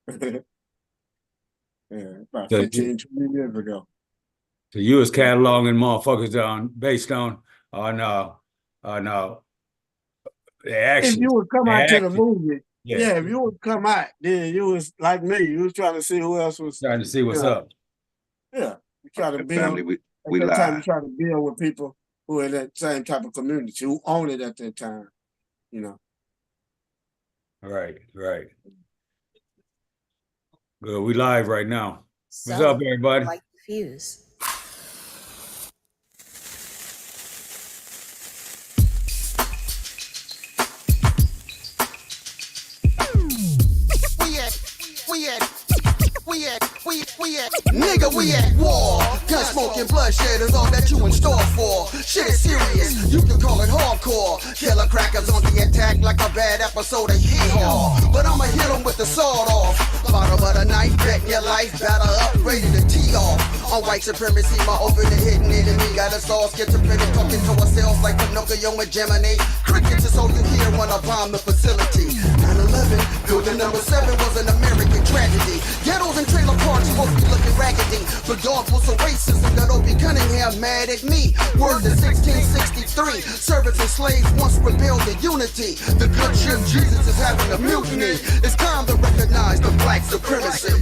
Yeah, about So, 15, 20 years ago. so you was cataloging motherfuckers on based on the If you actions. would come The out to the action. movie, Yeah. yeah, if you would come out, then you was like me. You was trying to see who else was, Trying to see you what's know, up. yeah. You try to And build. family, At we that time, you live. try to build with people who are in that same type of community, who own it at that time. You know. Right, right. Good. We live right now. What's up, So, everybody? like the fuse. Nigga, we at war. Gun smoking, bloodshed is all that you in store for. Shit is serious, you can call it hardcore. Killer crackers on the attack like a bad episode of Hee-Haw. But I'ma hit them with the sword off. Bottom of the knife, betting your life, batter up, ready to tee off. On white supremacy, my open and hidden enemy. Got us all schizophrenic, talking to ourselves like Pinocchio and Gemini. Crickets is all you hear when I bomb the facility. 9/11, building number 7 was an American tragedy. Ghettos and trailer parks supposed to be looking raggedy. But dog was some racism that Opie Cunningham mad at me. Word to 1663. Servants and slaves once rebelled in unity. The good ship Jesus is having a mutiny. It's time to recognize the black supremacy.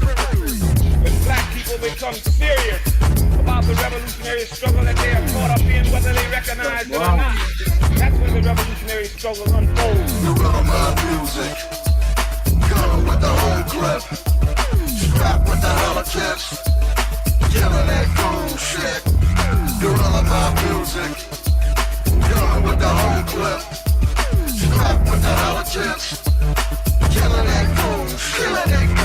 When black people become serious about the revolutionary struggle that they are caught up in, whether they recognize it or not, that's when the revolutionary struggle unfolds. The rhythm of music, gun with the whole clip, strap with the holocaps, killing that cool shit. Gorilla pop music, gun with the whole clip, strap with the holocaps, killing that cool shit.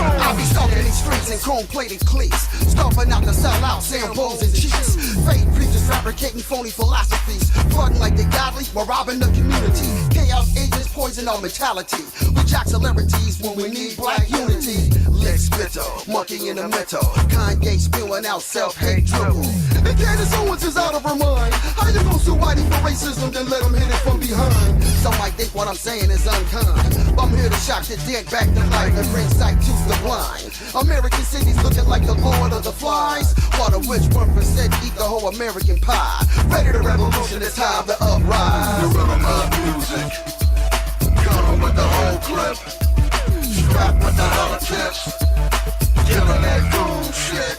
I'll be stalking these streets in chrome-plated cleats, stomping out the sellouts, Sambos and cheats. Fake preachers fabricating phony philosophies, flooding like the godly while robbing the community. Chaos agents poison our mentality. We jack celebrities when we need black unity. Lex Spitter, monkey in the metal. Kanye spewing out self-hate dribble. And Candace Owens is out of her mind. How you gonna sue Whitey for racism, then let him hit it from behind? Some might think what I'm saying is unkind, but I'm here to shock the dead back to life and bring sight to the blind. American cities looking like the Lord of the Flies, while the rich 1% eat the whole American pie. Ready to revolution, it's time to uprise. The rhythm of music, gun with the whole clip, strap with the holocaps, killing that cool shit.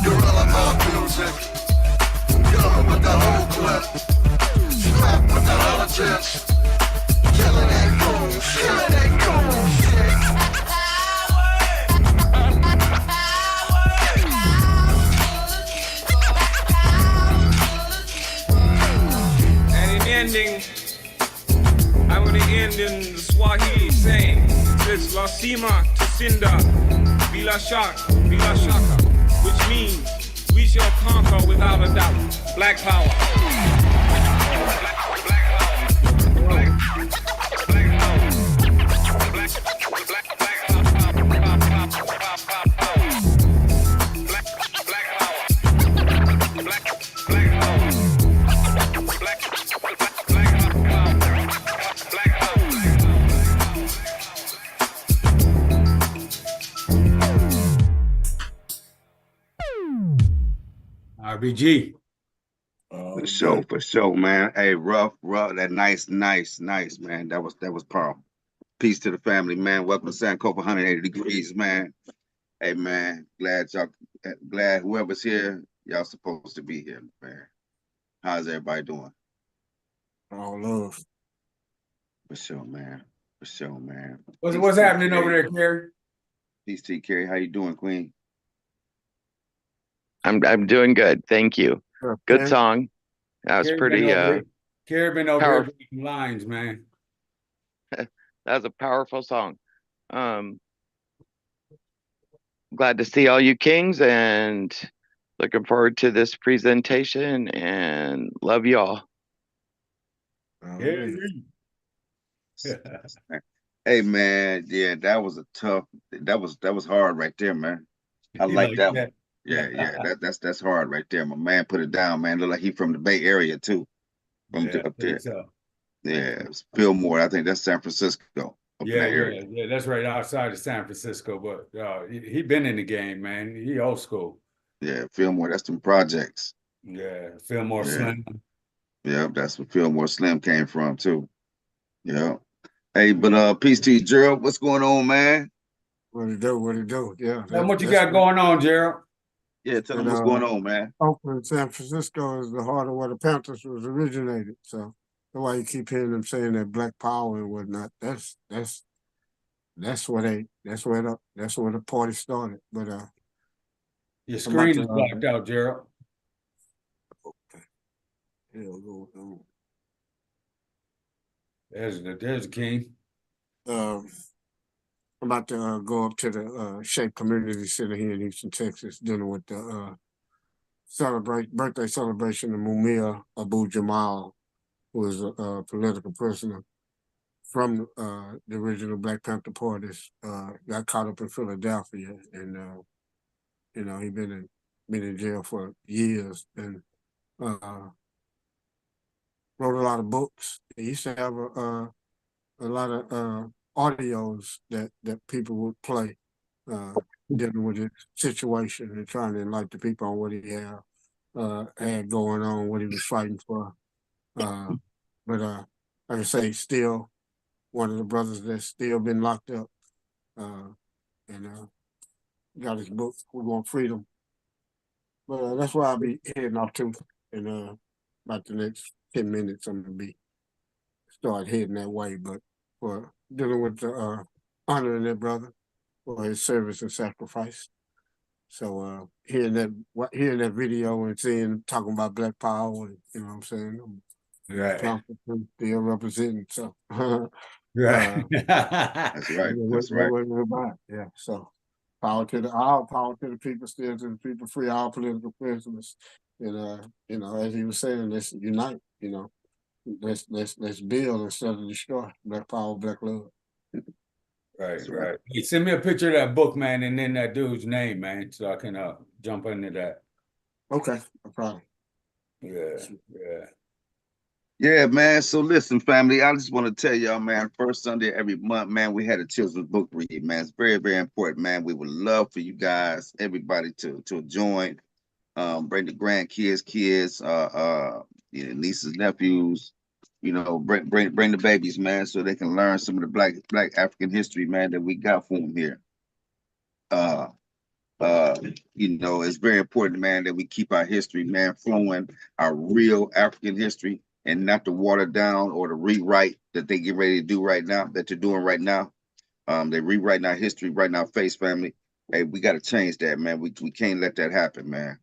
Gorilla mob music, gun with the whole clip, strap with the holocaps, killing that cool shit. Killing that cool shit. Ending, I'm going to end in the Swahili saying, it's Lasima Tusinda Bila Shaka, which means we shall conquer without a doubt. Black power. RBG. For sure, man. Hey, rough, that nice, man. That was powerful. Peace to the family, man. Welcome to Sankofa 180 degrees, man. Hey, man, glad whoever's here, y'all supposed to be here, man. How's everybody doing? All love. For sure, man. For sure, man. What's happening over there, Carrie? Peace to you, Carrie. How you doing, Queen? I'm doing good, thank you. Good song. That was pretty Carrie been over here breaking lines, man. That was a powerful song. Glad to see all you kings and looking forward to this presentation and love y'all. Yeah. Hey, man, yeah, that was hard right there, man. I like that one. Yeah, that's hard right there. My man put it down, man. Look like he from the Bay Area too, from up there. So. Yeah, Fillmore. I think that's San Francisco. up in Yeah, that area. yeah. That's right outside of San Francisco. But he been in the game, man. He old school. Yeah, Fillmore, that's them projects. Yeah, Fillmore Yeah. Slim. Yeah, that's where Fillmore Slim came from too. Yeah. Hey, but peace to you, Gerald. What's going on, man? What it do? What it do? Yeah, What you that's got going on, Gerald? Yeah, tell them and what's going on, man. Oakland, San Francisco is the heart of where the Panthers was originated. So that's why you keep hearing them saying that Black Power and whatnot. That's where the party started. But Your I'm about screen is blacked out, Gerald. There's the king. I'm about to go up to the Shape Community Center here in Houston, Texas, dealing with the birthday celebration of Mumia Abu Jamal, who is a political prisoner from the original Black Panther parties. Got caught up in Philadelphia, and he been in jail for years, and wrote a lot of books. He used to have a lot of audios that people would play, dealing with his situation and trying to enlighten the people on what he had going on, what he was fighting for. But like I say, still one of the brothers that's still been locked up, and got his book, We Want Freedom. But that's where I'll be heading off to in about the next 10 minutes. I'm gonna be start heading that way, but for dealing with the honoring that brother for his service and sacrifice. So hearing that video and seeing talking about Black Power, and, you know what I'm saying? Right. Still representing. So Right. That's right. That's right. what we're about. Yeah. So power to the people, still to the people, free all political prisoners. And as he was saying, let's unite, let's build instead of destroy. Black power, black love. Right. Hey, send me a picture of that book, man, and then that dude's name, man, so I can jump into that. Okay, no problem. Yeah. Yeah, man. So listen, family, I just want to tell y'all, man, first Sunday every month, man, we had a children's book read, man. It's very, very important, man. We would love for you guys, everybody to join. Bring the grandkids, kids, nieces, nephews, bring the babies, man, so they can learn some of the black African history, man, that we got for them here. It's very important, man, that we keep our history, man, flowing, our real African history, and not to water down or to rewrite that they get ready to do right now, that they're doing right now. They're rewriting our history right now, face family. Hey, we got to change that, man. We can't let that happen, man.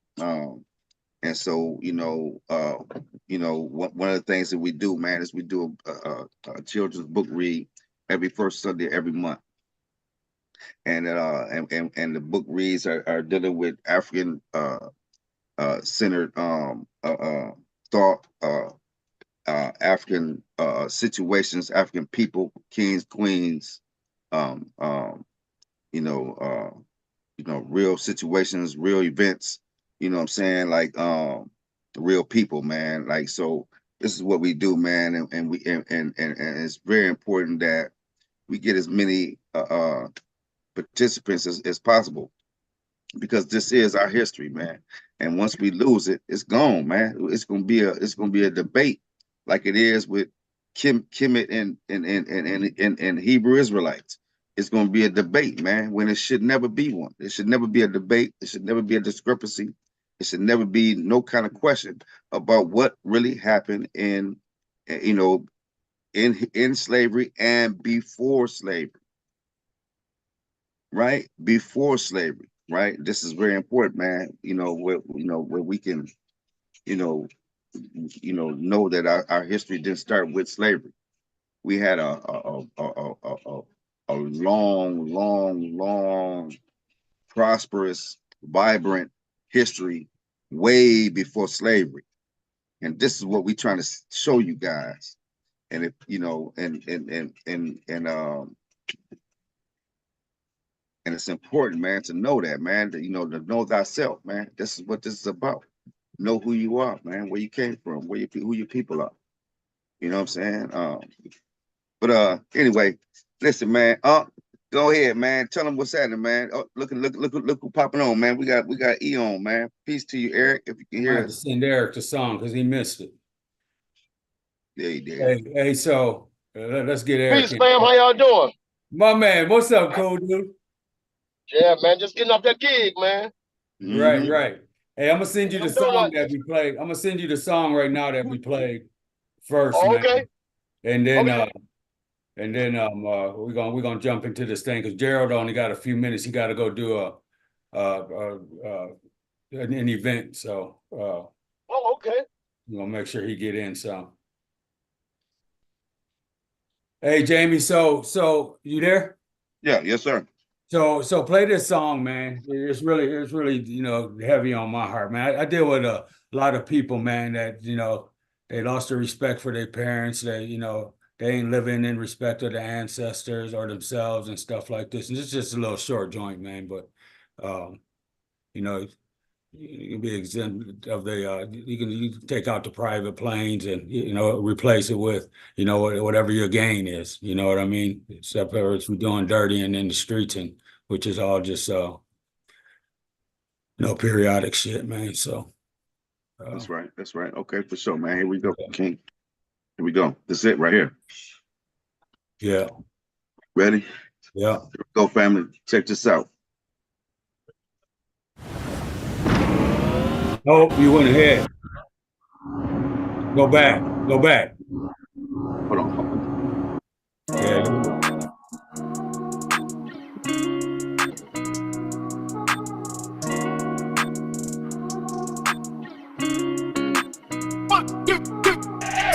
And so, one of the things that we do, man, is we do a children's book read every first Sunday every month. And the book reads are dealing with African centered thought, African situations, African people, kings, queens, real situations, real events, you know what I'm saying? Like real people, man. Like, so this is what we do, man. And it's very important that we get as many participants as possible, because this is our history, man. And once we lose it, it's gone, man. It's gonna be a debate, like it is with Kemet and Hebrew Israelites. It's gonna be a debate, man, when it should never be one. It should never be a debate. It should never be a discrepancy. It should never be no kind of question about what really happened in slavery and before slavery. Right? Before slavery, right? This is very important, man. Where we can, know that our history didn't start with slavery. We had a long, prosperous, vibrant history way before slavery. And this is what we're trying to show you guys. And if and it's important, man, to know that, man, to know thyself, man. This is what this is about. Know who you are, man, where you came from, who your people are. You know what I'm saying? But anyway, listen, man. Go ahead, man. Tell them what's happening, man. Oh, look who popping on, man. We got E on, man. Peace to you, Eric. If you can I hear have to us. send Eric the song because he missed it. Yeah, you did. Hey, so let's get Eric Peace, in. fam. How y'all doing? My man, what's up, cool dude? Yeah, man. Just getting off that gig, man. Mhm. Right. Hey, I'm gonna send you the I'm doing song what? that we played. I'm gonna send you the song right now that we played first, Oh, man. okay. And then Okay. we're gonna jump into this thing because Gerald only got a few minutes. He got to go do an event, so Oh, okay. we're gonna make sure he get in. So, hey, Jamie, so you there? Yeah, yes, sir. So play this song, man. It's really heavy on my heart, man. I deal with a lot of people, man, that they lost their respect for their parents. They ain't living in respect of their ancestors or themselves and stuff like this. And it's just a little short joint, man. But you know, you can be exempt of the you can take out the private planes and replace it with whatever your gain is. You know what I mean? Except for it's doing dirty and in the streets, and which is all just periodic shit, man. So That's right. That's right. Okay, for sure, man. Here we go, King. Here we go. This is it right here. yeah. Ready? Yeah. Here we go, family. Check this out. Oh, you went ahead. Go back. Hold on. Yeah.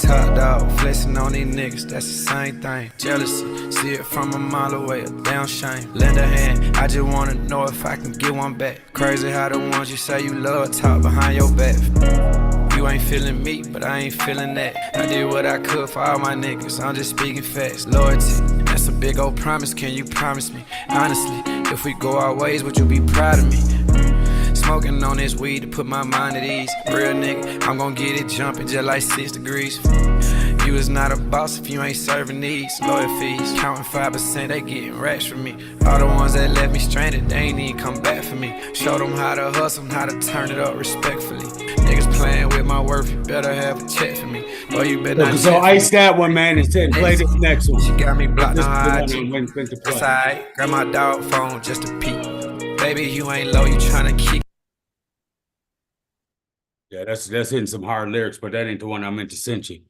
Top dog, flexing on these niggas, that's the same thing. Jealousy, see it from a mile away, a damn shame. Lend a hand, I just wanna know if I can get one back. Crazy how the ones you say you love talk behind your back. You ain't feeling me, but I ain't feeling that. I did what I could for all my niggas, I'm just speaking facts. Loyalty, that's a big old promise, can you promise me? Honestly, if we go our ways, would you be proud of me? Smoking on this weed to put my mind at ease. Real nigga, I'm gon' get it jumping just like 6 degrees. You is not a boss if you ain't serving needs. Lawyer fees, counting 5%, they getting racks from me. All the ones that left me stranded, they ain't even come back for me. Show them how to hustle, how to turn it up respectfully. Niggas playing with my worth, you better have a check for me. Or you better not. So ice that one, man, and play this next one. She got me blocked This on is the IG. one I'm waiting to play. That's alright, grab my dog phone just to peek. Baby, you ain't low, you tryna kick. Yeah, that's hitting some hard lyrics, but that ain't the one I meant to send you.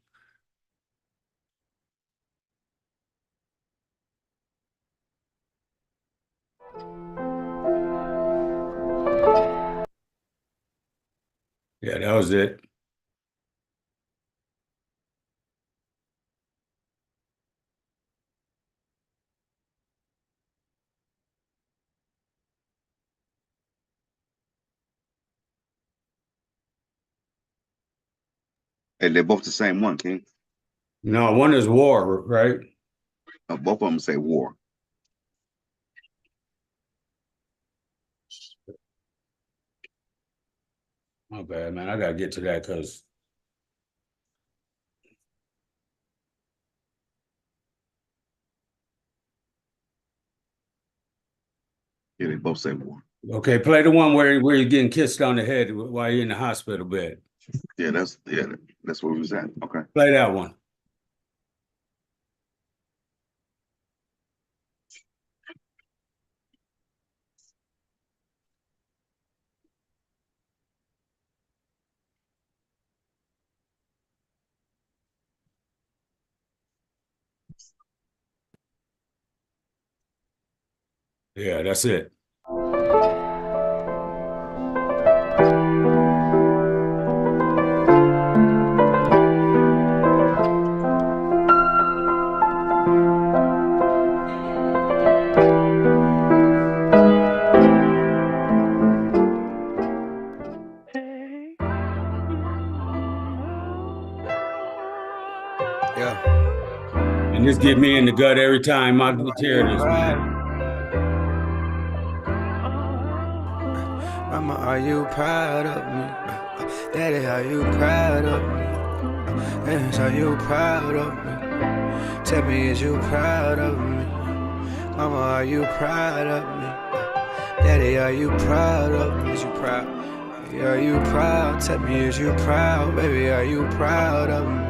Yeah, that was it. Hey, they're both the same one, King. No, one is war, right? Both of them say war. My bad, man. I gotta get to that because Yeah, they both say war. okay, play the one where you're getting kissed on the head while you're in the hospital bed. Yeah, that's where we was at. Okay. Play that one. Yeah, that's it. Yeah. And this get me in the gut every time I hear this, man. Mama, are you proud of me? Daddy, are you proud of me? Yes, are you proud of me? Tell me, is you proud of me? Mama, are you proud of me? Daddy, are you proud of me? Is you proud? Are you proud? Tell me, is you proud? Baby, are you proud of me?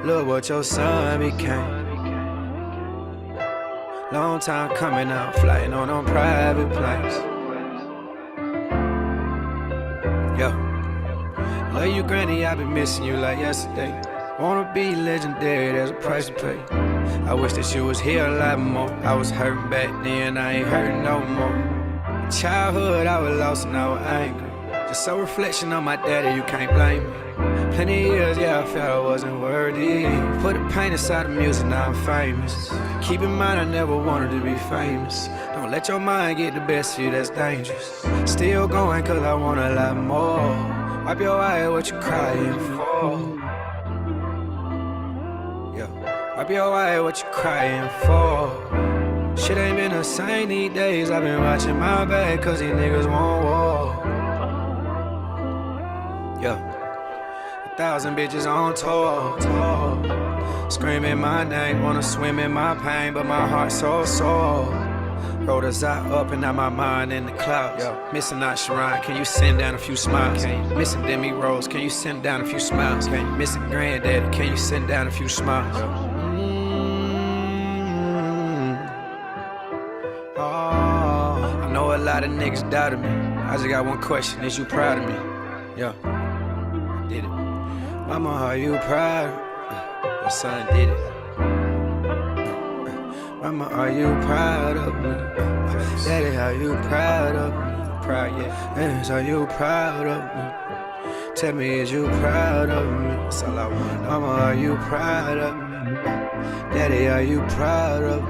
Look what your son became. Long time coming out, flying on private planes. Yo, love you, granny, I been missing you like yesterday. Wanna be legendary, there's a price to pay. I wish that you was here a lot more. I was hurting back then, I ain't hurting no more. In childhood, I was lost and I was angry. Just a reflection on my daddy, you can't blame me. Plenty of years, yeah, I felt I wasn't worthy. Put the pain inside the music, now I'm famous. Keep in mind, I never wanted to be famous. Don't let your mind get the best of you, that's dangerous. Still going, cause I want a lot more. Wipe your eye, what you crying for? Wipe your eye, what you crying for? Shit ain't been the same these days. I've been watching my back, cause these niggas want war. 1,000 bitches on tour. Screaming my name, wanna swim in my pain, but my heart's so sore. Rolled a eye up and out my mind in the clouds. Missing out Sharon, can you send down a few smiles? Missing Demi Rose, can you send down a few smiles? Missing Granddaddy, can you send down a few smiles? Oh, I know a lot of niggas doubted me. I just got one question, is you proud of me? Yeah, I did it. Mama, are you proud? Your son did it. Mama, are you proud of me? Daddy, are you proud of me? Proud, yeah. Parents, are you proud of me? Tell me, is you proud of me? That's all I want. Mama, are you proud of me? Daddy, are you proud of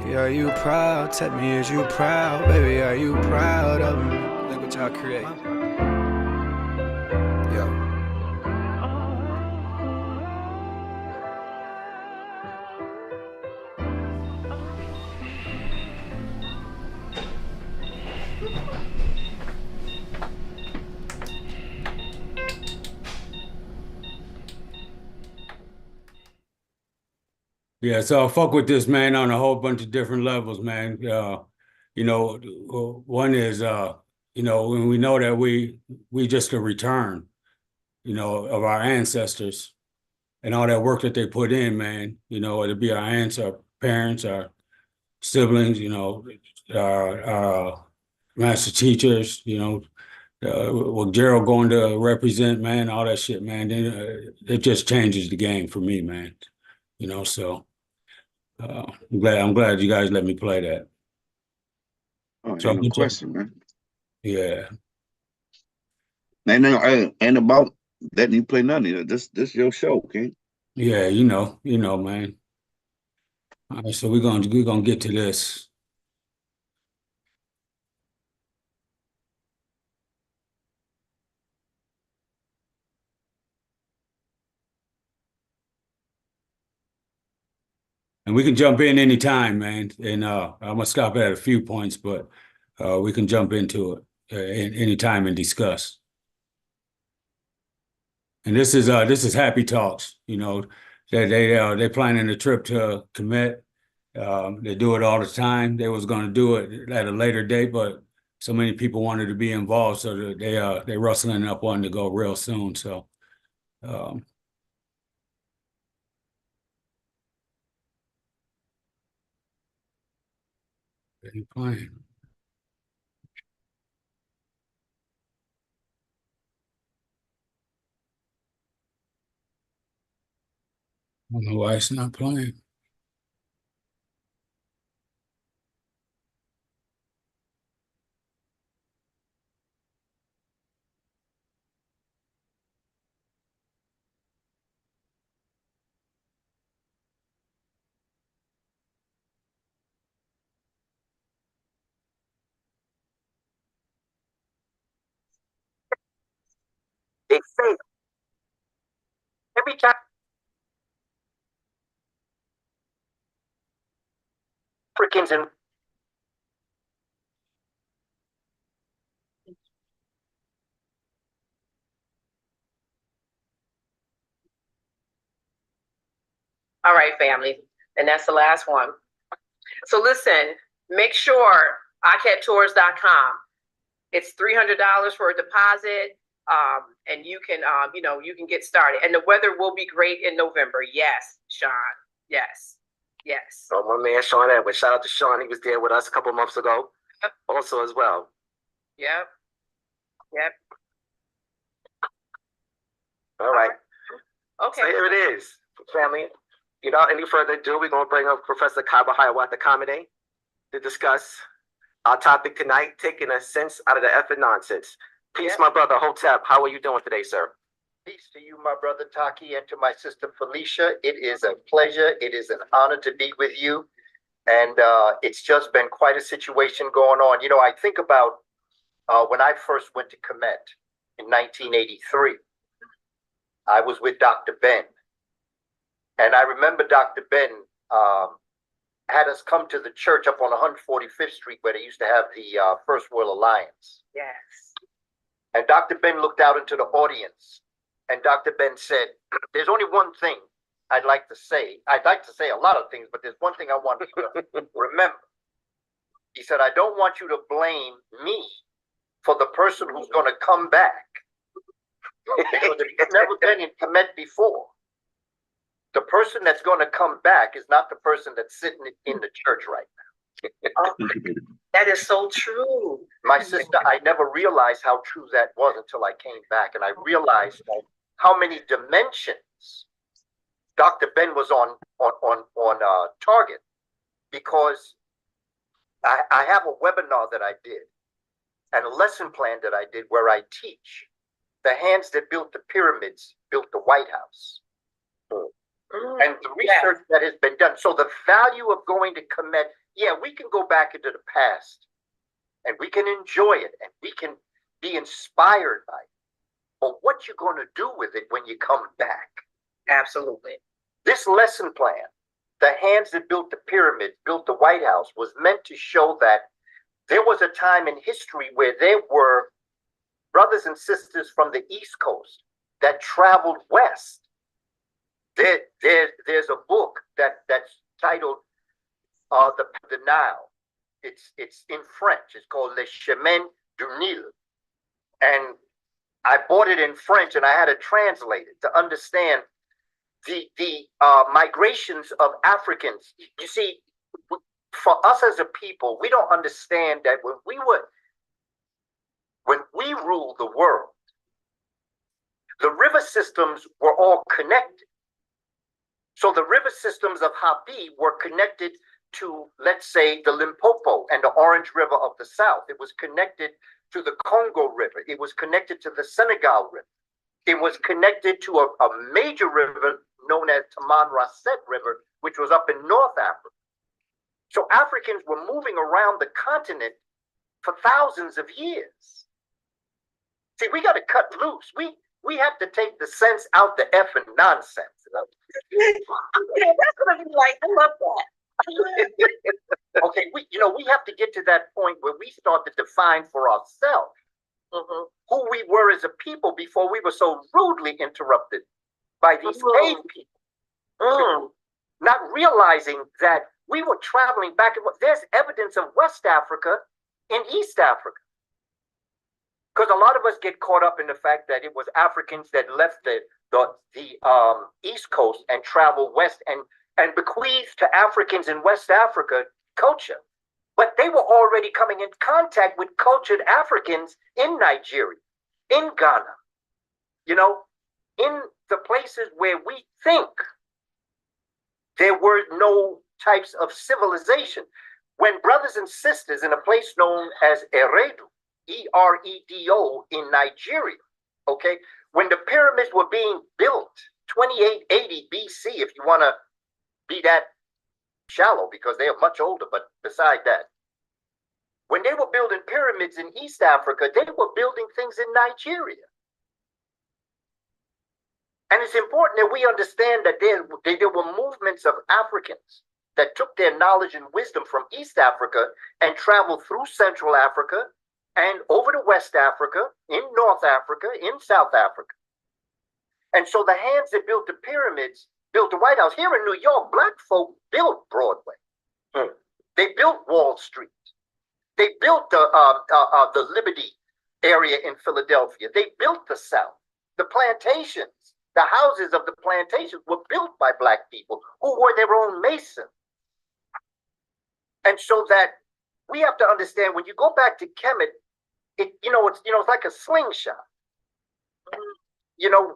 me? Are you proud? Tell me, is you proud? Baby, are you proud of me? Look what y'all create. Yo. Yeah, so I fuck with this, man, on a whole bunch of different levels, man. You know, one is you know, when we know that we just a return, you know, of our ancestors and all that work that they put in, man. You know, it'd be our aunts, our parents, our siblings, you know, our master teachers, you know, what Gerald going to represent, man, all that shit, man. Then, it just changes the game for me, man. You know, so. I'm glad you guys let me play that. Oh, So ain't no question, man. Yeah. Ain't about letting you play none of it. This your show, okay? Yeah, you know, man. All right, so we're gonna get to this. And we can jump in anytime, man. And I'm gonna stop at a few points, but we can jump into it anytime and discuss. And this is Happy Talks, you know. They're planning a trip to Kamene. They do it all the time. They was going to do it at a later date, but so many people wanted to be involved, so they rustling up wanting to go real soon. So, they playing. I don't know why it's not playing. They say every time Africans and All right, family. And that's the last one. So listen, make sure iCatTours.com. It's $300 for a deposit. And you can, you can get started. And the weather will be great in November. Yes, Sean. Yes. Yes. So my man Sean Edwards, shout out to Sean. He was there with us a couple months ago. Yep. Also as well. Yep. Yep. All right. Okay. So here it is, family. Without any further ado, we're going to bring up Professor Kaba Kamene to discuss our topic tonight, taking a sense out of the effing nonsense. Peace, my brother Hotep. How are you doing today, sir? Peace to you, my brother Taki, and to my sister Felicia. It is a pleasure. It is an honor to be with you. And it's just been quite a situation going on. You know, I think about when I first went to Kamene in 1983. I was with Dr. Ben. And I remember Dr. Ben had us come to the church up on 145th Street where they used to have the First World Alliance. Yes. And Dr. Ben looked out into the audience. And Dr. Ben said, there's only one thing I'd like to say. I'd like to say a lot of things, but there's one thing I want you to remember. He said, I don't want you to blame me for the person who's going to come back. Because if you've never been in Kamene before, the person that's going to come back is not the person that's sitting in the church right now. That is so true. My sister, I never realized how true that was until I came back, and I realized how many dimensions Dr. Ben was on target, because I have a webinar that I did and a lesson plan that I did where I teach the hands that built the pyramids built the White House. And the research that has been done. So the value of going to Kamene, yeah, we can go back into the past and we can enjoy it and we can be inspired by it. But what you're going to do with it when you come back? Absolutely. This lesson plan, the hands that built the pyramids, built the White House, was meant to show that there was a time in history where there were brothers and sisters from the East Coast that traveled west. There's a book that's titled the Nile. It's in French. It's called Le Chemin du Nil. And I bought it in French and I had to translate it to understand the migrations of Africans. You see, for us as a people, we don't understand that when we ruled the world, the river systems were all connected. So the river systems of Hapi were connected to, let's say, the Limpopo and the Orange River of the South. It was connected to the Congo River. It was connected to the Senegal River. It was connected to a major river known as Taman Rasset River, which was up in North Africa. So Africans were moving around the continent for thousands of years. See, we got to cut loose. We have to take the sense out the effing nonsense. Yeah, that's what I mean. Like, I love that. Okay, we have to get to that point where we start to define for ourselves who we were as a people before we were so rudely interrupted by these cave people. Not realizing that we were traveling back and forth. There's evidence of West Africa in East Africa. Because a lot of us get caught up in the fact that it was Africans that left the East Coast and traveled west and bequeathed to Africans in West Africa culture. But they were already coming in contact with cultured Africans in Nigeria, in Ghana, in the places where we think there were no types of civilization. When brothers and sisters in a place known as Eredu, E-R-E-D-O, in Nigeria, okay, when the pyramids were being built, 2880 BC, if you want to be that shallow, because they are much older, but beside that, when they were building pyramids in East Africa, they were building things in Nigeria. And it's important that we understand that there were movements of Africans that took their knowledge and wisdom from East Africa and traveled through Central Africa and over to West Africa, in North Africa, in South Africa. And so the hands that built the pyramids built the White House. Here in New York, black folk built Broadway. They built Wall Street. They built the Liberty area in Philadelphia. They built the South. The plantations, the houses of the plantations were built by black people who were their own masons. And so that we have to understand, when you go back to Kemet, it's like a slingshot.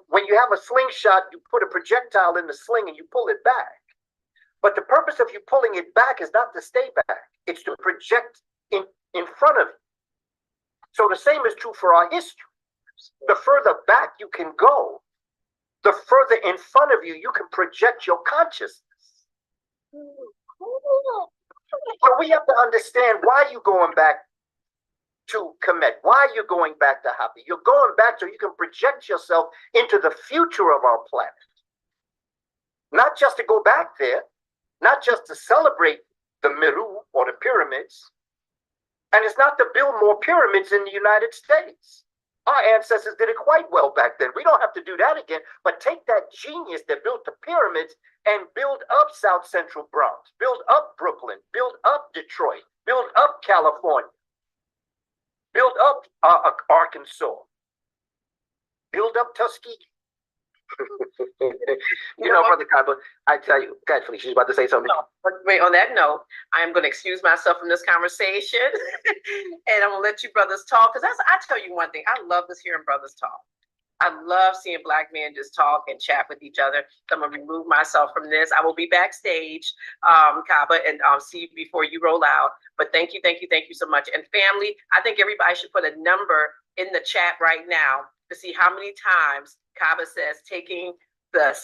When you have a slingshot, you put a projectile in the sling and you pull it back. But the purpose of you pulling it back is not to stay back. It's to project in front of you. So the same is true for our history. The further back you can go, the further in front of you, you can project your consciousness. So we have to understand why you're going back to Kemet, why you're going back to Hapi. You're going back so you can project yourself into the future of our planet. Not just to go back there, not just to celebrate the Meru or the pyramids, and it's not to build more pyramids in the United States. Our ancestors did it quite well back then. We don't have to do that again, but take that genius that built the pyramids and build up South Central Bronx, build up Brooklyn, build up Detroit, build up California, build up Arkansas, build up Tuskegee. Brother Kaba, I tell you, God, Felicia, she's about to say something. No, but wait, on that note, I am going to excuse myself from this conversation and I'm going to let you brothers talk, because I tell you one thing, I love this hearing brothers talk. I love seeing black men just talk and chat with each other. So I'm going to remove myself from this. I will be backstage, Kaba, and I'll see you before you roll out. But thank you so much. And family, I think everybody should put a number in the chat right now to see how many times Kaba says taking the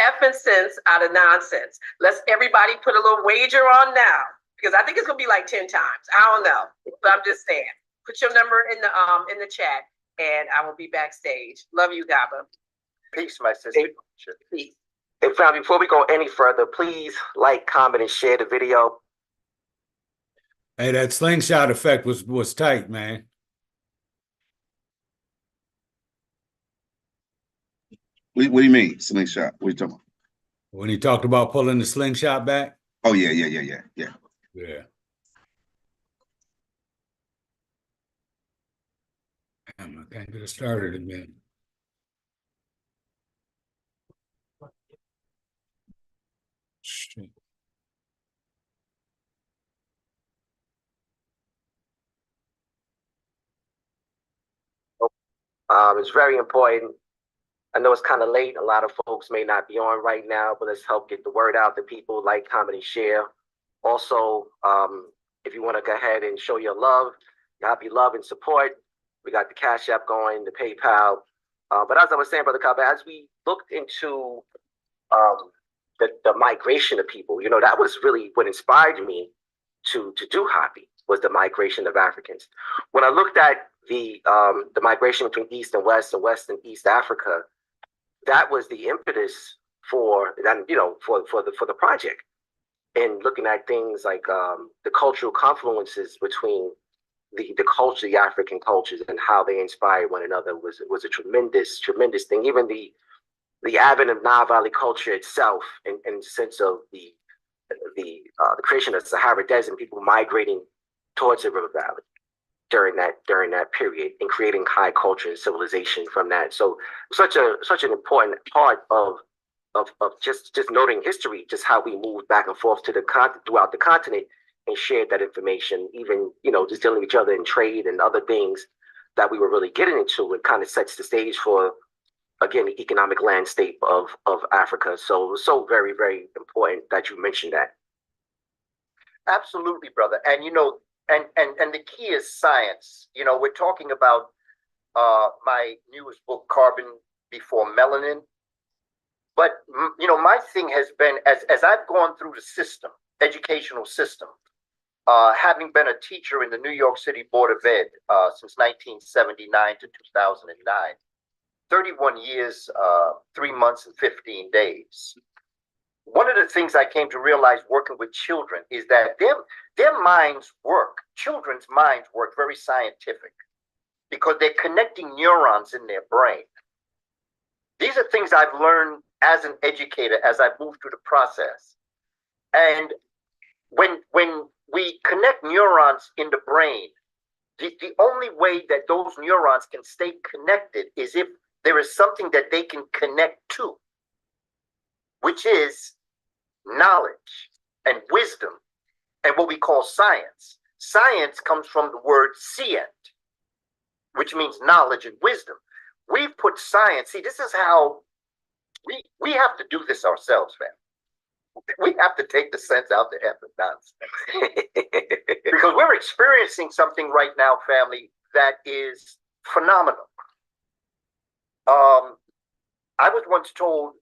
effing sense out of nonsense. Let's everybody put a little wager on now, because I think it's gonna be like 10 times. I don't know, but I'm just saying. Put your number in the chat, and I will be backstage. Love you, Kaba. Peace, my sister. Peace. Hey, family, before we go any further, please like, comment, and share the video. Hey, that slingshot effect was tight, man. What do you mean, slingshot? What are you talking about? When he talked about pulling the slingshot back? Oh, yeah. Yeah. Damn, I can't get it started again. Shit. It's very important. I know it's kind of late. A lot of folks may not be on right now, but let's help get the word out to people. Like, comment, and share. Also, if you want to go ahead and show your love, your happy love and support, we got the Cash App going, the PayPal. But as I was saying, Brother Kaba, as we looked into the migration of people, that was really what inspired me to do Hapi, was the migration of Africans. When I looked at the migration between East and West and East Africa, that was the impetus for the project. And looking at things like the cultural confluences between the African cultures and how they inspired one another was a tremendous thing. Even the advent of Nile Valley culture itself, in the sense of the creation of the Sahara Desert, people migrating towards the river valley during that period, and creating high culture and civilization from that. So such an important part of just noting history, just how we moved back and forth throughout the continent and shared that information, even just dealing with each other in trade and other things that we were really getting into. It kind of sets the stage for, again, the economic landscape of Africa. So very, very important that you mentioned that. Absolutely, brother. And and the key is science. We're talking about my newest book, Carbon Before Melanin. But my thing has been, as I've gone through the educational system, having been a teacher in the New York City Board of Ed since 1979 to 2009, 31 years, 3 months and 15 days. One of the things I came to realize working with children is that their minds work. Children's minds work very scientific, because they're connecting neurons in their brain. These are things I've learned as an educator as I move through the process. And when we connect neurons in the brain, the only way that those neurons can stay connected is if there is something that they can connect to, which is knowledge and wisdom and what we call science. Science comes from the word scient, which means knowledge and wisdom. We've put science, see, this is how we have to do this ourselves, man. We have to take the sense out the effort nonsense. Because we're experiencing something right now, family, that is phenomenal. I was once told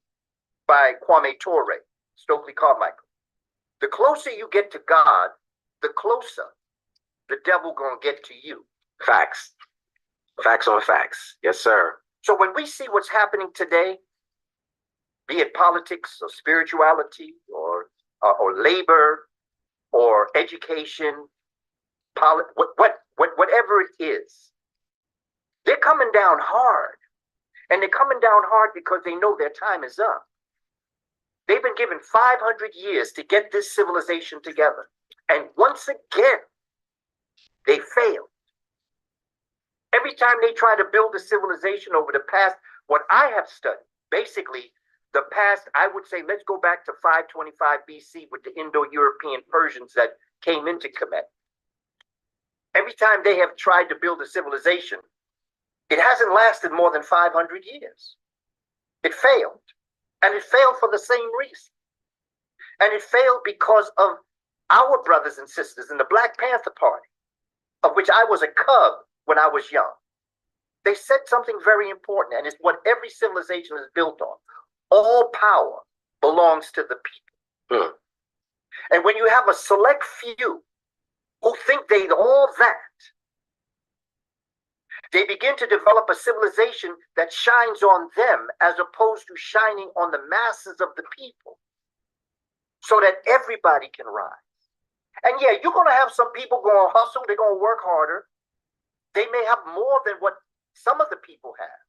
by Kwame Ture, Stokely Carmichael, the closer you get to God, the closer the devil gonna get to you. Facts. Facts on facts. Yes, sir. So when we see what's happening today, be it politics or spirituality or labor or education, whatever it is, they're coming down hard. And they're coming down hard because they know their time is up. They've been given 500 years to get this civilization together. And once again, they failed. Every time they try to build a civilization over the past, what I have studied, basically the past, I would say, let's go back to 525 BC with the Indo-European Persians that came into Kamene. Every time they have tried to build a civilization, it hasn't lasted more than 500 years. It failed. And it failed for the same reason. And it failed because of our brothers and sisters in the Black Panther Party, of which I was a cub when I was young. They said something very important, and it's what every civilization is built on. All power belongs to the people. And when you have a select few who think they're all that, they begin to develop a civilization that shines on them as opposed to shining on the masses of the people so that everybody can rise. And yeah, you're going to have some people going to hustle. They're going to work harder. They may have more than what some of the people have,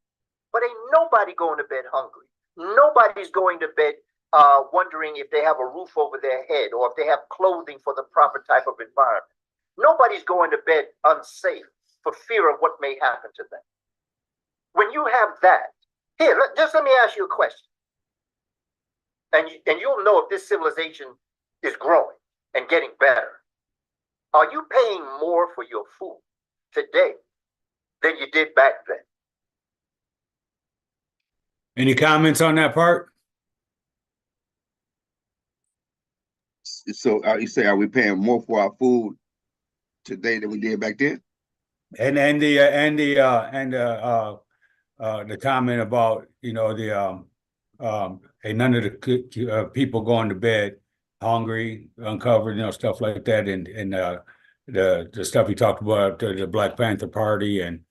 but ain't nobody going to bed hungry. Nobody's going to bed wondering if they have a roof over their head or if they have clothing for the proper type of environment. Nobody's going to bed unsafe for fear of what may happen to them. When you have that, here, just let me ask you a question. And you'll know if this civilization is growing and getting better. Are you paying more for your food today than you did back then? Any comments on that part? So you say, are we paying more for our food today than we did back then? And the comment about, you know, none of the people going to bed hungry, uncovered, you know, stuff like that, and the stuff he talked about, the Black Panther Party and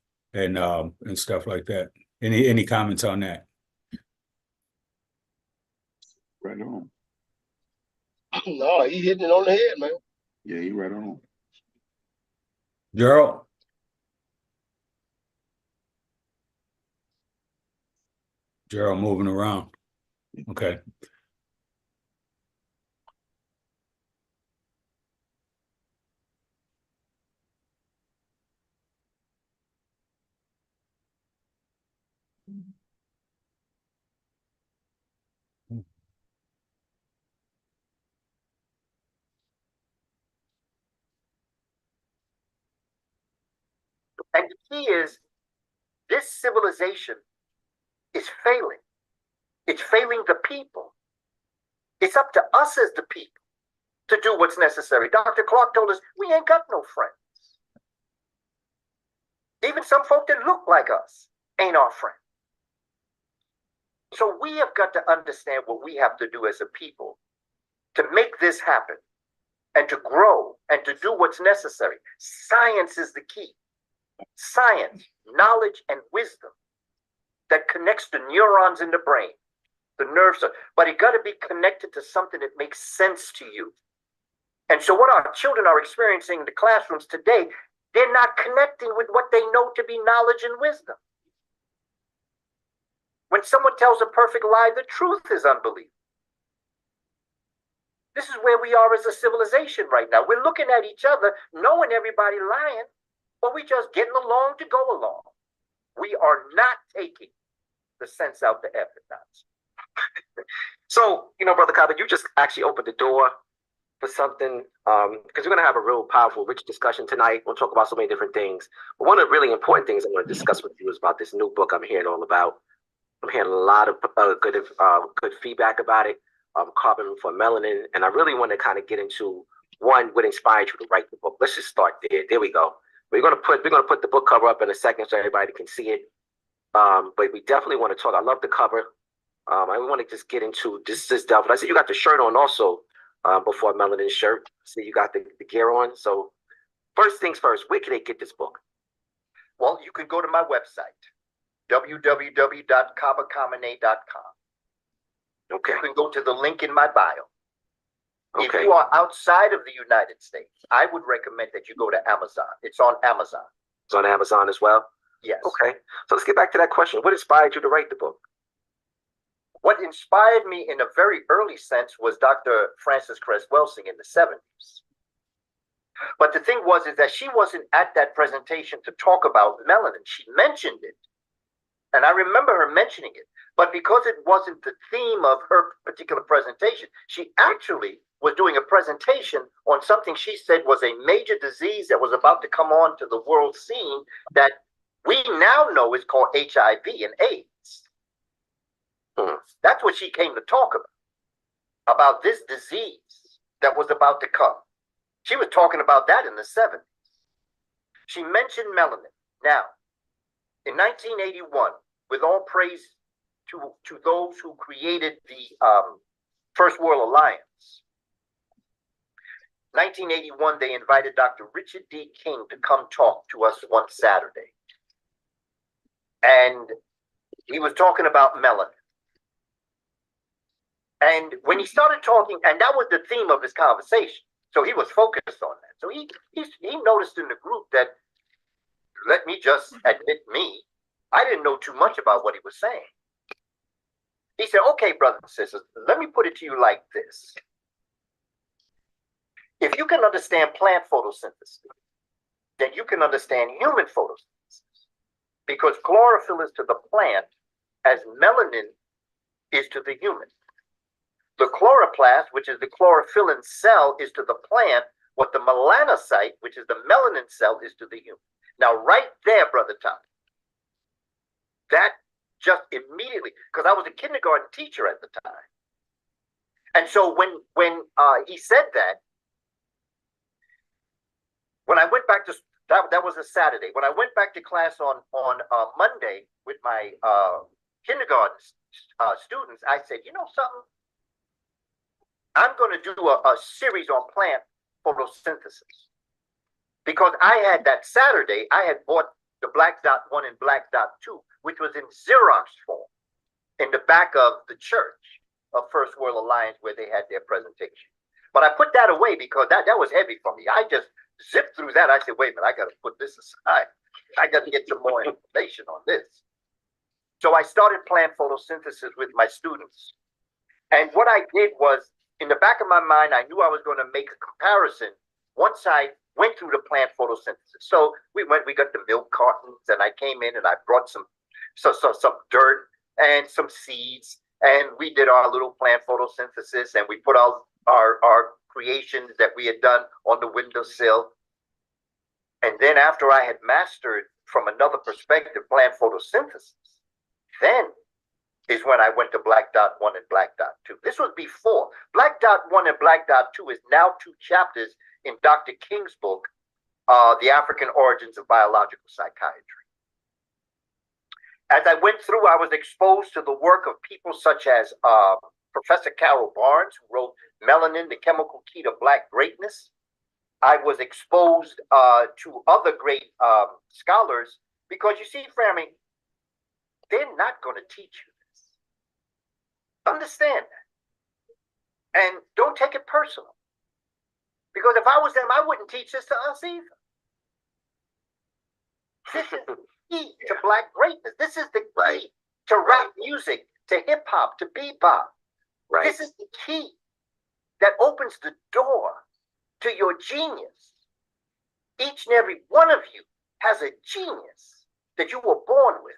stuff like that. Any comments on that? Right on. No, he hitting it on the head, man. Yeah, you right on. Gerald? Gerald moving around. Okay. And the key is this civilization is failing. It's failing the people. It's up to us as the people to do what's necessary. Dr. Clark told us we ain't got no friends. Even some folk that look like us ain't our friend. So we have got to understand what we have to do as a people to make this happen and to grow and to do what's necessary. Science is the key. Science, knowledge, and wisdom that connects the neurons in the brain, the nerves, but it got to be connected to something that makes sense to you. And so what our children are experiencing in the classrooms today, they're not connecting with what they know to be knowledge and wisdom. When someone tells a perfect lie, the truth is unbelievable. This is where we are as a civilization right now. We're looking at each other, knowing everybody lying, but we just getting along to go along. We are not taking the sense out the effort. So, Brother Kaba, you just actually opened the door for something, because we're going to have a real powerful, rich discussion tonight. We'll talk about so many different things. But one of the really important things I want to discuss with you is about this new book I'm hearing all about. I'm hearing a lot of good feedback about it, Carbon for Melanin. And I really want to kind of get into, one, what inspired you to write the book. Let's just start there. There we go. We're gonna put the book cover up in a second so everybody can see it. But we definitely want to talk. I love the cover. I want to just get into this delve. I see you got the shirt on also, before Melanin shirt. See you got the gear on. So first things first, where can they get this book? Well, you can go to my website, www.kabakamene.com. Okay. You can go to the link in my bio. Okay. If you are outside of the United States, I would recommend that you go to Amazon. It's on Amazon. It's on Amazon as well? Yes. Okay. So let's get back to that question. What inspired you to write the book? What inspired me in a very early sense was Dr. Frances Cress Welsing in the 70s. But the thing was is that she wasn't at that presentation to talk about melanin. She mentioned it. And I remember her mentioning it. But because it wasn't the theme of her particular presentation, she actually was doing a presentation on something she said was a major disease that was about to come on to the world scene that we now know is called HIV and AIDS. That's what she came to talk about this disease that was about to come. She was talking about that in the 70s. She mentioned melanin. Now, in 1981, with all praise to those who created the First World Alliance, 1981, they invited Dr. Richard D. King to come talk to us one Saturday. And he was talking about melanin. And when he started talking, and that was the theme of his conversation, so he was focused on that. So he noticed in the group that, let me just admit I didn't know too much about what he was saying. He said, okay, brothers and sisters, let me put it to you like this. If you can understand plant photosynthesis, then you can understand human photosynthesis. Because chlorophyll is to the plant as melanin is to the human. The chloroplast, which is the chlorophyllin cell, is to the plant what the melanocyte, which is the melanin cell, is to the human. Now, right there, Brother Tom, that just immediately, because I was a kindergarten teacher at the time. And so when he said that, when I went back to, that was a Saturday. When I went back to class on Monday with my kindergarten students, I said, you know something? I'm going to do a series on plant photosynthesis. Because I had that Saturday, I had bought the Black Dot 1 and Black Dot 2, which was in Xerox form in the back of the church of First World Alliance where they had their presentation. But I put that away because that was heavy for me. I just zipped through that. I said, wait a minute, I got to put this aside. I got to get some more information on this. So I started plant photosynthesis with my students. And what I did was, in the back of my mind, I knew I was going to make a comparison once I went through the plant photosynthesis. So we got the milk cartons, and I came in and I brought some dirt and some seeds, and we did our little plant photosynthesis, and we put our creations that we had done on the windowsill. And then after I had mastered from another perspective plant photosynthesis, then is when I went to Black Dot 1 and Black Dot 2. This was before. Black Dot 1 and Black Dot 2 is now 2 chapters in Dr. King's book, The African Origins of Biological Psychiatry. As I went through, I was exposed to the work of people such as Professor Carol Barnes, who wrote Melanin, the Chemical Key to Black Greatness. I was exposed to other great scholars because, you see, Frammy, they're not going to teach you this. Understand that. And don't take it personal. Because if I was them, I wouldn't teach this to us either. This is the key to Black greatness. This is the key to rap music, to hip hop, to bebop. Right. This is the key that opens the door to your genius. Each and every one of you has a genius that you were born with.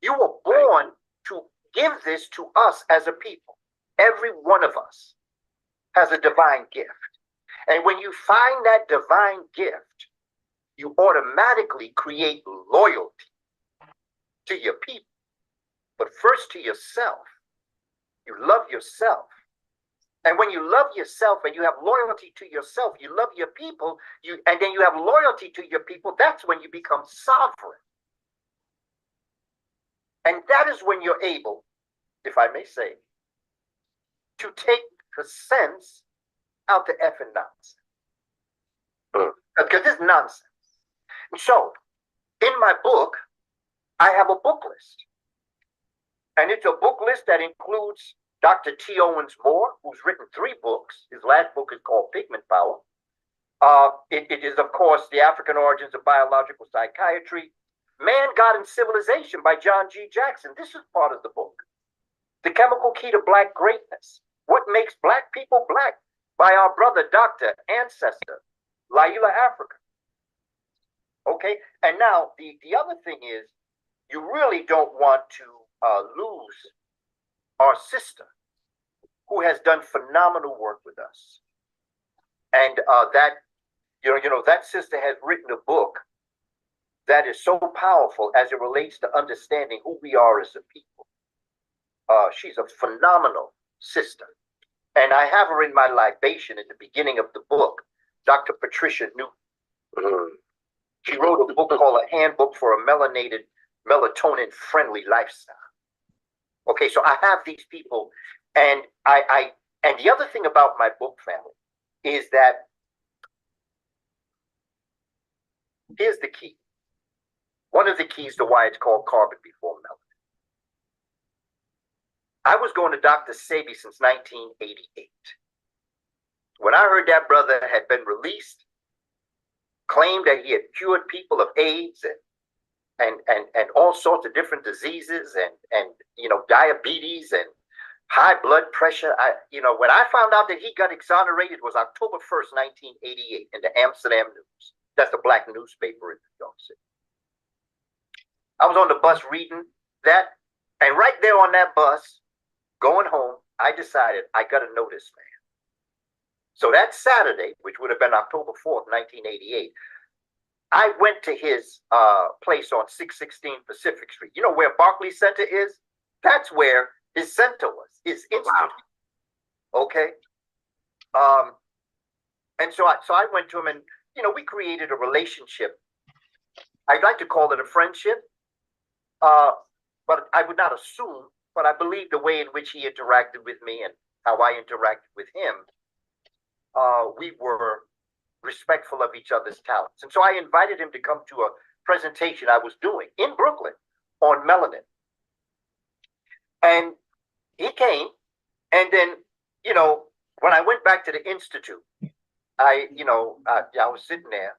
You were born to give this to us as a people. Every one of us has a divine gift. And when you find that divine gift, you automatically create loyalty to your people. But first to yourself. You love yourself. And when you love yourself and you have loyalty to yourself, you love your people, and then you have loyalty to your people, that's when you become sovereign. And that is when you're able, if I may say, to take the sense out the effing nonsense. Because this is nonsense. And so, in my book, I have a book list. And it's a book list that includes Dr. T. Owens Moore, who's written 3 books. His last book is called Pigment Power. It is, of course, The African Origins of Biological Psychiatry. Man, God, and Civilization by John G. Jackson. This is part of the book. The Chemical Key to Black Greatness. What Makes Black People Black by our brother, Dr. Ancestor, Laila Africa. Okay, and now the other thing is, you really don't want to lose our sister, who has done phenomenal work with us. And that sister has written a book that is so powerful as it relates to understanding who we are as a people. She's a phenomenal sister. And I have her in my libation at the beginning of the book, Dr. Patricia Newton. She wrote a book called A Handbook for a Melanated, Melatonin-Friendly Lifestyle. Okay, so I have these people, and and the other thing about my book, family, is that here's the key. One of the keys to why it's called Carbon Before Melanin. I was going to Dr. Sebi since 1988. When I heard that brother had been released, claimed that he had cured people of AIDS and all sorts of different diseases and diabetes and high blood pressure. When I found out that he got exonerated was October 1st, 1988 in the Amsterdam News. That's the black newspaper in New York City. I was on the bus reading that, and right there on that bus, going home, I decided I got to know this man. So that Saturday, which would have been October 4th, 1988, I went to his place on 616 Pacific Street. You know where Barclays Center is? That's where his center was, his institute. Okay. And so I went to him, and we created a relationship. I'd like to call it a friendship, but I would not assume. But I believe the way in which he interacted with me and how I interacted with him, we were respectful of each other's talents. And so I invited him to come to a presentation I was doing in Brooklyn on melanin. And he came, and then, when I went back to the Institute, I was sitting there.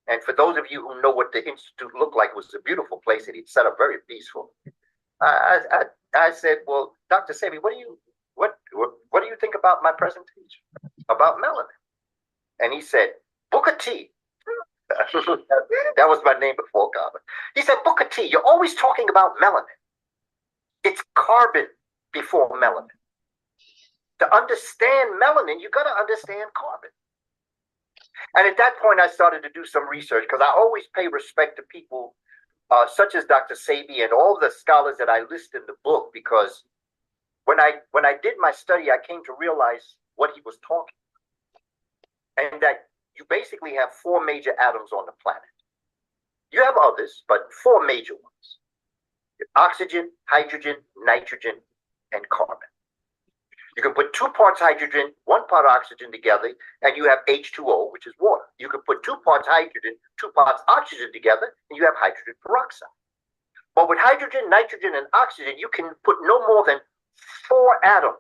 And for those of you who know what the Institute looked like, it was a beautiful place, and he'd set up very peaceful. I said, well, Dr. Sebi, what do you think about my presentation about melanin? And he said, Booker T. That was my name before Kaba. He said, Booker T, you're always talking about melanin. It's carbon before melanin. To understand melanin, you got to understand carbon. And at that point, I started to do some research, because I always pay respect to people such as Dr. Sebi and all the scholars that I list in the book, because when I did my study, I came to realize what he was talking about. And that you basically have 4 major atoms on the planet. You have others, but 4 major ones. Oxygen, hydrogen, nitrogen, and carbon. You can put 2 parts hydrogen, 1 part oxygen together, and you have H2O, which is water. You can put 2 parts hydrogen, 2 parts oxygen together, and you have hydrogen peroxide. But with hydrogen, nitrogen, and oxygen, you can put no more than 4 atoms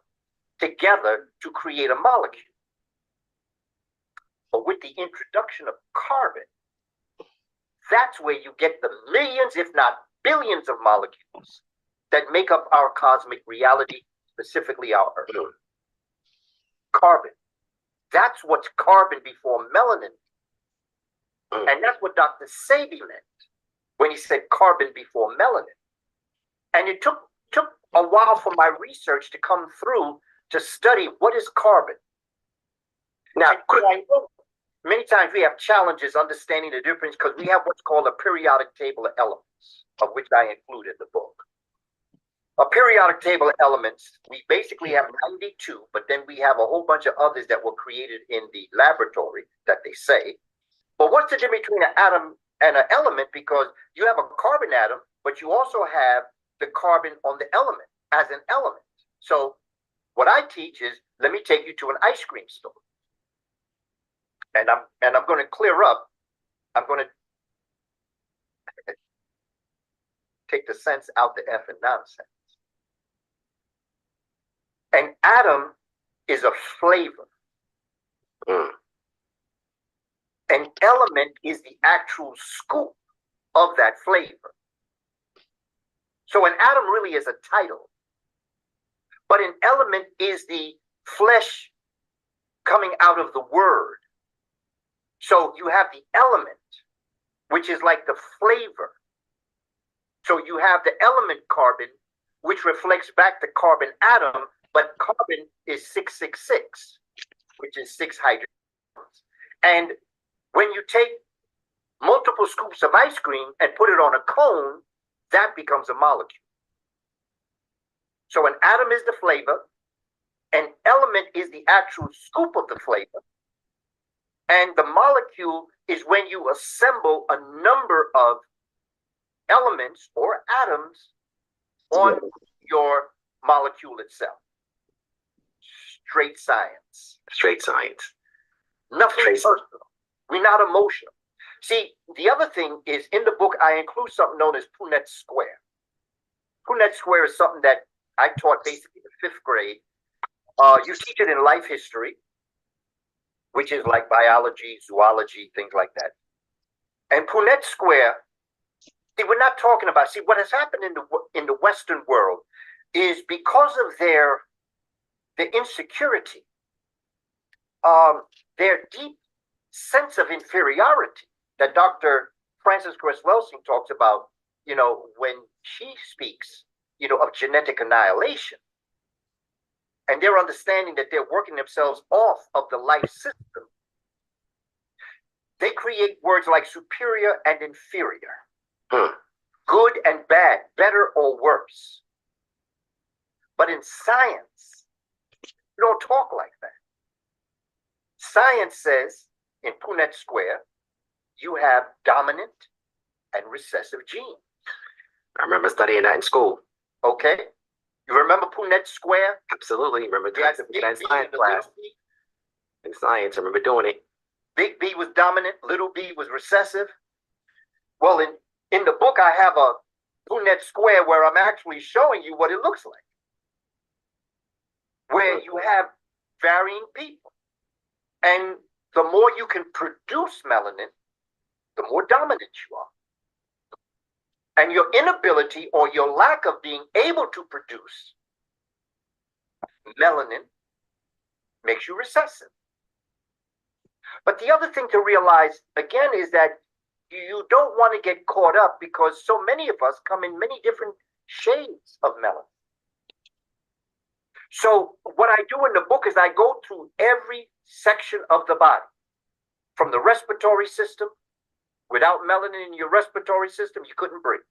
together to create a molecule. But with the introduction of carbon, that's where you get the millions, if not billions of molecules that make up our cosmic reality, specifically our Earth. Carbon. That's what's carbon before melanin. And that's what Dr. Sebi meant when he said carbon before melanin. And it took a while for my research to come through to study what is carbon. Now, many times we have challenges understanding the difference because we have what's called a periodic table of elements, of which I include in the book. A periodic table of elements, we basically have 92, but then we have a whole bunch of others that were created in the laboratory that they say. But what's the difference between an atom and an element? Because you have a carbon atom, but you also have the carbon on the element as an element. So what I teach is, let me take you to an ice cream store. And I'm going to clear up. I'm going to take the sense out the F and nonsense. An atom is a flavor. An element is the actual scoop of that flavor. So an atom really is a title. But an element is the flesh coming out of the word. So you have the element, which is like the flavor. So you have the element carbon, which reflects back the carbon atom, but carbon is 666, which is 6 hydrogens. And when you take multiple scoops of ice cream and put it on a cone, that becomes a molecule. So an atom is the flavor, an element is the actual scoop of the flavor, and the molecule is when you assemble a number of elements or atoms on your molecule itself. Straight science. Straight science. Nothing personal. We're not emotional. See, the other thing is in the book, I include something known as Punnett Square. Punnett Square is something that I taught basically in 5th grade. You teach it in life history, which is like biology, zoology, things like that. And Punnett Square, see, we're not talking about, see, what has happened in the Western world is because of their insecurity, their deep sense of inferiority that Dr. Frances Cress Welsing talks about, you know, when she speaks, you know, of genetic annihilation. And their understanding that they're working themselves off of the life system. They create words like superior and inferior, good and bad, better or worse. But in science, you don't talk like that. Science says, in Punnett Square, you have dominant and recessive genes. I remember studying that in school. Okay. You remember Punnett Square? Absolutely. Remember that in science class. In science, I remember doing it. Big B was dominant, little b was recessive. Well, in the book, I have a Punnett Square where I'm actually showing you what it looks like. Where you have varying people. And the more you can produce melanin, the more dominant you are. And your inability or your lack of being able to produce melanin makes you recessive. But the other thing to realize, again, is that you don't want to get caught up because so many of us come in many different shades of melanin. So what I do in the book is I go through every section of the body, from the respiratory system. Without melanin in your respiratory system, you couldn't breathe.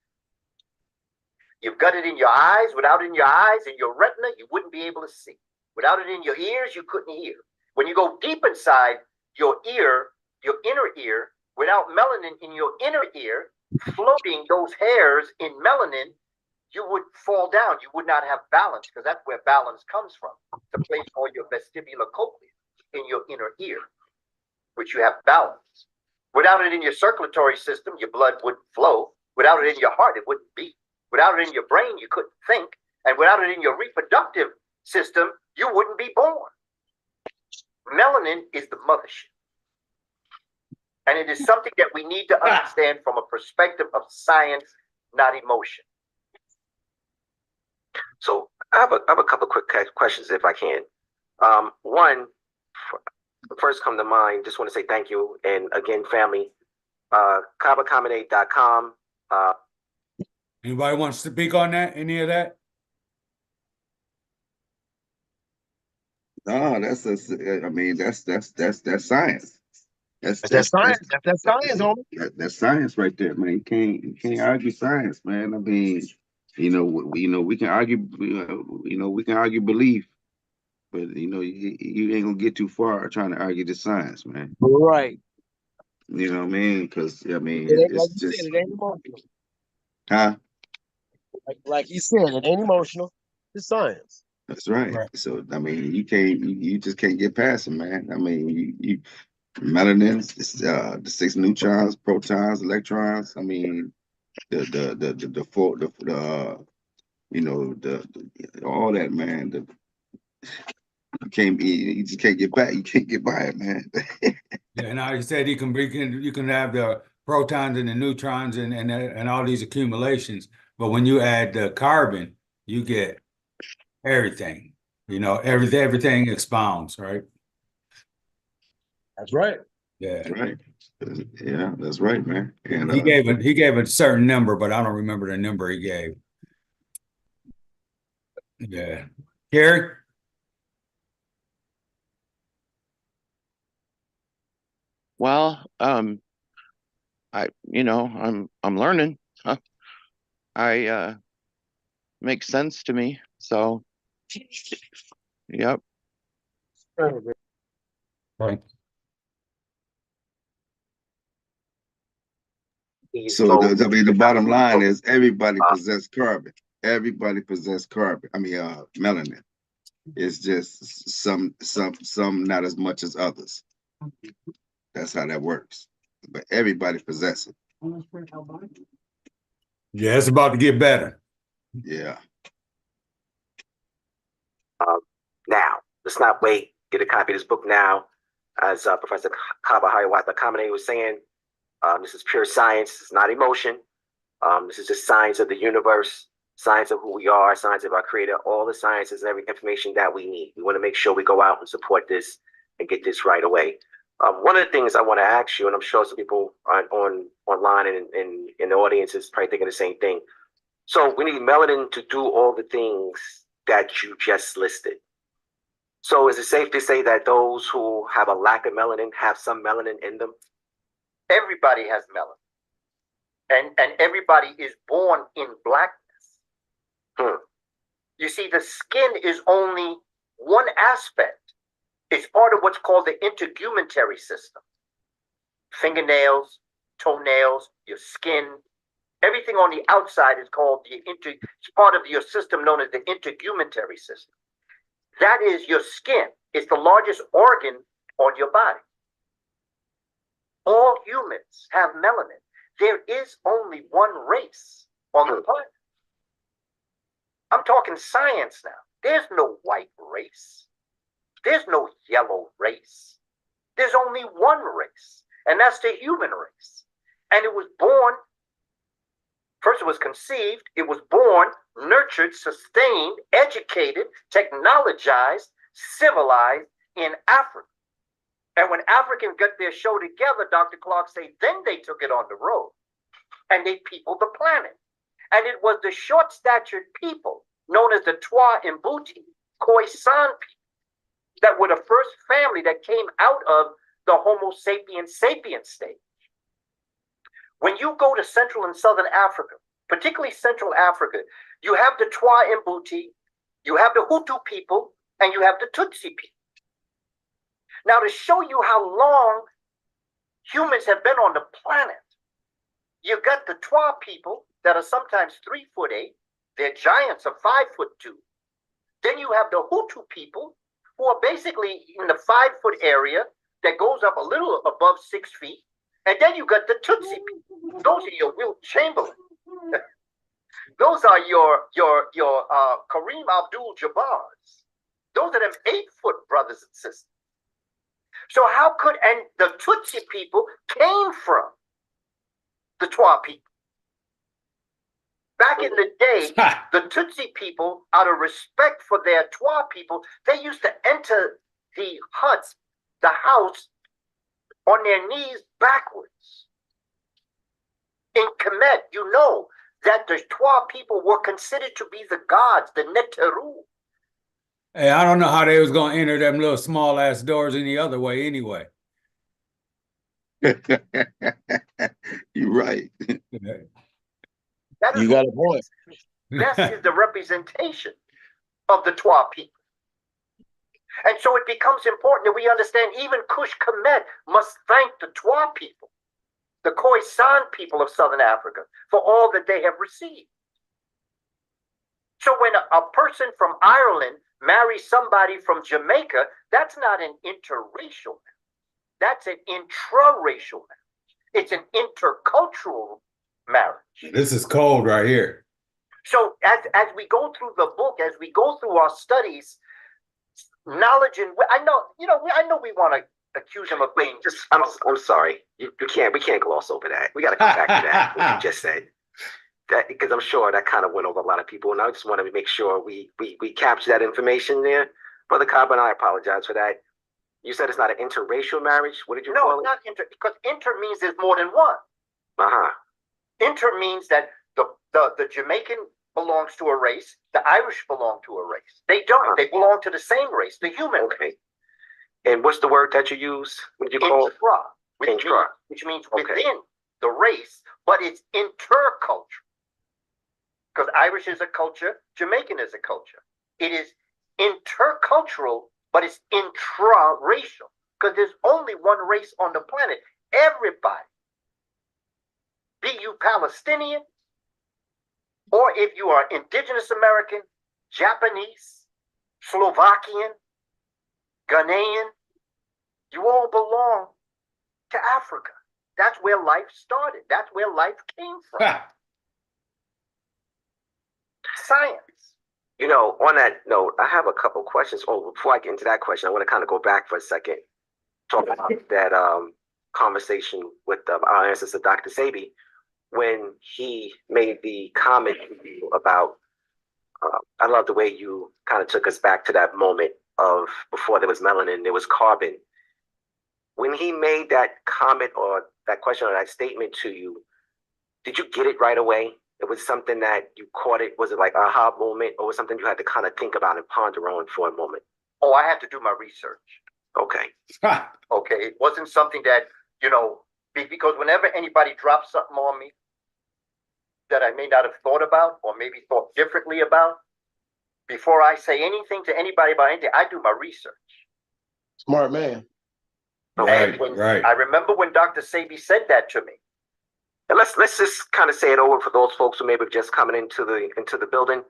You've got it in your eyes. Without it in your eyes and your retina, you wouldn't be able to see. Without it in your ears, you couldn't hear. When you go deep inside your ear, your inner ear, without melanin in your inner ear, floating those hairs in melanin, you would fall down. You would not have balance, because that's where balance comes from. The place called your vestibular cochlea in your inner ear, which you have balance. Without it in your circulatory system, your blood wouldn't flow. Without it in your heart, it wouldn't beat. Without it in your brain, you couldn't think. And without it in your reproductive system, you wouldn't be born. Melanin is the mothership. And it is something that we need to understand from a perspective of science, not emotion. So I have a couple of quick questions if I can. One, first come to mind, just want to say thank you. And again, family, KabaKamene.com. Anybody wants to speak on that? Any of that? No, I mean, that's science. That's science. That's science, homie. That's science right there, man. You can't argue science, man. I mean, we can argue, we can argue belief, but you ain't gonna get too far trying to argue the science, man. Right. You know what I mean? Because I mean, It ain't like it's you just, said, it ain't emotional. huh? Like he said, it ain't emotional. It's science. That's right. Right. So I mean, you just can't get past it, man. I mean, you melanin, the 6 neutrons, protons, electrons. I mean, the four, all that, man. You just can't get back. You can't get by it, man. Yeah, now you said you can have the protons and the neutrons and all these accumulations, but when you add the carbon, you get everything. Everything expounds, right? That's right. Yeah. That's right. Yeah, that's right, man. And He gave a certain number, but I don't remember the number he gave. Yeah. Gary? Well, I'm learning. Makes sense to me. So, yep. Right. so the bottom line is everybody possess carbon. Everybody possess carbon. I mean, melanin. It's just some not as much as others. That's how that works. But everybody possesses it. Yeah, it's about to get better. Yeah. Now, let's not wait. Get a copy of this book now. As Professor Kaba Kamene was saying, this is pure science. It's not emotion. This is just science of the universe, science of who we are, science of our creator, all the sciences and every information that we need. We want to make sure we go out and support this and get this right away. One of the things I want to ask you, and I'm sure some people online and in the audience is probably thinking the same thing. So we need melanin to do all the things that you just listed. So is it safe to say that those who have a lack of melanin have some melanin in them? Everybody has melanin. And everybody is born in blackness. You see, the skin is only one aspect. It's part of what's called the integumentary system. Fingernails, toenails, your skin, everything on the outside is called it's part of your system known as the integumentary system. That is your skin. It's the largest organ on your body. All humans have melanin. There is only one race on the planet. I'm talking science now. There's no white race. There's no yellow race. There's only one race, and that's the human race. And it was born, first it was conceived, it was born, nurtured, sustained, educated, technologized, civilized in Africa. And when Africans got their show together, Dr. Clark said, then they took it on the road and they peopled the planet. And it was the short-statured people known as the Twa Mbuti, Khoisan people, that were the first family that came out of the Homo sapiens sapiens stage. When you go to Central and Southern Africa, particularly Central Africa, you have the Twa Mbuti, you have the Hutu people, and you have the Tutsi people. Now, to show you how long humans have been on the planet, you've got the Twa people that are sometimes 3'8". They're giants of 5'2". Then you have the Hutu people who are basically in the 5-foot area that goes up a little above 6 feet. And then you got the Tutsi people. Those are your Wilt Chamberlain. Those are your Kareem Abdul-Jabbars. Those are them 8-foot brothers and sisters. So and the Tutsi people came from the Twa people. Back in the day, the Tutsi people, out of respect for their Twa people, they used to enter the huts, the house, on their knees backwards. In Kemet, you know that the Twa people were considered to be the gods, the Neteru. Hey, I don't know how they was gonna enter them little small ass doors any other way anyway. You're right. That is You got a point. This is the representation of the Twa people. And so it becomes important that we understand even Kush Kemet must thank the Twa people, the Khoisan people of Southern Africa, for all that they have received. So when a person from Ireland marries somebody from Jamaica, that's not an interracial marriage. That's an intraracial marriage. It's an intercultural marriage. This is cold right here. So as we go through the book, as we go through our studies, knowledge and I know we want to accuse him of being Just I'm sorry. We can't gloss over that. We got to come back to that. What you just said. That because I'm sure that kind of went over a lot of people, and I just want to make sure we capture that information there. Brother Kaba and I apologize for that. You said it's not an interracial marriage. What did you call it? No, it's not inter, because inter means there's more than one. Inter means that the Jamaican belongs to a race, the Irish belong to a race. They don't. They belong to the same race, the human race. And what's the word that you use? What did you call it? Intra, which means within the race, but it's intercultural. Because Irish is a culture, Jamaican is a culture. It is intercultural, but it's intra-racial. Because there's only one race on the planet. Everybody, be you Palestinian, or if you are indigenous American, Japanese, Slovakian, Ghanaian, you all belong to Africa. That's where life started. That's where life came from. Science. You know, on that note, I have a couple questions. Oh, before I get into that question, I want to kind of go back for a second, talk about that conversation with our ancestor, Dr. Sebi, when he made the comment about, I love the way you kind of took us back to that moment of before there was melanin, there was carbon. When he made that comment or that question or that statement to you, did you get it right away? It was something that you caught it. Was it like aha moment, or was something you had to kind of think about and ponder on for a moment? Oh, I had to do my research. Okay. Okay. It wasn't something that, because whenever anybody drops something on me that I may not have thought about or maybe thought differently about, before I say anything to anybody about anything, I do my research. Smart man. Right. I remember when Dr. Sebi said that to me. And let's just kind of say it over for those folks who maybe just coming into the building.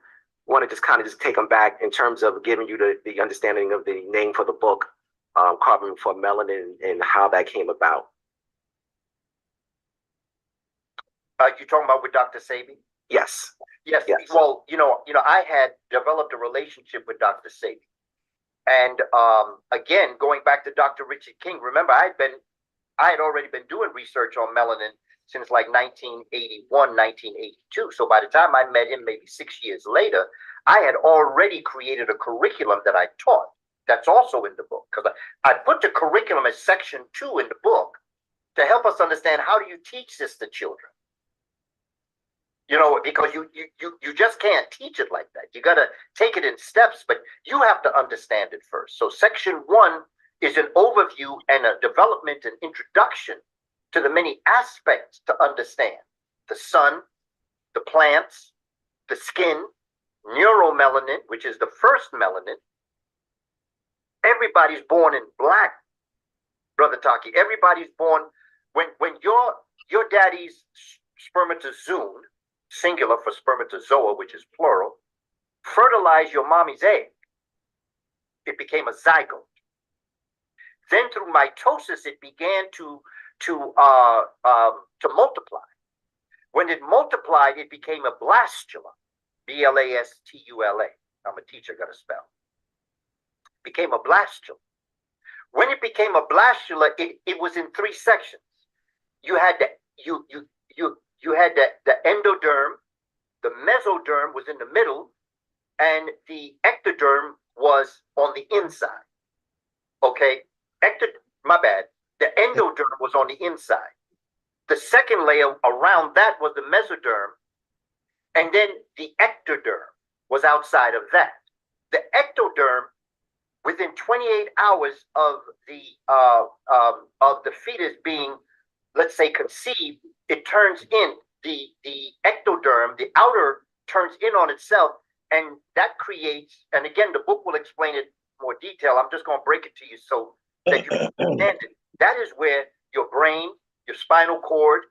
Want to just kind of take them back in terms of giving you the understanding of the name for the book, Carbon for Melanin, and how that came about. You talking about with Dr. Sebi? Yes. Yes. Well, I had developed a relationship with Dr. Sebi, and again, going back to Dr. Richard King. Remember, I had already been doing research on melanin since like 1981, 1982. So by the time I met him, maybe 6 years later, I had already created a curriculum that I taught. That's also in the book, because I put the curriculum as section 2 in the book to help us understand how do you teach this to children. Because you just can't teach it like that. You got to take it in steps, but you have to understand it first. So section 1 is an overview and a development and introduction to the many aspects to understand: the sun, the plants, the skin, neuromelanin, which is the first melanin. Everybody's born in black, Brother Taki. Everybody's born when your daddy's spermatozoon, singular for spermatozoa, which is plural, fertilized your mommy's egg. It became a zygote. Then through mitosis, it began to multiply. When it multiplied, it became a blastula, blastula. I'm a teacher, got to spell. Became a blastula. When it became a blastula, it was in 3 sections. You had the endoderm, the mesoderm was in the middle, and the ectoderm was on the inside. Okay, my bad. The endoderm was on the inside. The second layer around that was the mesoderm, and then the ectoderm was outside of that. The ectoderm, within 28 hours of the fetus being, let's say, conceived, it turns in the ectoderm, the outer turns in on itself, and that creates. And again, the book will explain it in more detail. I'm just going to break it to you so that you can understand it. That is where your brain, your spinal cord,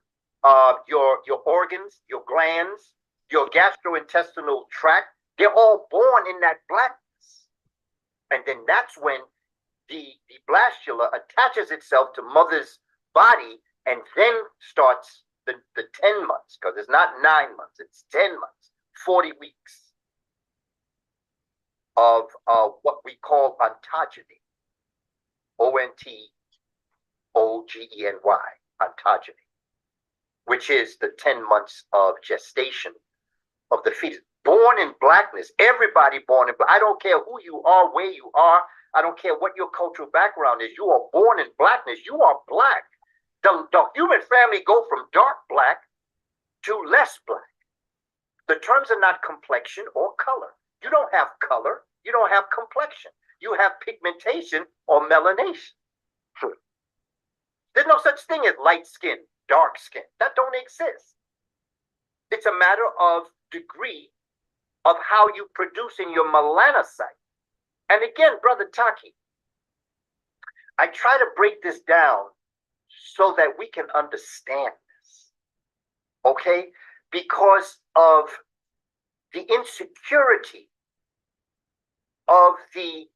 your organs, your glands, your gastrointestinal tract, they're all born in that blackness. And then that's when the blastula attaches itself to mother's body and then starts the 10 months, because it's not 9 months, it's 10 months, 40 weeks of what we call ontogeny. O-N-T-O-G-E-N-Y, ontogeny, which is the 10 months of gestation of the fetus. Born in blackness, everybody born in black. I don't care who you are, where you are. I don't care what your cultural background is. You are born in blackness. You are black. The human family go from dark black to less black. The terms are not complexion or color. You don't have color. You don't have complexion. You have pigmentation or melanation. There's no such thing as light skin, dark skin. That don't exist. It's a matter of degree of how you produce in your melanocyte. And again, Brother Taki, I try to break this down so that we can understand this, okay? Because of the insecurity of the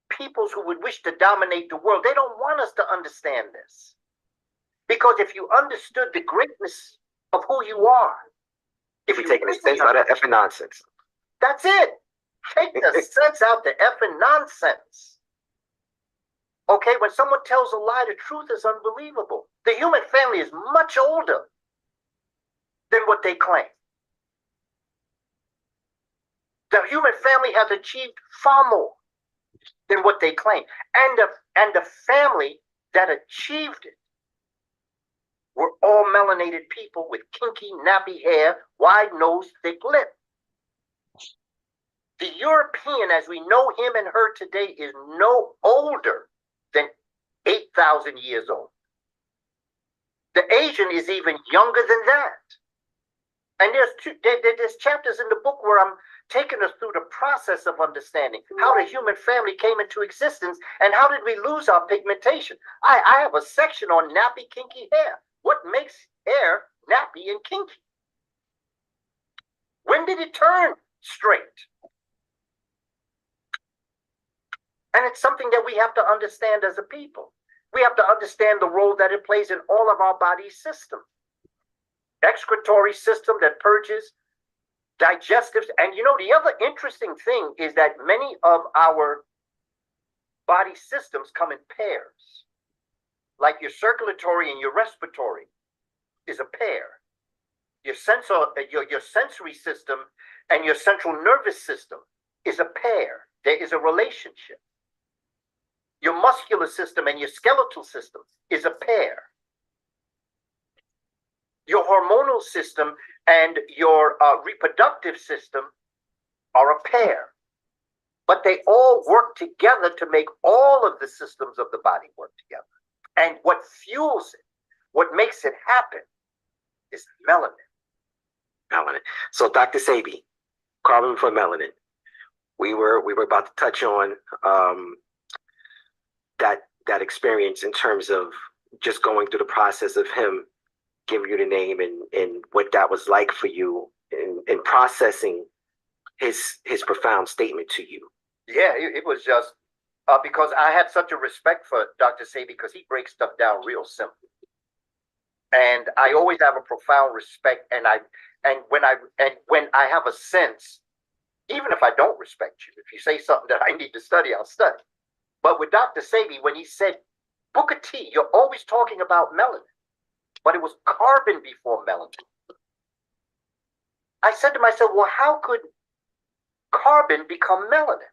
peoples who would wish to dominate the world. They don't want us to understand this. Because if you understood the greatness of who you are, if you're taking the sense out of effing nonsense. That's it. Take the sense out the effing nonsense. Okay, when someone tells a lie, the truth is unbelievable. The human family is much older than what they claim. The human family has achieved far more than what they claim. And the family that achieved it were all melanated people with kinky, nappy hair, wide nose, thick lip. The European, as we know him and her today, is no older than 8,000 years old. The Asian is even younger than that. And there's chapters in the book where I'm taking us through the process of understanding how the human family came into existence and how did we lose our pigmentation. I have a section on nappy, kinky hair. What makes hair nappy and kinky? When did it turn straight? And it's something that we have to understand as a people. We have to understand the role that it plays in all of our body systems. Excretory system that purges, digestives. And you know, the other interesting thing is that many of our body systems come in pairs. Like your circulatory and your respiratory is a pair. Your sensory system and your central nervous system is a pair. There is a relationship. Your muscular system and your skeletal system is a pair. Your hormonal system and your reproductive system are a pair. But they all work together to make all of the systems of the body work together. And what fuels it, what makes it happen, is melanin. Melanin. So, Dr. Sabi, carbon for melanin. We were about to touch on that experience in terms of just going through the process of him giving you the name and what that was like for you in processing his profound statement to you. Yeah, it was just because I had such a respect for Dr. Sabi because he breaks stuff down real simple. And I always have a profound respect, and when I have a sense, even if I don't respect you, if you say something that I need to study, I'll study. But with Dr. Sabi, when he said, Booker T, you're always talking about melanin, but it was carbon before melanin. I said to myself, well, how could carbon become melanin?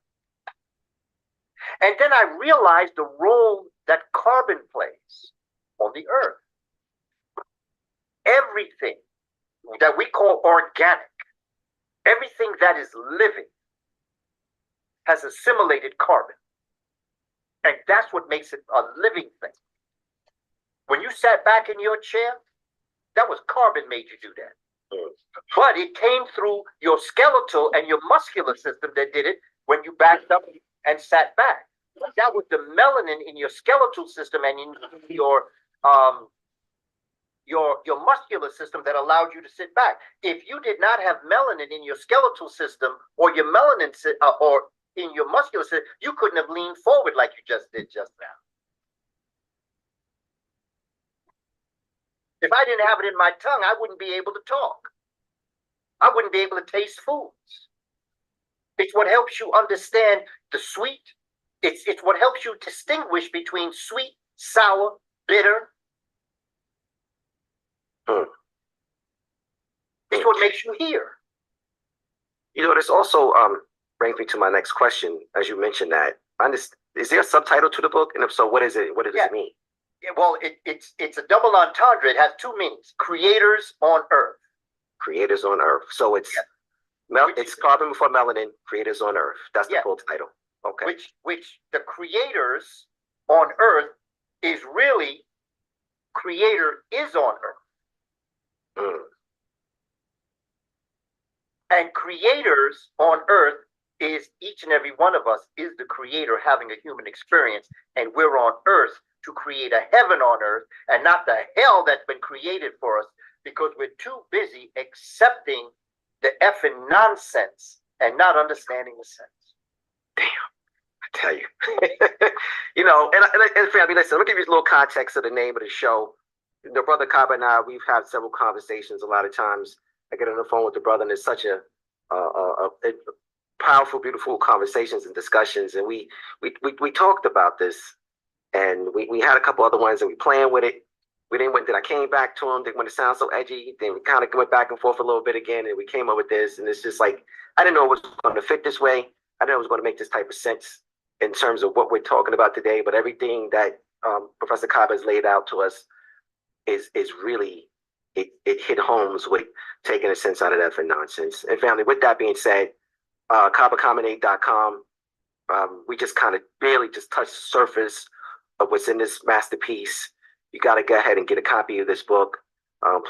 And then I realized the role that carbon plays on the earth. Everything that we call organic, everything that is living, has assimilated carbon. And that's what makes it a living thing. When you sat back in your chair, that was carbon made you do that. But it came through your skeletal and your muscular system that did it when you backed up and sat back. That was the melanin in your skeletal system and in your muscular system that allowed you to sit back. If you did not have melanin in your skeletal system or your melanin or in your muscular system, you couldn't have leaned forward like you just did just now. If I didn't have it in my tongue, I wouldn't be able to talk. I wouldn't be able to taste foods. It's what helps you understand the sweet. It's what helps you distinguish between sweet, sour, bitter. It's what makes you hear. You know, this also brings me to my next question. As you mentioned that, is there a subtitle to the book? And if so, what is it? What does it mean? Yeah, well, it's a double entendre. It has two meanings: creators on Earth. Creators on Earth. So it's it's carbon before melanin. Creators on Earth. That's the full title. Okay. Which the creators on Earth is really creator is on Earth. And creators on Earth is each and every one of us is the creator having a human experience, and we're on Earth to create a heaven on Earth and not the hell that's been created for us because we're too busy accepting the effing nonsense and not understanding the sense. Damn, I tell you. You know, and family, listen, let me give you a little context of the name of the show. The brother Kaba and I, we've had several conversations. A lot of times I get on the phone with the brother, and it's such a powerful, beautiful conversations and discussions. And we talked about this, and we had a couple other ones, and we playing with it. We didn't want that. I came back to him. Didn't want to sound so edgy. Then we kind of went back and forth a little bit again, and we came up with this. And it's just like I didn't know it was going to fit this way. I didn't know it was going to make this type of sense in terms of what we're talking about today. But everything that Professor Kaba has laid out to us is really it hit homes with taking a sense out of that for nonsense. And family, with that being said, KabaKamene.com. We just kind of barely just touched the surface of what's in this masterpiece. You got to go ahead and get a copy of this book.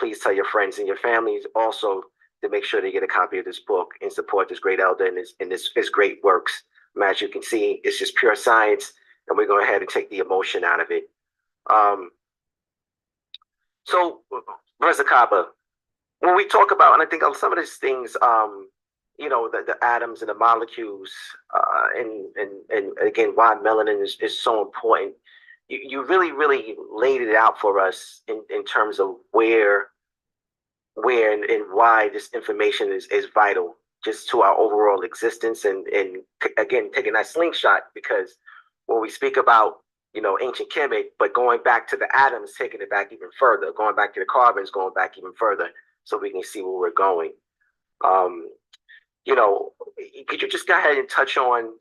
Please tell your friends and your families also to make sure they get a copy of this book and support this great elder and his great works. As you can see, it's just pure science, and we're going ahead and take the emotion out of it. So, Professor Kaba, when we talk about, and I think some of these things, you know, the atoms and the molecules, and again, why melanin is so important. You really, really laid it out for us in terms of where and why this information is vital just to our overall existence. And again, taking that slingshot, because when we speak about, you know, ancient Kemet, but going back to the atoms, taking it back even further, going back to the carbons, going back even further, so we can see where we're going. You know, could you just go ahead and touch on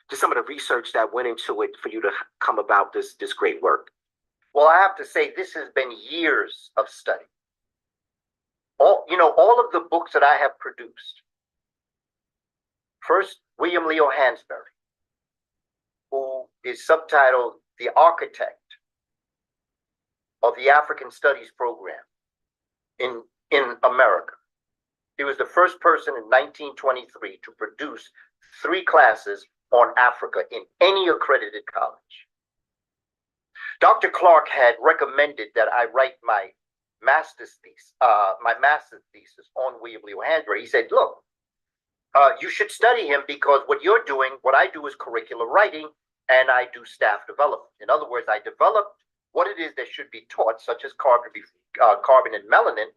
just some of the research that went into it for you to come about this great work? Well, I have to say, this has been years of study. All of the books that I have produced. First, William Leo Hansberry, who is subtitled The Architect of the African Studies Program in America. He was the first person in 1923 to produce 3 classes on Africa in any accredited college. Dr. Clark had recommended that I write my master's thesis on William Leo Hansberry. He said, look, you should study him because what you're doing, what I do is curricular writing, and I do staff development. In other words, I develop what it is that should be taught, such as carbon and melanin,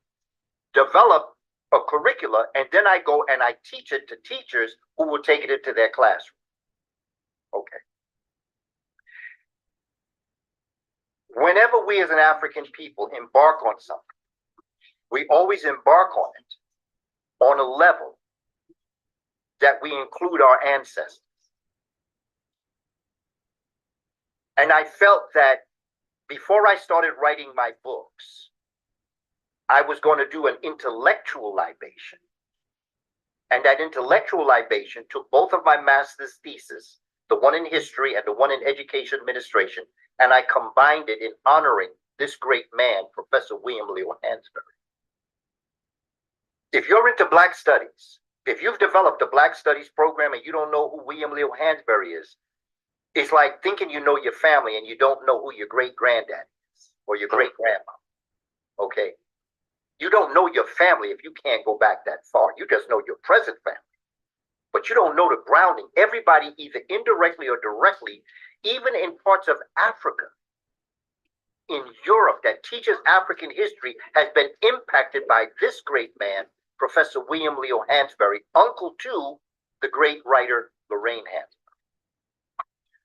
develop a curricula, and then I go and I teach it to teachers who will take it into their classroom. Okay. Whenever we as an African people embark on something, we always embark on it on a level that we include our ancestors. And I felt that before I started writing my books, I was going to do an intellectual libation. And that intellectual libation took both of my master's theses, the one in history and the one in education administration, and I combined it in honoring this great man, Professor William Leo Hansberry. If you're into Black studies, if you've developed a Black studies program and you don't know who William Leo Hansberry is, it's like thinking you know your family and you don't know who your great-granddad is or your great-grandma, okay? You don't know your family if you can't go back that far. You just know your present family. But you don't know the grounding. Everybody, either indirectly or directly, even in parts of Africa, in Europe, that teaches African history, has been impacted by this great man, Professor William Leo Hansberry, uncle to the great writer Lorraine Hansberry.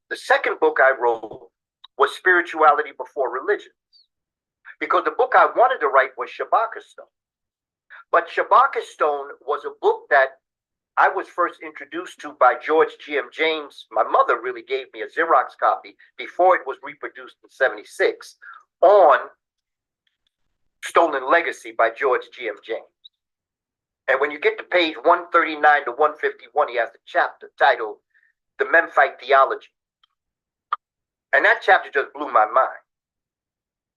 The second book I wrote was Spirituality Before Religions, because the book I wanted to write was Shabaka Stone. But Shabaka Stone was a book that I was first introduced to by George G.M. James. My mother really gave me a Xerox copy before it was reproduced in '76 on Stolen Legacy by George G.M. James. And when you get to page 139 to 151, he has a chapter titled The Memphite Theology. And that chapter just blew my mind,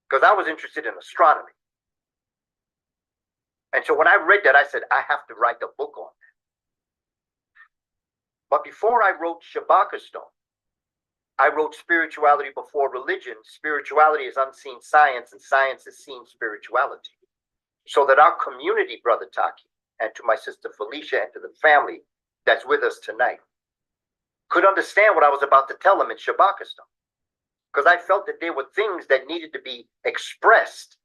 because I was interested in astronomy. And so when I read that, I said, I have to write a book on that. But before I wrote Shabaka Stone, I wrote Spirituality Before Religion. Spirituality is unseen science, and science is seen spirituality. So that our community, Brother Taki, and to my sister Felicia, and to the family that's with us tonight, could understand what I was about to tell them in Shabaka Stone. Because I felt that there were things that needed to be expressed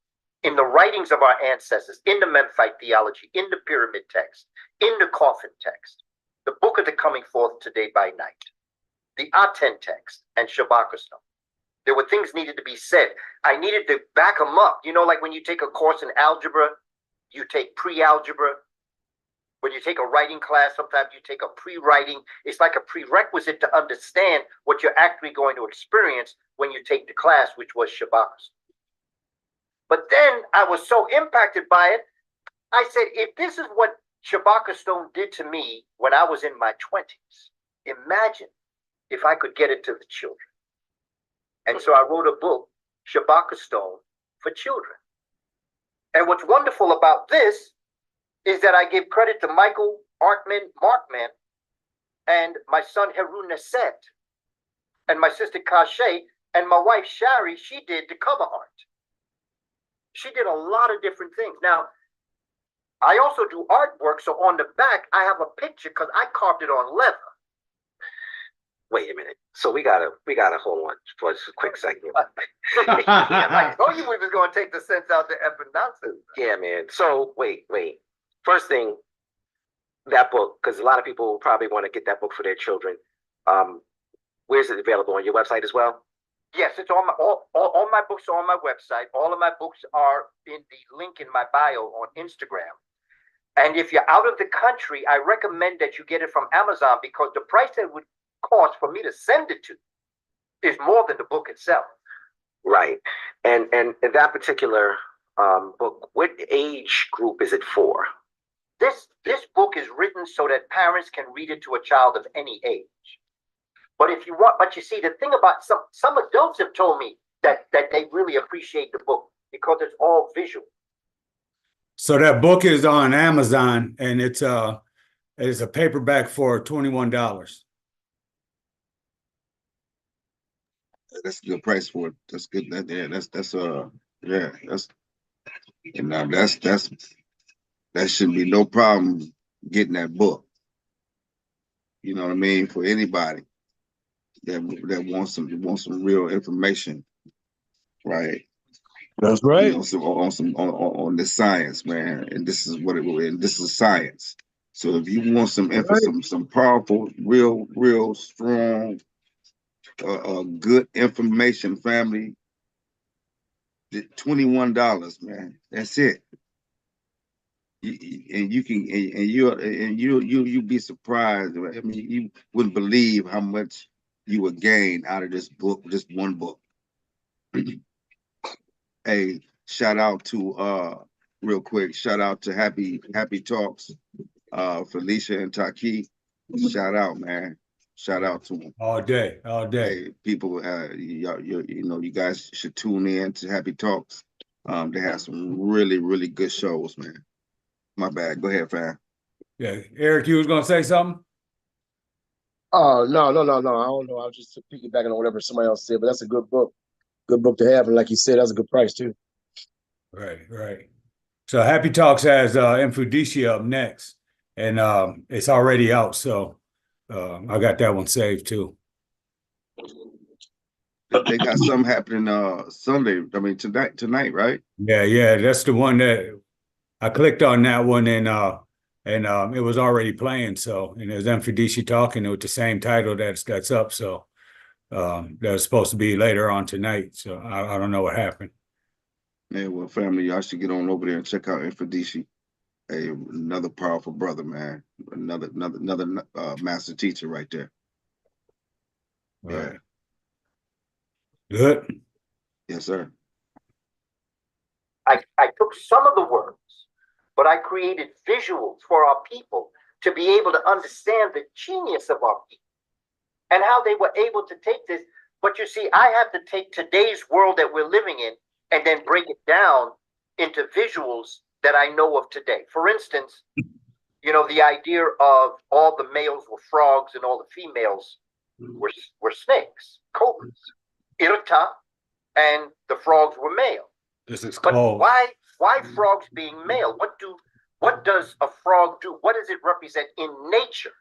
in the writings of our ancestors, in the Memphite theology, in the pyramid text, in the coffin text, the Book of the Coming Forth Today by Night, the Aten text, and Shabaka Stone. There were things needed to be said. I needed to back them up. You know, like when you take a course in algebra, you take pre-algebra. When you take a writing class, sometimes you take a pre-writing. It's like a prerequisite to understand what you're actually going to experience when you take the class, which was Shabaka Stone. But then I was so impacted by it, I said, if this is what Shabaka Stone did to me when I was in my 20s, imagine if I could get it to the children. And so I wrote a book, Shabaka Stone for Children. And what's wonderful about this is that I give credit to Michael Markman, and my son Harun Nasset, and my sister Kashay, and my wife Shari. She did the cover art. She did a lot of different things. Now, I also do artwork, so on the back I have a picture because I carved it on leather. Wait a minute. So we gotta hold on for just a quick second. I told you we was gonna take the sense out the effing nonsense. Yeah, man. So wait. First thing, that book, because a lot of people probably want to get that book for their children. Where's it available? On your website as well? Yes, it's on my all my books are on my website. All of my books are in the link in my bio on Instagram. And if you're out of the country, I recommend that you get it from Amazon, because the price that it would cost for me to send it to is more than the book itself. Right. And that particular book, what age group is it for? This book is written so that parents can read it to a child of any age. But if you want, but you see, the thing about some adults have told me that they really appreciate the book because it's all visual. So that book is on Amazon, and it's a paperback for $21. That's a good price for it. That's good. That should be no problem getting that book. You know what I mean? For anybody that wants some real information, right? That's right. You know, on the science, man. And this is what it will. And this is science. So if you want some some powerful, real strong, good information, family, $21, man. That's it. And you can you'll be surprised. I mean, you wouldn't believe how much you would gain out of this book, just one book. Hey, shout out to real quick, shout out to Happy Talks, Felicia and Taki. Shout out, man. Shout out to them. All day, all day. Hey, people, you know, you guys should tune in to Happy Talks. They have some really good shows, man. My bad. Go ahead, fam. Yeah, Eric, you was gonna say something? Oh, no. I don't know. I was just piggybacking on whatever somebody else said, but that's a good book. Good book to have. And like you said, that's a good price too. Right. So Happy Talks has Infudicia up next, and it's already out. So I got that one saved too. They got something happening Sunday. I mean tonight, right? Yeah. That's the one that I clicked on that one, and it was already playing. So, and there's Infudicia talking with the same title that's up. So that was supposed to be later on tonight. So I don't know what happened. Man, well, family, y'all should get on over there and check out Infudicia. Hey, another powerful brother, man. Another master teacher right there. Right. Good. Yes, sir. I took some of the words, but I created visuals for our people to be able to understand the genius of our people and how they were able to take this. But you see, I have to take today's world that we're living in and then break it down into visuals that I know of today. For instance, you know, the idea of all the males were frogs and all the females were snakes, cobras, irta, and the frogs were male. This is But called. why frogs being male? What does a frog do? What does it represent in nature?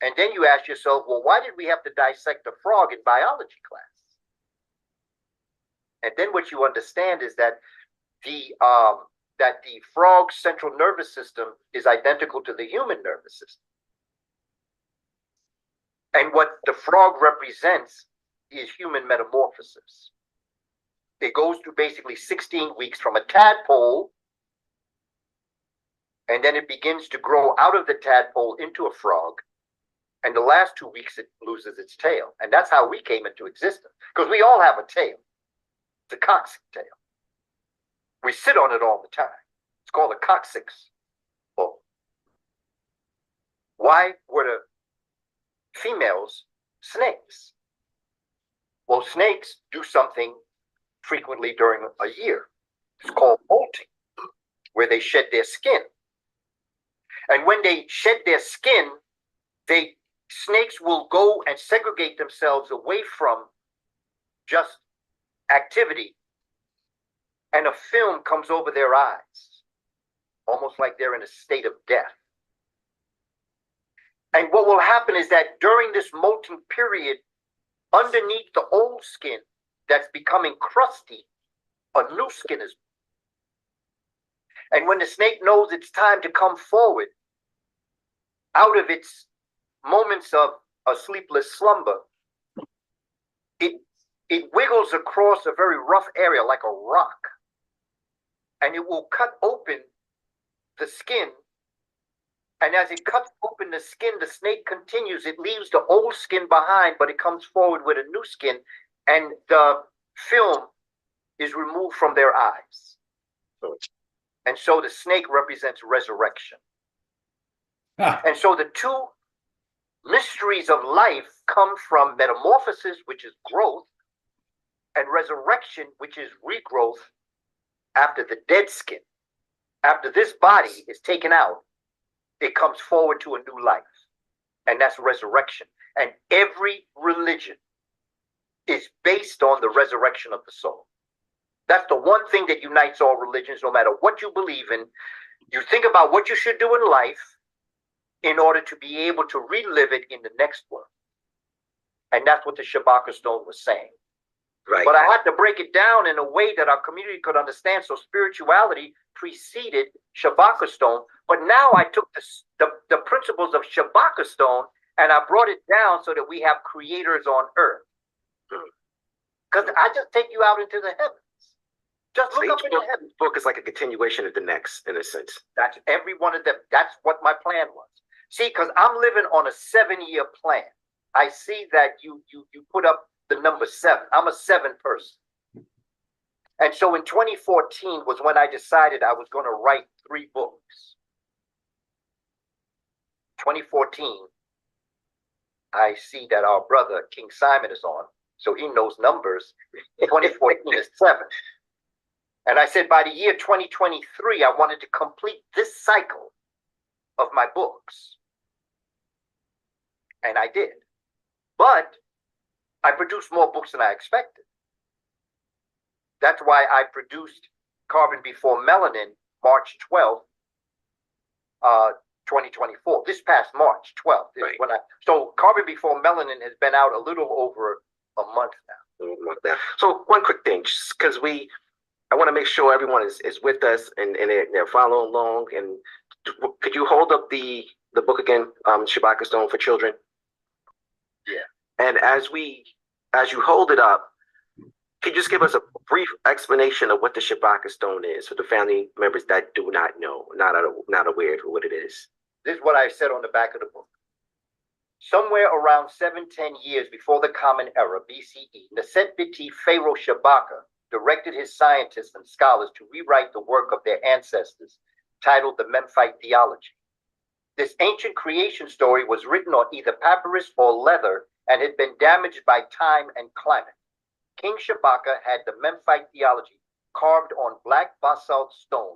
And then you ask yourself, well, why did we have to dissect a frog in biology class? And then what you understand is that the frog's central nervous system is identical to the human nervous system. And what the frog represents is human metamorphosis. It goes through basically 16 weeks from a tadpole, and then it begins to grow out of the tadpole into a frog. And the last 2 weeks, it loses its tail. And that's how we came into existence, because we all have a tail. It's a coccyx tail. We sit on it all the time. It's called a coccyx bone. Why were the females snakes? Well, snakes do something frequently during a year. It's called molting, where they shed their skin. And when they shed their skin, snakes will go and segregate themselves away from just activity, and a film comes over their eyes, almost like they're in a state of death. And what will happen is that during this molting period, underneath the old skin that's becoming crusty, a new skin is. And when the snake knows it's time to come forward out of its moments of a sleepless slumber, it wiggles across a very rough area like a rock, and it will cut open the skin. And as it cuts open the skin, the snake continues. It leaves the old skin behind, but it comes forward with a new skin, and the film is removed from their eyes. And so the snake represents resurrection. And so the two mysteries of life come from metamorphosis, which is growth, and resurrection, which is regrowth after the dead skin. After this body is taken out, it comes forward to a new life. And that's resurrection. And every religion is based on the resurrection of the soul. That's the one thing that unites all religions, no matter what you believe in. You think about what you should do in life in order to be able to relive it in the next world. And that's what the Shabaka stone was saying. Right. But I had to break it down in a way that our community could understand. So spirituality preceded Shabaka stone. But now I took the principles of Shabaka stone and I brought it down so that we have creators on earth. Because I just take you out into the heavens. Just So look up each in the heavens. book is like a continuation of the next, in a sense. That's every one of them. That's what my plan was. See, because I'm living on a 7-year plan. I see that you put up the number 7. I'm a 7 person. And so in 2014 was when I decided I was going to write 3 books. 2014, I see that our brother King Simon is on, so he knows numbers. 2014 is 7. And I said by the year 2023, I wanted to complete this cycle of my books. And I did. But I produced more books than I expected. That's why I produced Carbon Before Melanin March 12th, 2024. This past March 12th is Right. when so Carbon Before Melanin has been out a little over a month now. So one quick thing, just because I want to make sure everyone is with us and they're following along. And could you hold up the book again, Shabaka Stone for Children? Yeah. And as you hold it up, could you just give us a brief explanation of what the Shabaka Stone is for the family members that do not know, not aware of what it is? This is what I said on the back of the book. Somewhere around 710 years before the Common Era, BCE, Neset-Biti Pharaoh Shabaka directed his scientists and scholars to rewrite the work of their ancestors, titled the Memphite Theology. This ancient creation story was written on either papyrus or leather and had been damaged by time and climate. King Shabaka had the Memphite theology carved on black basalt stone,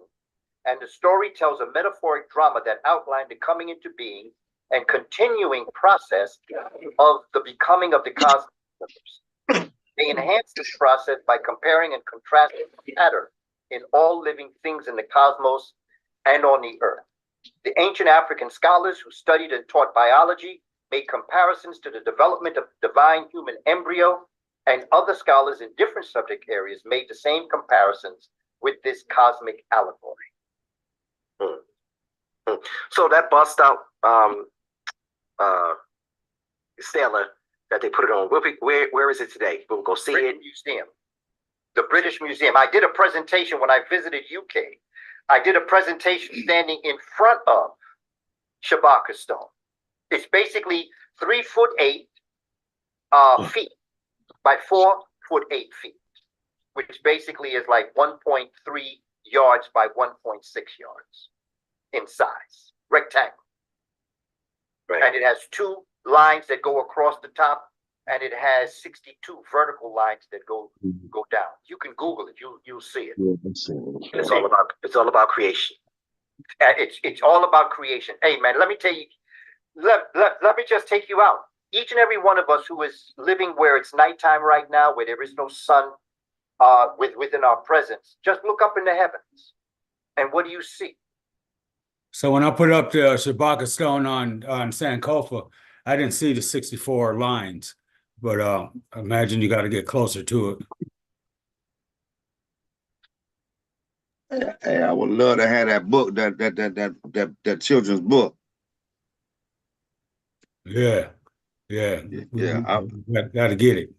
and the story tells a metaphoric drama that outlined the coming into being and continuing process of the becoming of the cosmos. They enhance this process by comparing and contrasting the pattern in all living things in the cosmos and on the earth. The ancient African scholars who studied and taught biology made comparisons to the development of divine human embryo, and other scholars in different subject areas made the same comparisons with this cosmic allegory. So that bust out stela that they put it on, where is it today? We'll go see British it. Museum. The British Museum. I did a presentation when I visited UK. I did a presentation standing in front of Shabaka Stone. It's basically 3'8" feet by 4'8" feet, which basically is like 1.3 yards by 1.6 yards in size, rectangle. Right. And it has 2 lines that go across the top, and it has 62 vertical lines that go down. You can Google it. You'll see it. It's all about creation. It's all about creation. Hey man, let me tell you. Let me just take you out. Each and every one of us who is living where it's nighttime right now, where there is no sun, within our presence, just look up in the heavens, and what do you see? So when I put up the Shabaka Stone on Sankofa, I didn't see the 64 lines, but I imagine you got to get closer to it. Hey, I would love to have that book, that children's book. Yeah. Gotta get it.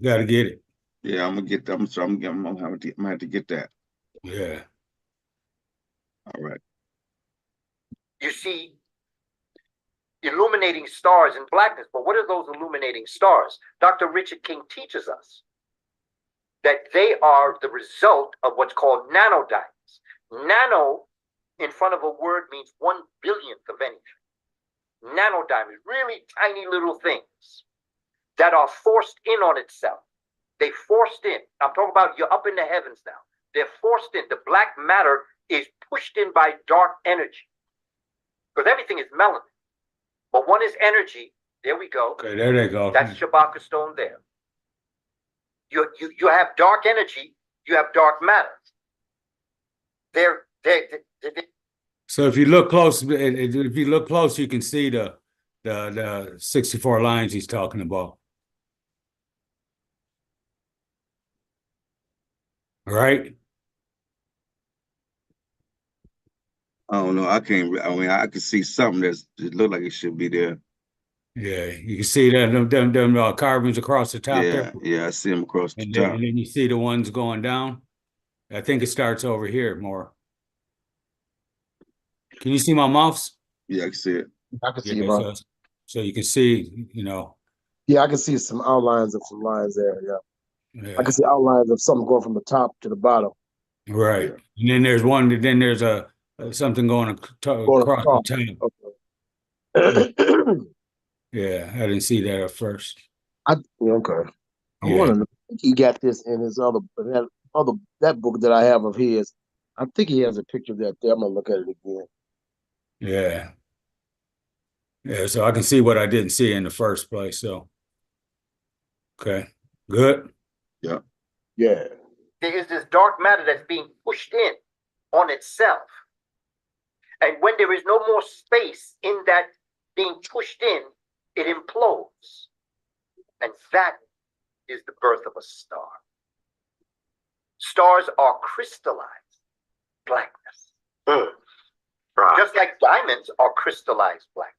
Yeah, I'm gonna get them. So I'm gonna have to get that. Yeah. All right. You see illuminating stars in blackness, but what are those illuminating stars? Dr. Richard King teaches us that they are the result of what's called nanodiamonds. Nano in front of a word means 1/billionth of anything. Nanodiamonds, really tiny little things that are forced in on itself. They forced in. I'm talking about you're up in the heavens now. They're forced in. The black matter is pushed in by dark energy. Because everything is melanin. But one is energy. There we go. Okay, there they go. That's Shabaka Stone there. You have dark energy. You have dark matter. They're So if you look close, you can see the 64 lines he's talking about. All right. I don't know. I can't. I mean, I can see something that look like it should be there. Yeah, you can see that them carvings across the top there. Yeah, I see them across the And top. then you see the ones going down. I think it starts over here more. Can you see my mouse? Yeah, I can see it. I can see Yeah, you, bro. so you can see, you know. Yeah, I can see some outlines of some lines there. Yeah, I Yeah, can see outlines of something going from the top to the bottom. right. Yeah. And then there's one. Then there's a something going Going across the across. top. Okay. Yeah, I didn't see that at first. Yeah, okay. I Yeah, wonder. I think he got this in his that book that I have of his. I think he has a picture of that there. I'm gonna look at it again. yeah, yeah. So I can see what I didn't see in the first place. So, okay, good. Yeah. Yeah. There is this dark matter that's being pushed in on itself. And when there is no more space in that being pushed in, it implodes. And that is the birth of a star. Stars are crystallized blackness. Right. Just like diamonds are crystallized blackness.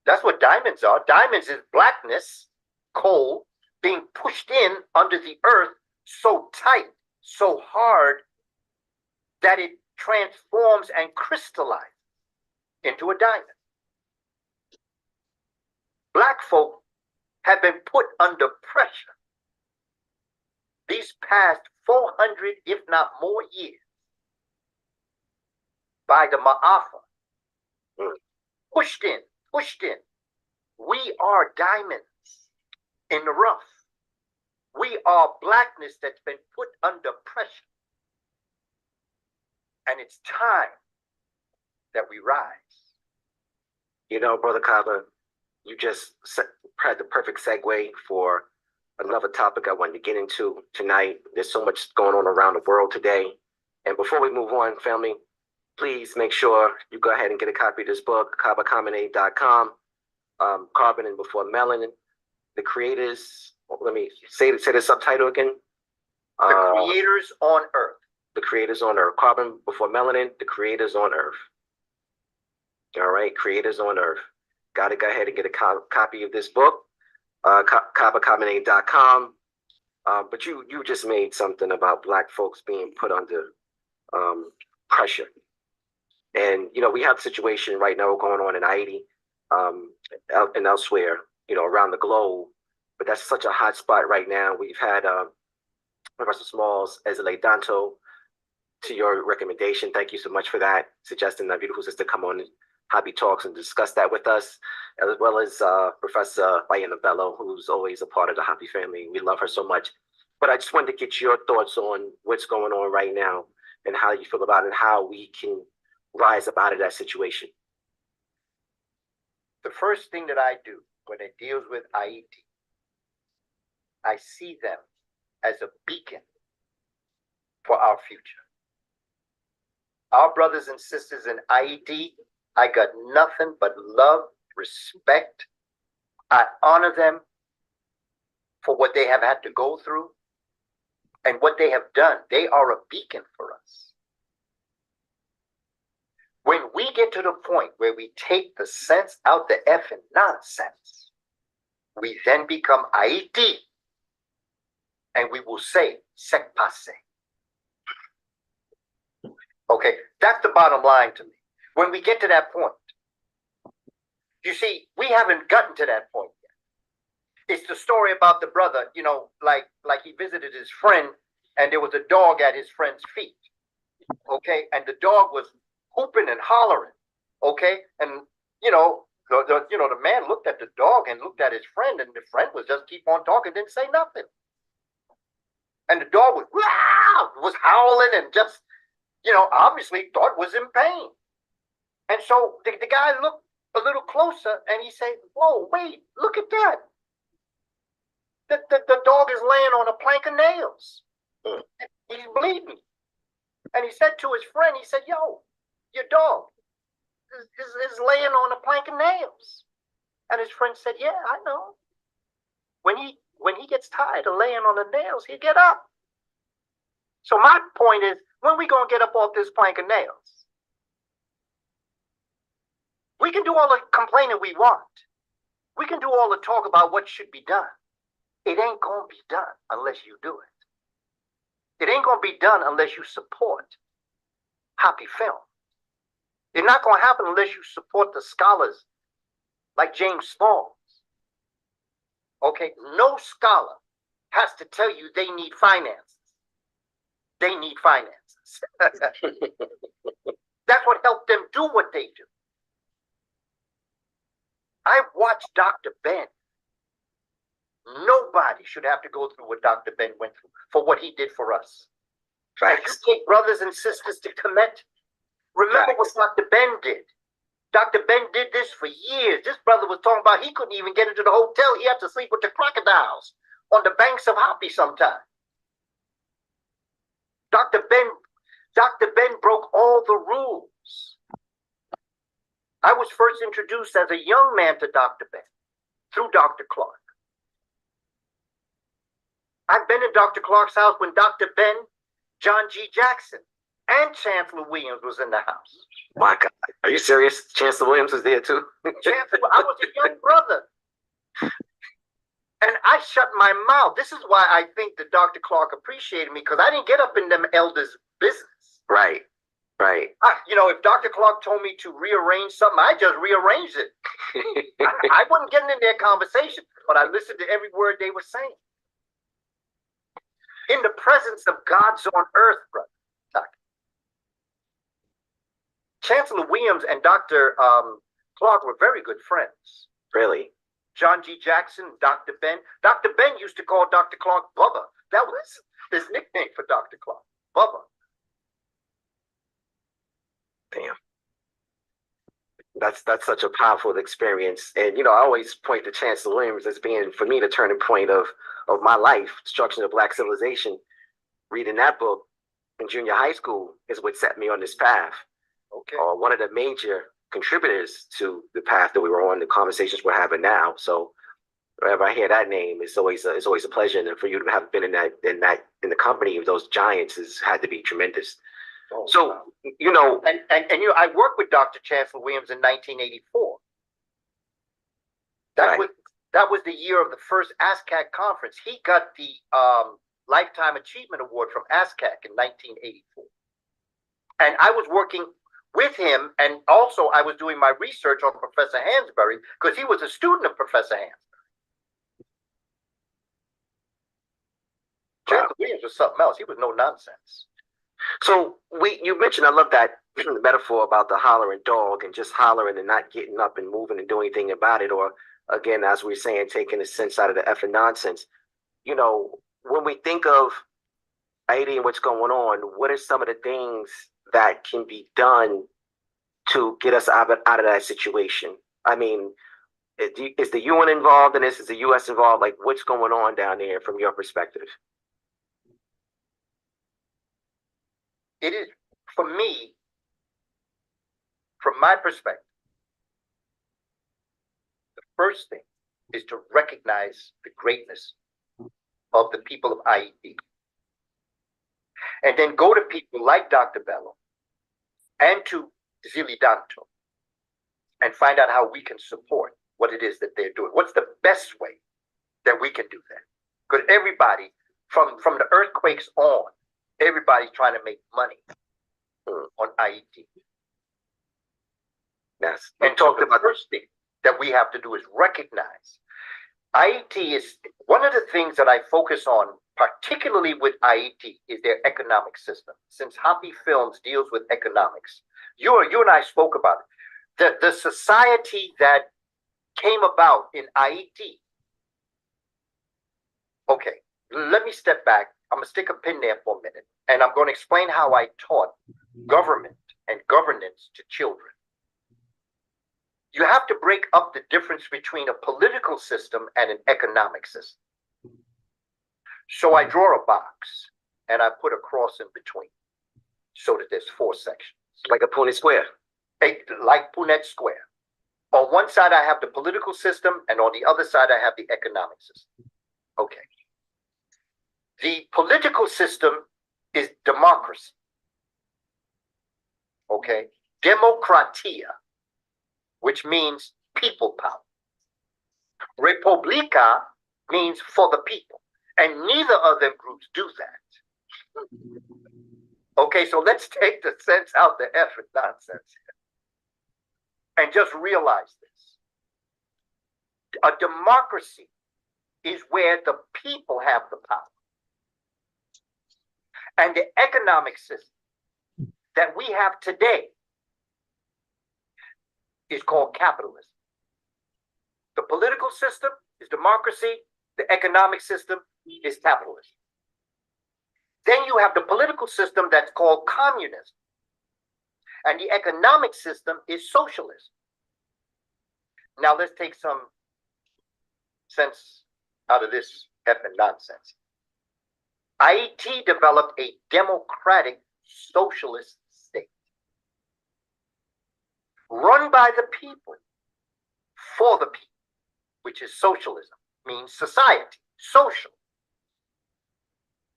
That's what diamonds are. Diamonds is blackness, coal, being pushed in under the earth so tight, so hard, that it transforms and crystallizes into a diamond. Black folk have been put under pressure these past 400, if not more years, by the Ma'afa. Pushed in, pushed in. We are diamonds in the rough. We are blackness that's been put under pressure. And it's time that we rise. You know, Brother Kaba, you just had the perfect segue for another topic I wanted to get into tonight. There's so much going on around the world today. And before we move on, family, please make sure you go ahead and get a copy of this book, Kamene.com, Carbon and Before Melanin. The creators, let me say the subtitle again. The creators on Earth. The creators on Earth. Carbon Before Melanin, the creators on Earth. All right, creators on Earth. Got to go ahead and get a copy of this book, Kamene.com. But you just made something about Black folks being put under pressure. And, you know, we have a situation right now going on in Haiti and elsewhere, you know, around the globe. But that's such a hot spot right now. We've had Professor Smalls as a Danto, to your recommendation. Thank you so much for that, suggesting that beautiful sister come on Hapi Talks and discuss that with us, as well as Professor Bayana Bello, who's always a part of the Hapi family. We love her so much. But I just wanted to get your thoughts on what's going on right now and how you feel about it and how we can rise up out of that situation. The first thing that I do when it deals with Haiti, I see them as a beacon for our future. Our brothers and sisters in Haiti, I got nothing but love, respect. I honor them for what they have had to go through and what they have done. They are a beacon for us. When we get to the point where we take the sense out the effing nonsense, we then become Haiti, and we will say, "Sec passe." Okay, that's the bottom line to me. When we get to that point, you see, we haven't gotten to that point yet. It's the story about the brother, you know, like he visited his friend, and there was a dog at his friend's feet. Okay, and the dog was hooping and hollering. Okay, and the man looked at the dog and looked at his friend, and the friend was just keep on talking, didn't say nothing. And the dog was howling and just, obviously thought was in pain. And so the guy looked a little closer and he said, "Whoa, wait, look at that. The dog is laying on a plank of nails. He's bleeding." And he said to his friend, he said, "Yo, your dog is laying on a plank of nails." And his friend said, "Yeah, I know. When he gets tired of laying on the nails, he'll get up." So my point is, when we gonna get up off this plank of nails? We can do all the complaining we want. We can do all the talk about what should be done. It ain't gonna be done unless you do it. It ain't gonna be done unless you support Hapi Film. It's not gonna happen unless you support the scholars like James Smalls. Okay, no scholar has to tell you they need finances. They need finances. That's what helped them do what they do. I watched Dr. Ben. Nobody should have to go through what Dr. Ben went through for what he did for us. If you take brothers and sisters to Kamene, remember what Dr. Ben did. Dr. Ben did this for years. This brother was talking about he couldn't even get into the hotel. He had to sleep with the crocodiles on the banks of Hapi sometime. Dr. Ben broke all the rules. I was first introduced as a young man to Dr. Ben through Dr. Clark. I've been in Dr. Clark's house when Dr. Ben, John G. Jackson, and Chancellor Williams was in the house. My God, are you serious? Chancellor Williams was there too? Chancellor, I was a young brother. And I shut my mouth. This is why I think that Dr. Clark appreciated me, because I didn't get up in them elders' business. Right. If Dr. Clark told me to rearrange something, I just rearranged it. I wasn't getting in their conversation, but I listened to every word they were saying. In the presence of God's on earth, brother. Chancellor Williams and Dr. Clark were very good friends. Really? John G. Jackson, Dr. Ben. Dr. Ben used to call Dr. Clark Bubba. That was his nickname for Dr. Clark, Bubba. Damn. That's such a powerful experience. And, I always point to Chancellor Williams as being, for me, the turning point of my life, Destruction of Black Civilization. Reading that book in junior high school is what set me on this path. Okay. One of the major contributors to the path that we were on, the conversations we're having now. So whenever I hear that name, it's always a pleasure. And for you to have been in the company of those giants has had to be tremendous. Oh, so, I worked with Dr. Chancellor Williams in 1984. That was the year of the first ASCAC conference. He got the Lifetime Achievement Award from ASCAC in 1984. And I was working with him, and also I was doing my research on Professor Hansberry, because he was a student of Professor Hansberry. Chancellor Williams was something else. He was no nonsense. So you mentioned, I love that metaphor about the hollering dog and just hollering and not getting up and moving and doing anything about it. Or again, as we were saying, taking the sense out of the effing nonsense. When we think of Haiti and what's going on, what are some of the things that can be done to get us out of that situation? I mean, is the UN involved in this? Is the US involved? Like, what's going on down there from your perspective? It is, for me, from my perspective, the first thing is to recognize the greatness of the people of IED. And then go to people like Dr. Bello and to Zili Danto and find out how we can support what it is that they're doing. What's the best way that we can do that? Because everybody, from the earthquakes on, everybody's trying to make money on IED. Yes. And talk about the first thing that we have to do is recognize IET is one of the things that I focus on, particularly with IET, is their economic system. Since Hapi Films deals with economics, you and I spoke about it. The society that came about in IET. Okay, let me step back. I'm gonna stick a pin there for a minute, and I'm going to explain how I taught government and governance to children. You have to break up the difference between a political system and an economic system. So I draw a box and I put a cross in between so that there's 4 sections. Like a Punnett Square. Like Punnett Square. On one side, I have the political system, and on the other side, I have the economic system. Okay. The political system is democracy. Okay. Democratia, which means people power. Republica means for the people. And neither of them groups do that. Okay, so let's take the sense out the effing nonsense here. And just realize this. A democracy is where the people have the power. And the economic system that we have today is called capitalism. The political system is democracy. The economic system is capitalism. Then you have the political system that's called communism. And the economic system is socialism. Now let's take some sense out of this effing nonsense. IT developed a democratic socialist state run by the people for the people, which is socialism, means society, social.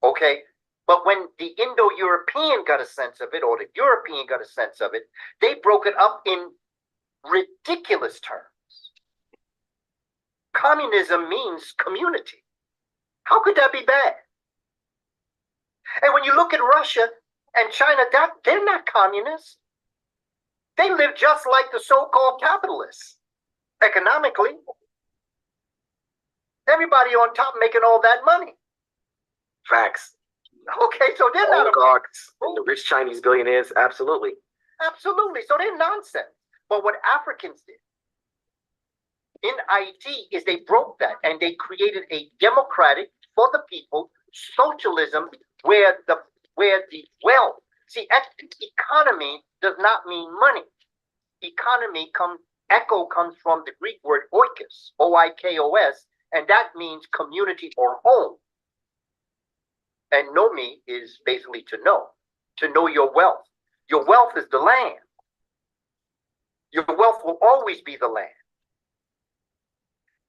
Okay, but when the Indo-European got a sense of it, or the European got a sense of it, they broke it up in ridiculous terms. Communism means community. How could that be bad? And when you look at Russia and China, they're not communists. They live just like the so-called capitalists, economically. Everybody on top making all that money. Facts. Okay, so they're not oligarchs, the rich Chinese billionaires, absolutely. Absolutely. So they're nonsense. But what Africans did in IT is they broke that and they created a democratic, for the people, socialism where the wealth. See, economy does not mean money. Economy echo comes from the Greek word oikos, O-I-K-O-S, and that means community or home. And nomi is basically to know your wealth. Your wealth is the land. Your wealth will always be the land.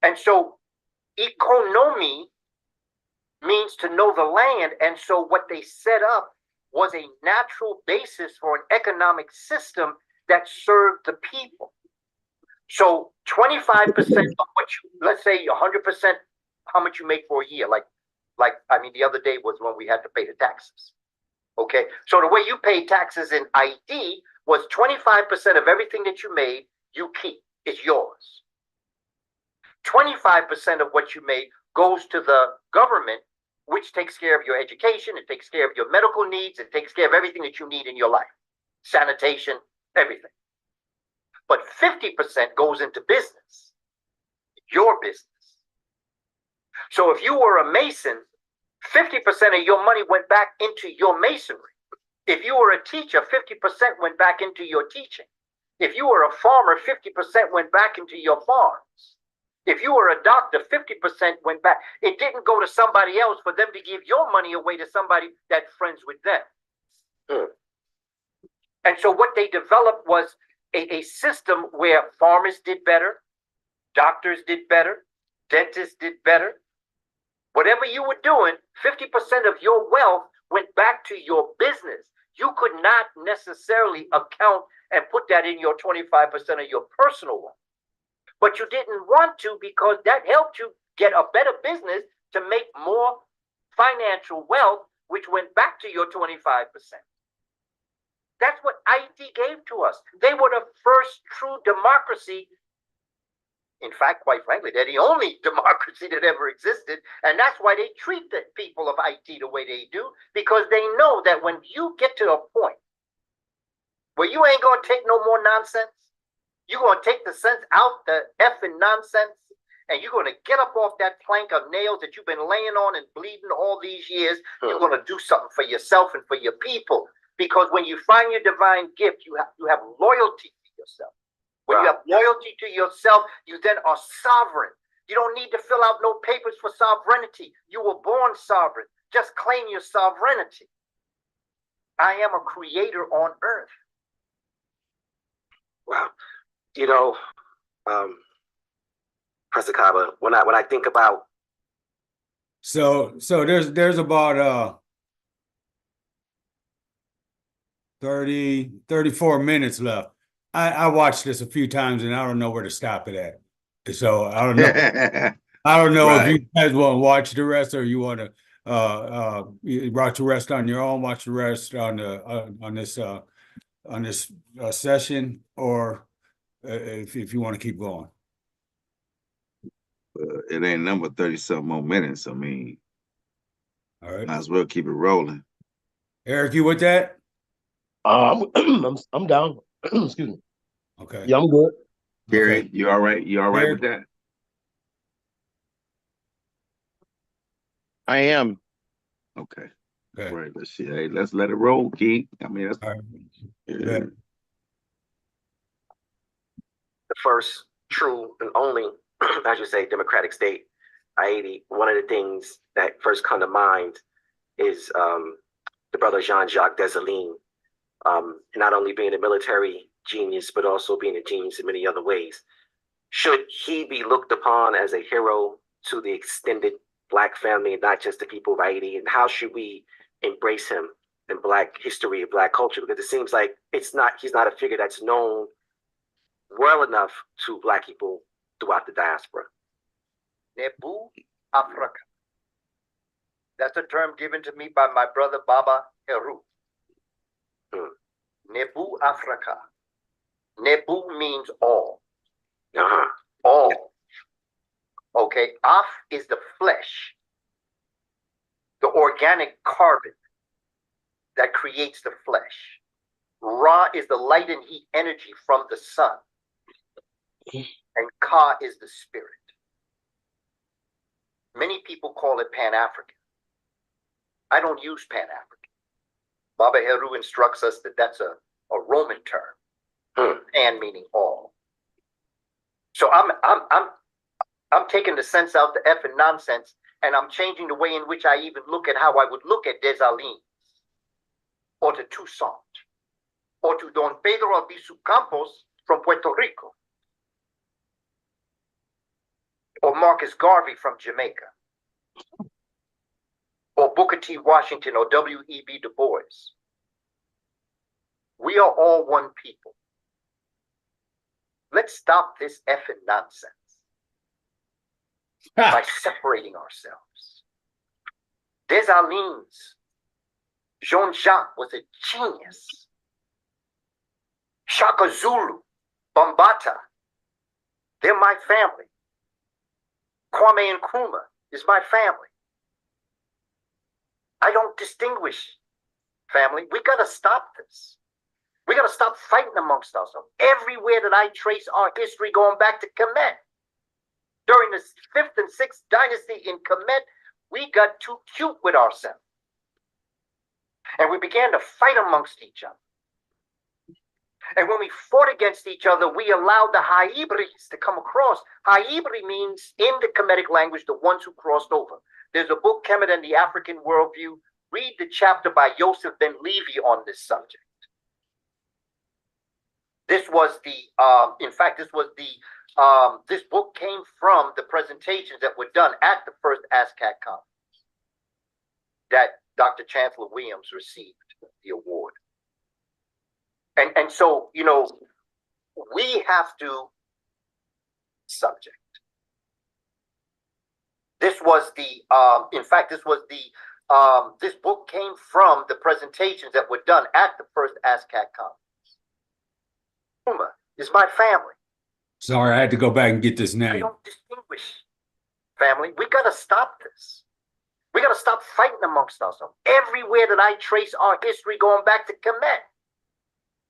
And so economy means to know the land. And so what they set up was a natural basis for an economic system that served the people. So 25% of what you, let's say 100%, how much you make for a year. I mean, the other day was when we had to pay the taxes. Okay. So the way you pay taxes in ID was 25% of everything that you made, you keep. It's yours. 25% of what you made goes to the government, which takes care of your education, it takes care of your medical needs, it takes care of everything that you need in your life. Sanitation, everything. But 50% goes into business, your business. So if you were a mason, 50% of your money went back into your masonry. If you were a teacher, 50% went back into your teaching. If you were a farmer, 50% went back into your farms. If you were a doctor, 50% went back. It didn't go to somebody else for them to give your money away to somebody that's friends with them. And so what they developed was a system where farmers did better, doctors did better, dentists did better. Whatever you were doing, 50% of your wealth went back to your business. You could not necessarily account and put that in your 25% of your personal wealth. But you didn't want to because that helped you get a better business to make more financial wealth, which went back to your 25%. That's what IT gave to us. They were the first true democracy. In fact, quite frankly, they're the only democracy that ever existed. And that's why they treat the people of IT the way they do, because they know that when you get to a point where you ain't going to take no more nonsense, you're going to take the sense out the effing nonsense, and you're going to get up off that plank of nails that you've been laying on and bleeding all these years. You're going to do something for yourself and for your people. Because when you find your divine gift, you have loyalty to yourself. When you have loyalty to yourself, you then are sovereign. You don't need to fill out no papers for sovereignty. You were born sovereign. Just claim your sovereignty. I am a creator on earth. Wow. You know, Professor Kaba, when I think about so there's about 34 minutes left. I watched this a few times and I don't know where to stop it at. So I don't know. I don't know if you guys want to watch the rest or you want to you brought to rest on your own, brought to rest on this session, or if you want to keep going. It ain't number 30-something more minutes. I mean, all right, might as well keep it rolling. Eric, you with that? I'm down. Excuse me. Okay. Yeah, I'm good. Gary, Okay. you all right? You all right Eric? with that? I am. Okay. Okay. All right. Let's see. Hey, let's let it roll, Key. I mean, that's All right. yeah. The first true and only, I should say, democratic state, Haiti. One of the things that first come to mind is the brother Jean-Jacques Dessalines, not only being a military genius, but also being a genius in many other ways. Should he be looked upon as a hero to the extended Black family, and not just the people of Haiti? And how should we embrace him in Black history and Black culture? Because it seems like he's not a figure that's known well enough to Black people throughout the diaspora. Nebu Africa. That's a term given to me by my brother Baba Heru. Nebu Africa. Nebu means all. All. Okay, Af is the flesh, the organic carbon that creates the flesh. Ra is the light and heat energy from the sun. And Ka is the spirit. Many people call it Pan-African. I don't use Pan-African. Baba Heru instructs us that that's a Roman term. Pan meaning all. So I'm taking the sense out the F and nonsense, and I'm changing the way in which I even look at how I would look at Dessalines, or to Toussaint, or to Don Pedro Albizu Campos from Puerto Rico, or Marcus Garvey from Jamaica, or Booker T. Washington, or W.E.B. Du Bois. We are all one people. Let's stop this effing nonsense by separating ourselves. Dessalines, Jean-Jacques was a genius. Shaka Zulu, Bambata, they're my family. Kwame Nkrumah is my family. I don't distinguish family. We got to stop this. We got to stop fighting amongst ourselves. Everywhere that I trace our history going back to Kamene, during the 5th and 6th dynasty in Kamene, we got too cute with ourselves. And we began to fight amongst each other. And when we fought against each other, we allowed the Haibris to come across. Haibri means, in the Kemetic language, the ones who crossed over. There's a book, Kemet and the African Worldview. Read the chapter by Yosef Ben Levi on this subject. This was the, this book came from the presentations that were done at the first ASCAC conference that Dr. Chancellor Williams received the award. And so, you know, we have to subject. This was the, this book came from the presentations that were done at the first ASCAC conference. Is my family. Sorry, I had to go back and get this I name. don't distinguish family. We got to stop this. We got to stop fighting amongst ourselves. Everywhere that I trace our history going back to Kamene,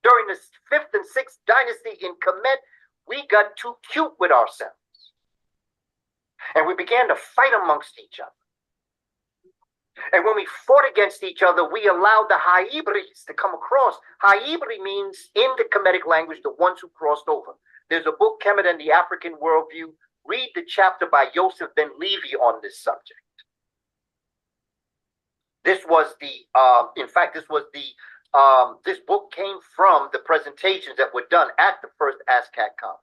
during the 5th and 6th dynasty in Kamene, we got too cute with ourselves. And we began to fight amongst each other. And when we fought against each other, we allowed the Haibris to come across. Haibri means, in the Kemetic language, the ones who crossed over. There's a book, Kemet and the African Worldview. Read the chapter by Yosef Ben Levi on this subject. This was the, this book came from the presentations that were done at the first ASCAC conference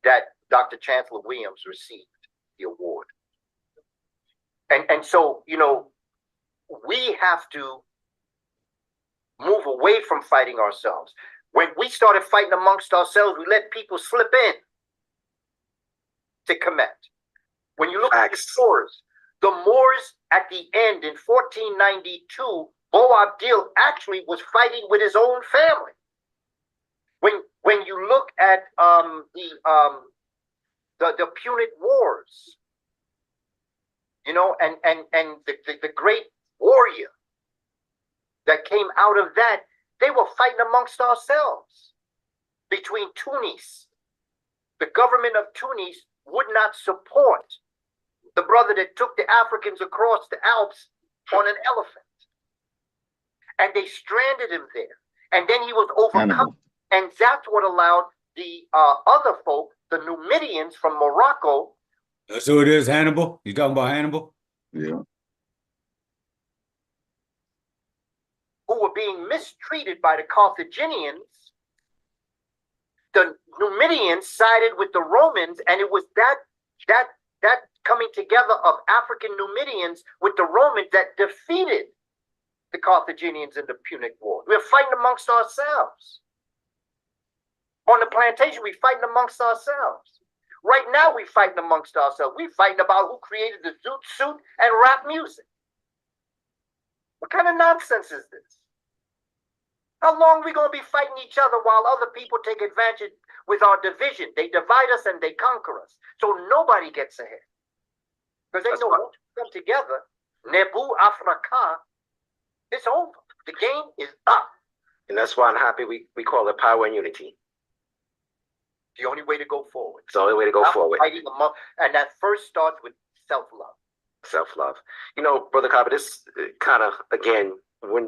that Dr. Chancellor Williams received the award. And so, you know, we have to move away from fighting ourselves. When we started fighting amongst ourselves, we let people slip in to Kamene. When you look at the stores, The Moors at the end in 1492, Bo Abdil actually was fighting with his own family. When you look at the Punic Wars, you know, and the great warrior that came out of that, they were fighting amongst ourselves. Between Tunis, the government of Tunis would not support the brother that took the Africans across the Alps on an elephant. And they stranded him there. And then he was overcome. And that's what allowed the other folk, the Numidians from Morocco. That's who it is, Hannibal? You talking about Hannibal? Yeah. Who were being mistreated by the Carthaginians. The Numidians sided with the Romans, and it was that coming together of African Numidians with the Romans that defeated the Carthaginians in the Punic War. We're fighting amongst ourselves. On the plantation, we're fighting amongst ourselves. Right now, we're fighting amongst ourselves. We're fighting about who created the zoot suit and rap music. What kind of nonsense is this? How long are we going to be fighting each other while other people take advantage with our division? They divide us and they conquer us. So nobody gets ahead. Because they know once we come together, Nebu Afrika, it's over. The game is up. And that's why I'm happy we call it power and unity. The only way to go forward. It's the only way to go forward. And that first starts with self-love. Self-love. You know, Brother Kaba, this kind of, again,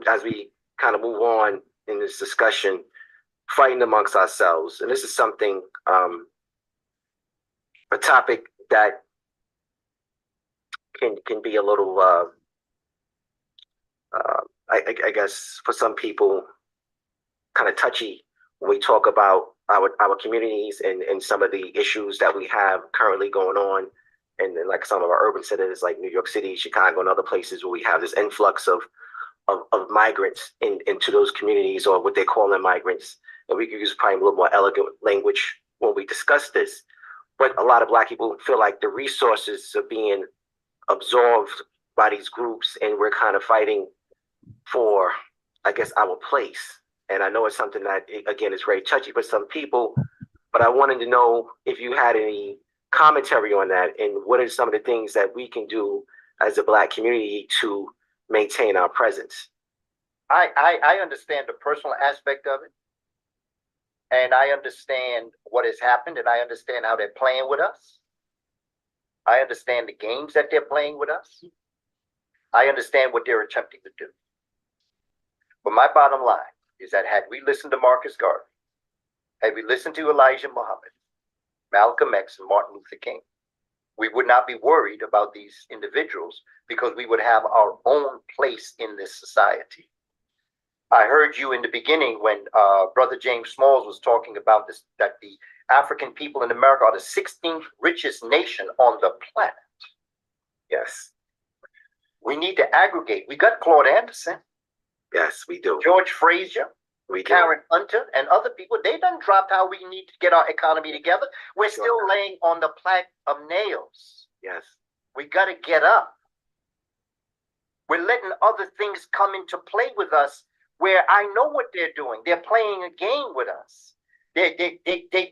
as we kind of move on in this discussion, fighting amongst ourselves. And this is something, a topic that can be a little, I guess, for some people, kind of touchy when we talk about our communities and some of the issues that we have currently going on, and then like some of our urban centers like New York City, Chicago, and other places where we have this influx of migrants into those communities, or what they call them migrants. And we could use probably a little more elegant language when we discuss this. But a lot of Black people feel like the resources are being absorbed by these groups, and we're kind of fighting for, I guess, our place. And I know it's something that, again, is very touchy for some people, but I wanted to know if you had any commentary on that, and what are some of the things that we can do as a Black community to maintain our presence. I understand the personal aspect of it, and I understand what has happened, and I understand how they're playing with us. I understand the games that they're playing with us. I understand what they're attempting to do. But my bottom line is that had we listened to Marcus Garvey, had we listened to Elijah Muhammad, Malcolm X, and Martin Luther King, we would not be worried about these individuals, because we would have our own place in this society. I heard you in the beginning when Brother James Smalls was talking about this, that the African people in America are the 16th richest nation on the planet. Yes. We need to aggregate. We got Claude Anderson. Yes, we do. George Frazier. Karen Hunter and other people. They done dropped how we need to get our economy together. We're still laying on the plank of nails. Yes. We got to get up. We're letting other things come into play with us, where I know what they're doing. They're playing a game with us. They're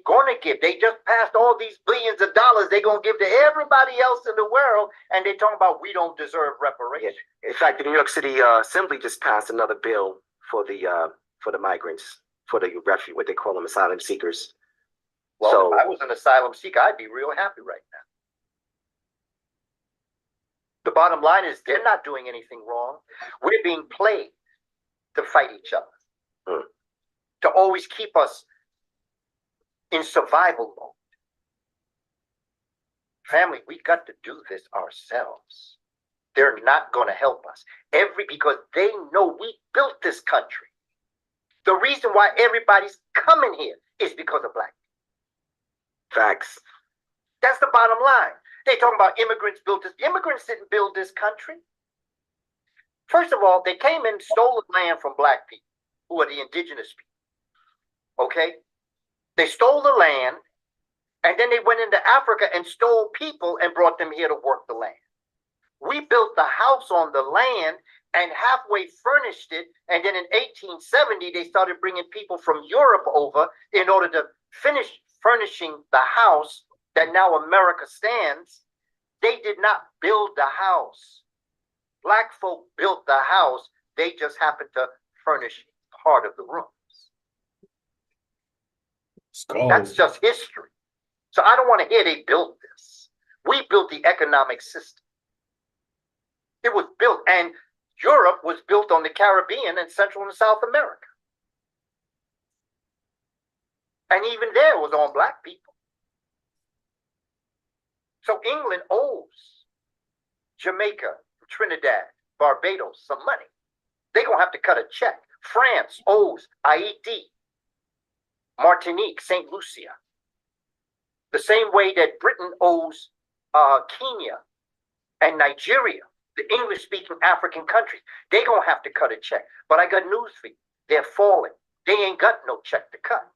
going to give. They just passed all these billions of dollars they're going to give to everybody else in the world, and they're talking about we don't deserve reparations. In fact, the New York City Assembly just passed another bill for the migrants, for the refugee, what they call them, asylum seekers. Well, so, if I was an asylum seeker, I'd be real happy right now. The bottom line is they're not doing anything wrong. We're being played to fight each other, to always keep us in survival mode. Family, we got to do this ourselves. They're not going to help us. Because they know we built this country. The reason why everybody's coming here is because of Black people. Facts. That's the bottom line. They talking about immigrants built this. Immigrants didn't build this country. First of all, they came and stole the land from Black people, who are the indigenous people. Okay? They stole the land, and then they went into Africa and stole people and brought them here to work the land. We built the house on the land and halfway furnished it. And then in 1870, they started bringing people from Europe over in order to finish furnishing the house that now America stands. They did not build the house. Black folk built the house. They just happened to furnish part of the rooms. That's just history. So I don't want to hear they built this. We built the economic system. It was built, and Europe was built on the Caribbean and Central and South America. And even there was on black people. So England owes Jamaica, Trinidad, Barbados some money. They're going to have to cut a check. France owes Haiti, Martinique, St. Lucia. The same way that Britain owes Kenya and Nigeria, the English-speaking African countries. They're going to have to cut a check. But I got news for you. They're falling. They ain't got no check to cut.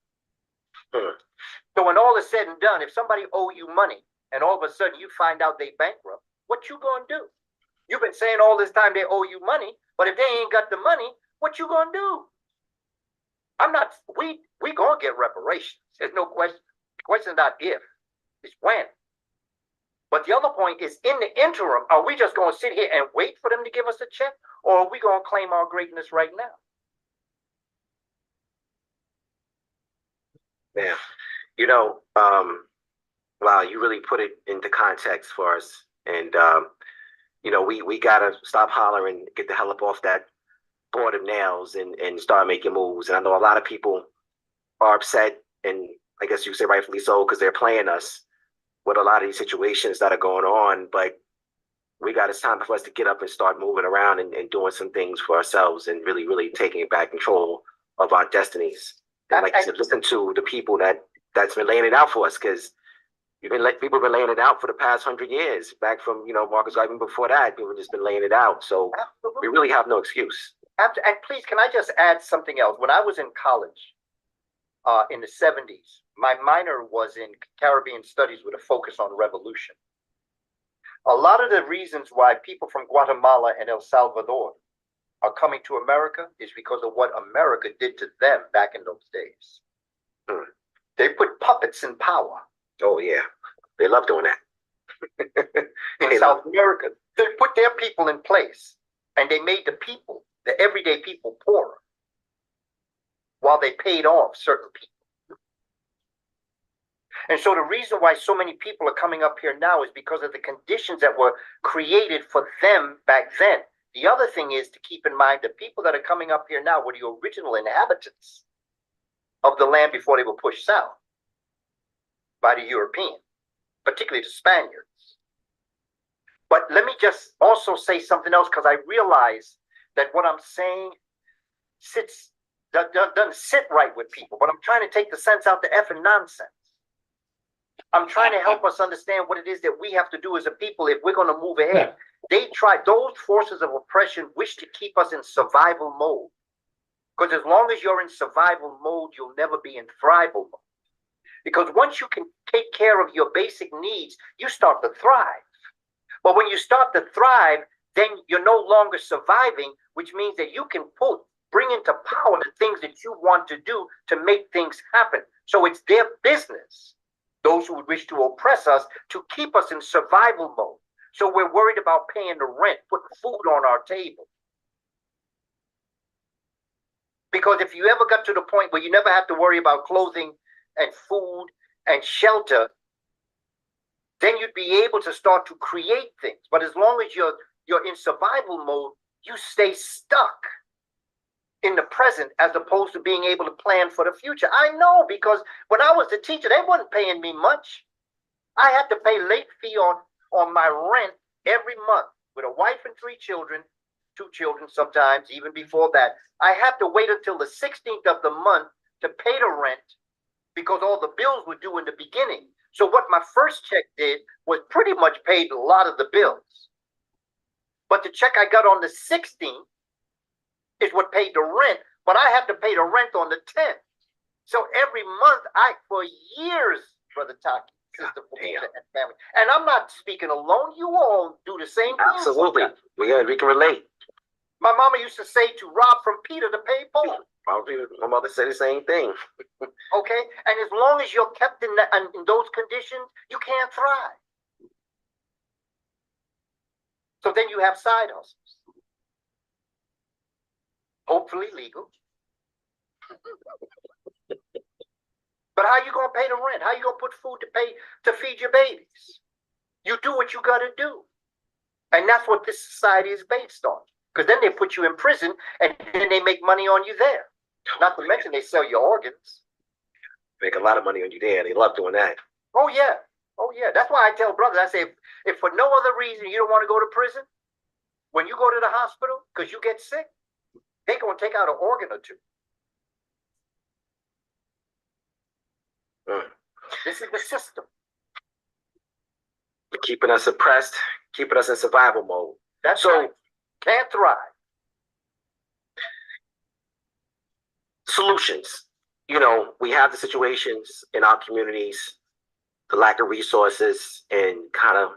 So when all is said and done, if somebody owe you money and all of a sudden you find out they bankrupt, what you going to do? You've been saying all this time they owe you money, but if they ain't got the money, what you going to do? We going to get reparations. There's no question. The question is not if, it's when. But the other point is, in the interim, are we just going to sit here and wait for them to give us a check, or are we going to claim our greatness right now? Man, you know, wow, you really put it into context for us. And, you know, we got to stop hollering, get the hell up off that board of nails and start making moves. And I know a lot of people are upset, and I guess you say rightfully so, because they're playing us with a lot of these situations that are going on. But it's time for us to get up and start moving around and doing some things for ourselves and really, really taking back control of our destinies. And like you said, listen to the people that's been laying it out for us, because people have been laying it out for the past 100 years. Back from, you know, Marcus Garvey, before that, people have just been laying it out. So we really have no excuse. And please, can I just add something else? When I was in college in the 70s, my minor was in Caribbean studies with a focus on revolution. A lot of the reasons why people from Guatemala and El Salvador are coming to America is because of what America did to them back in those days. They put puppets in power. Oh, yeah. They love doing that. In South America, they put their people in place, and they made the people, the everyday people, poorer while they paid off certain people. And so the reason why so many people are coming up here now is because of the conditions that were created for them back then. The other thing is to keep in mind the people that are coming up here now were the original inhabitants of the land before they were pushed south by the European, particularly the Spaniards. But let me just also say something else, because I realize that what I'm saying doesn't sit right with people, but I'm trying to take the sense out the effing nonsense. I'm trying to help us understand what it is that we have to do as a people if we're going to move ahead. Those forces of oppression wish to keep us in survival mode. Because as long as you're in survival mode, you'll never be in thrival mode. Because once you can take care of your basic needs, you start to thrive. But when you start to thrive, then you're no longer surviving, which means that you can bring into power the things that you want to do to make things happen. So it's their business, those who would wish to oppress us, to keep us in survival mode. So we're worried about paying the rent, putting food on our table. Because if you ever got to the point where you never have to worry about clothing and food and shelter, then you'd be able to start to create things. But as long as you're in survival mode, you stay stuck in the present as opposed to being able to plan for the future. I know, because when I was the teacher, they wasn't paying me much. I had to pay late fee on my rent every month with a wife and 3 children, 2 children sometimes, even before that. I had to wait until the 16th of the month to pay the rent because all the bills were due in the beginning. So what my first check did was pretty much paid a lot of the bills. But the check I got on the 16th is what paid the rent, but I had to pay the rent on the 10th. So every month, for years, Brother Taki, system for people and family. And I'm not speaking alone. You all do the same thing. Absolutely. We can relate. My mama used to say to rob from Peter to pay Paul. Probably my mother said the same thing. Okay? And as long as you're kept in those conditions, you can't thrive. So then you have side hustles. Hopefully legal. But how you gonna pay the rent? How you gonna put food to feed your babies? You do what you gotta do. And that's what this society is based on. Because then they put you in prison and then they make money on you there. Not to mention they sell your organs. Make a lot of money on you there. They love doing that. Oh yeah. Oh yeah. That's why I tell brothers, I say, if for no other reason you don't want to go to prison, when you go to the hospital because you get sick, they're gonna take out an organ or two. This is the system. Keeping us suppressed, keeping us in survival mode. That's so right. Can't thrive. Solutions. You know, we have the situations in our communities, the lack of resources, and kind of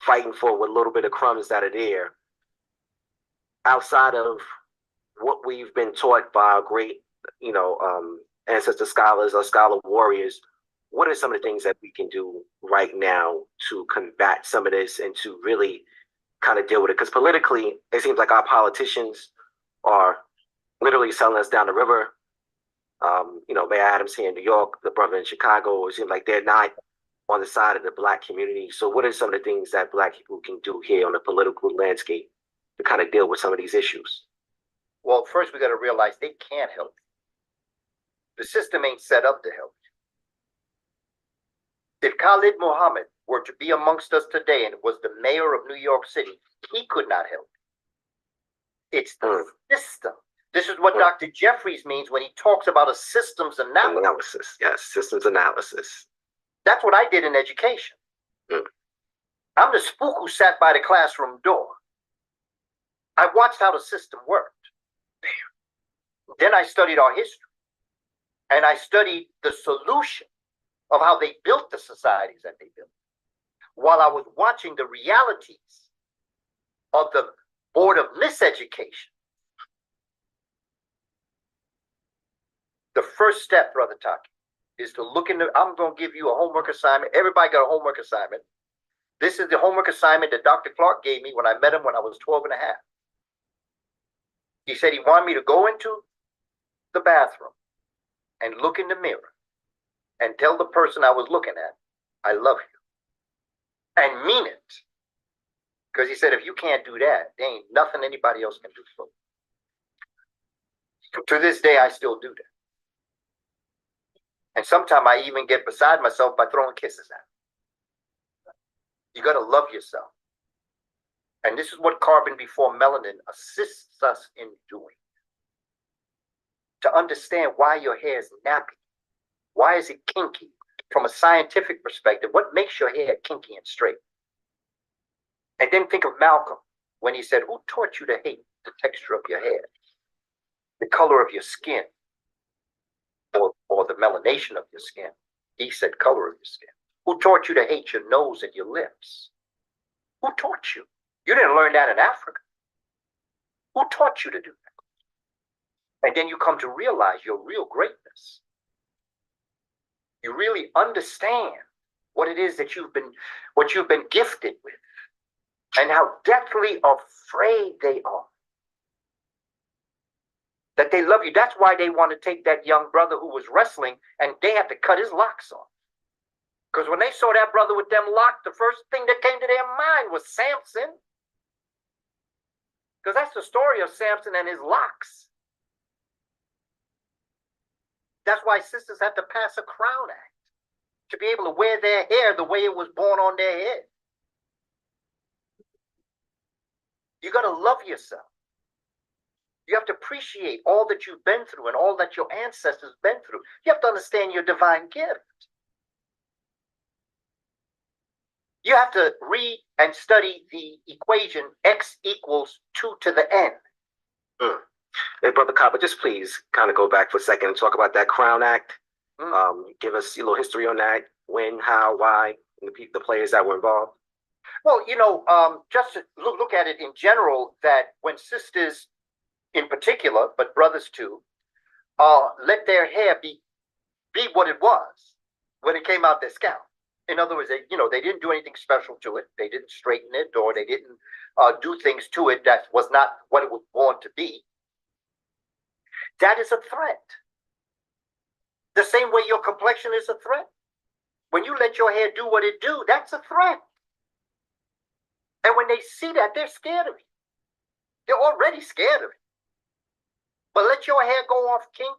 fighting for what little bit of crumbs that are there. Outside of what we've been taught by our great, ancestor scholars or scholar warriors, what are some of the things that we can do right now to combat some of this and to really kind of deal with it? Because politically, it seems like our politicians are literally selling us down the river. Mayor Adams here in New York, the brother in Chicago, it seems like they're not on the side of the Black community. So what are some of the things that Black people can do here on the political landscape to kind of deal with some of these issues? Well, first we got to realize they can't help you. The system ain't set up to help you. If Khalid Muhammad were to be amongst us today and was the mayor of New York City, he could not help you. It's the system. This is what Dr. Jeffries means when he talks about a systems analysis. Yes, systems analysis. That's what I did in education. I'm the spook who sat by the classroom door. I watched how the system worked. Then I studied our history. And I studied the solution of how they built the societies that they built, while I was watching the realities of the board of miseducation. The first step, Brother Taki, is to look into, I'm going to give you a homework assignment. Everybody got a homework assignment. This is the homework assignment that Dr. Clark gave me when I met him when I was 12 and a half. He said he wanted me to go into the bathroom and look in the mirror and tell the person I was looking at, I love you. And mean it. Because he said, if you can't do that, there ain't nothing anybody else can do for you. To this day, I still do that. And sometimes I even get beside myself by throwing kisses at them. You got to love yourself. And this is what Carbon Before Melanin assists us in doing. To understand why your hair is nappy. Why is it kinky? From a scientific perspective, what makes your hair kinky and straight? And then think of Malcolm when he said, who taught you to hate the texture of your hair? The color of your skin? Or the melanation of your skin? He said color of your skin. Who taught you to hate your nose and your lips? Who taught you? You didn't learn that in Africa. Who taught you to do that? And then you come to realize your real greatness. You really understand what it is that you've been gifted with, and how deathly afraid they are that they love you. That's why they want to take that young brother who was wrestling and they had to cut his locks off. Because when they saw that brother with them locks, the first thing that came to their mind was Samson. Because that's the story of Samson and his locks. That's why sisters have to pass a crown act to be able to wear their hair the way it was born on their head. You got to love yourself. You have to appreciate all that you've been through and all that your ancestors been through. You have to understand your divine gift. You have to read and study the equation X equals 2 to the N. Hey, Brother Kaba, just please kind of go back for a second and talk about that Crown Act. Give us a little history on that. When, how, why, and the players that were involved? Well, just to look at it in general, that when sisters in particular, but brothers too, let their hair be what it was when it came out their scalp. In other words, they didn't do anything special to it. They didn't straighten it, or they didn't do things to it that was not what it was born to be. That is a threat. The same way your complexion is a threat. When you let your hair do what it do, that's a threat. And when they see that, they're scared of it. They're already scared of it. But let your hair go off kink,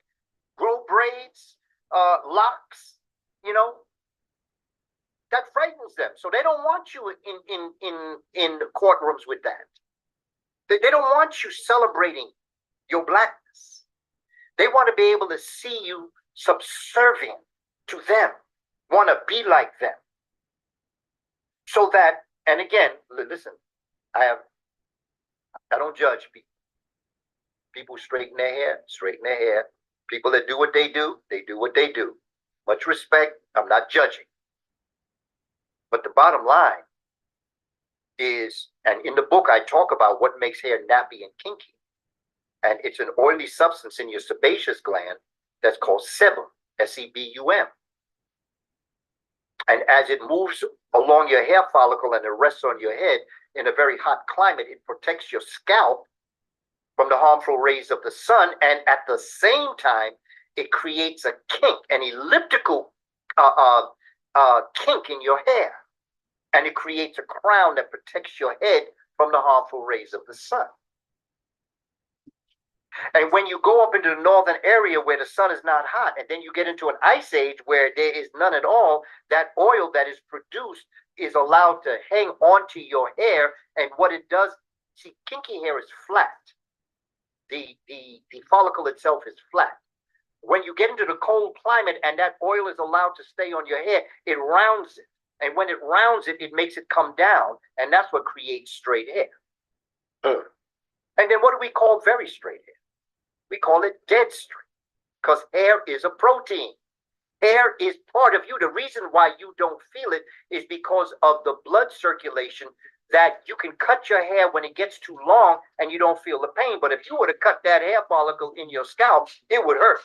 grow braids, locks, that frightens them. So they don't want you in courtrooms with that. They don't want you celebrating your blackness. They want to be able to see you subservient to them, want to be like them. So that, and again, listen, I don't judge people. People straighten their hair. People that do what they do what they do. Much respect, I'm not judging. But the bottom line is, and in the book I talk about what makes hair nappy and kinky. And it's an oily substance in your sebaceous gland that's called sebum, S-E-B-U-M. And as it moves along your hair follicle and it rests on your head in a very hot climate, it protects your scalp from the harmful rays of the sun. And at the same time, it creates a kink, an elliptical kink in your hair. And it creates a crown that protects your head from the harmful rays of the sun. And when you go up into the northern area where the sun is not hot, and then you get into an ice age where there is none at all, that oil that is produced is allowed to hang onto your hair. And what it does, see, kinky hair is flat. The follicle itself is flat. When you get into the cold climate and that oil is allowed to stay on your hair, it rounds it. And when it rounds it, it makes it come down. And that's what creates straight hair. And then what do we call very straight hair? We call it dead straight, because hair is a protein. Hair is part of you. The reason why you don't feel it is because of the blood circulation, that you can cut your hair when it gets too long and you don't feel the pain. But if you were to cut that hair follicle in your scalp, it would hurt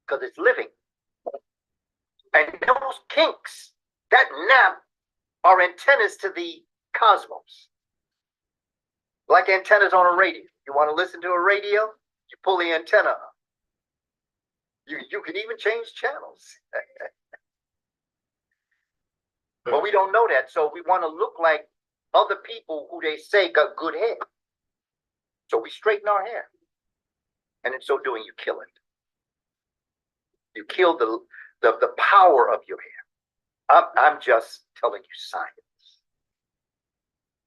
because it's living. And those kinks, that nap, are antennas to the cosmos. Like antennas on a radio. You want to listen to a radio? You pull the antenna up. You can even change channels. But we don't know that. So we want to look like other people who they say got good hair. So we straighten our hair. And in so doing, you kill it. You kill the power of your hair. I'm just telling you science.